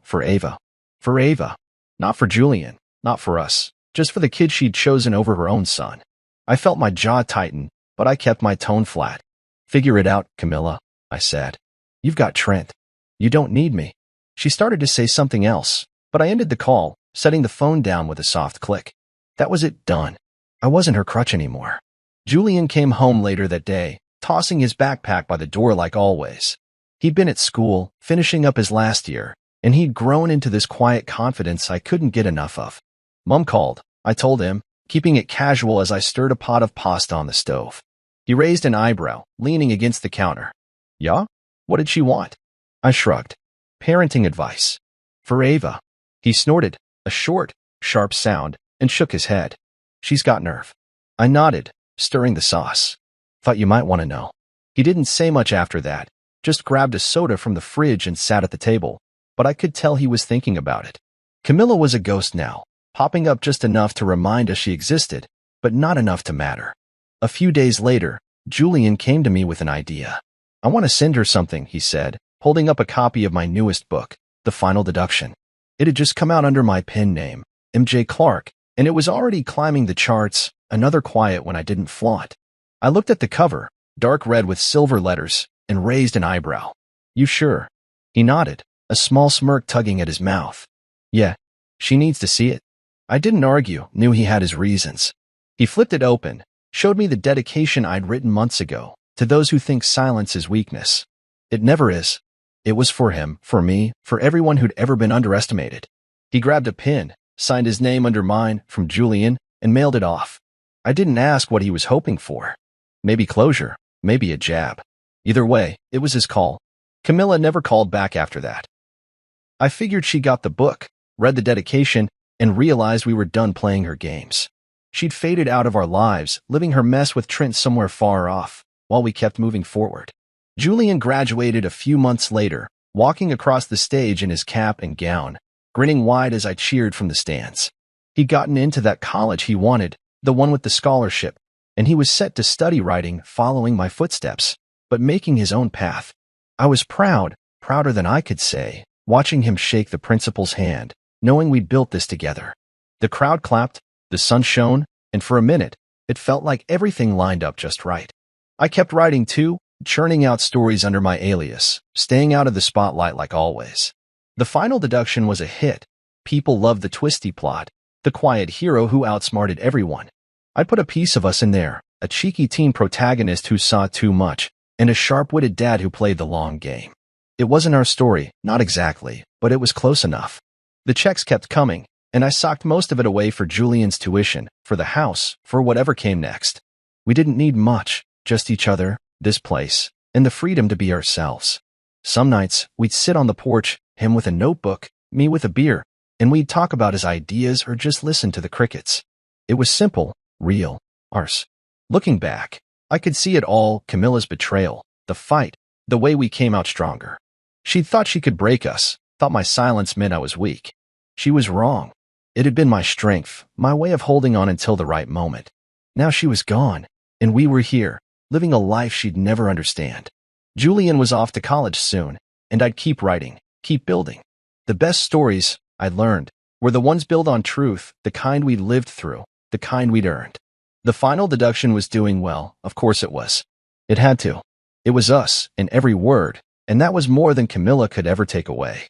for Ava. For Ava. Not for Julian, not for us, just for the kid she'd chosen over her own son." I felt my jaw tighten, but I kept my tone flat. "Figure it out, Camilla," I said. "You've got Trent. You don't need me." She started to say something else, but I ended the call, setting the phone down with a soft click. That was it, done. I wasn't her crutch anymore. Julian came home later that day, tossing his backpack by the door like always. He'd been at school, finishing up his last year, and he'd grown into this quiet confidence I couldn't get enough of. "Mom called," I told him, keeping it casual as I stirred a pot of pasta on the stove. He raised an eyebrow, leaning against the counter. "Yeah? What did she want?" I shrugged. "Parenting advice. For Ava." He snorted, a short, sharp sound, and shook his head. "She's got nerve." I nodded, stirring the sauce. "Thought you might want to know." He didn't say much after that, just grabbed a soda from the fridge and sat at the table, but I could tell he was thinking about it. Camilla was a ghost now, popping up just enough to remind us she existed, but not enough to matter. A few days later, Julian came to me with an idea. "I want to send her something," he said, holding up a copy of my newest book, The Final Deduction. It had just come out under my pen name, MJ Clark, and it was already climbing the charts, another quiet when I didn't flaunt. I looked at the cover, dark red with silver letters, and raised an eyebrow. You sure? He nodded, a small smirk tugging at his mouth. Yeah, she needs to see it. I didn't argue, knew he had his reasons. He flipped it open, showed me the dedication I'd written months ago, to those who think silence is weakness. It never is. It was for him, for me, for everyone who'd ever been underestimated. He grabbed a pin, signed his name under mine, from Julian, and mailed it off. I didn't ask what he was hoping for. Maybe closure, maybe a jab. Either way, it was his call. Camilla never called back after that. I figured she got the book, read the dedication, and realized we were done playing her games. She'd faded out of our lives, living her mess with Trent somewhere far off, while we kept moving forward. Julian graduated a few months later, walking across the stage in his cap and gown, grinning wide as I cheered from the stands. He'd gotten into that college he wanted, the one with the scholarship, and he was set to study writing, following my footsteps, but making his own path. I was proud, prouder than I could say, watching him shake the principal's hand, knowing we'd built this together. The crowd clapped, the sun shone, and for a minute, it felt like everything lined up just right. I kept writing too, churning out stories under my alias, staying out of the spotlight like always. The final deduction was a hit. People loved the twisty plot, the quiet hero who outsmarted everyone. I'd put a piece of us in there, a cheeky teen protagonist who saw too much, and a sharp-witted dad who played the long game. It wasn't our story, not exactly, but it was close enough. The checks kept coming, and I socked most of it away for Julian's tuition, for the house, for whatever came next. We didn't need much, just each other, this place, and the freedom to be ourselves. Some nights, we'd sit on the porch, him with a notebook, me with a beer, and we'd talk about his ideas or just listen to the crickets. It was simple, real, ours. Looking back, I could see it all, Camilla's betrayal, the fight, the way we came out stronger. She'd thought she could break us, thought my silence meant I was weak. She was wrong. It had been my strength, my way of holding on until the right moment. Now she was gone, and we were here, living a life she'd never understand. Julian was off to college soon, and I'd keep writing, keep building. The best stories, I learned, were the ones built on truth, the kind we'd lived through, the kind we'd earned. The final deduction was doing well, of course it was. It had to. It was us, in every word, and that was more than Camilla could ever take away.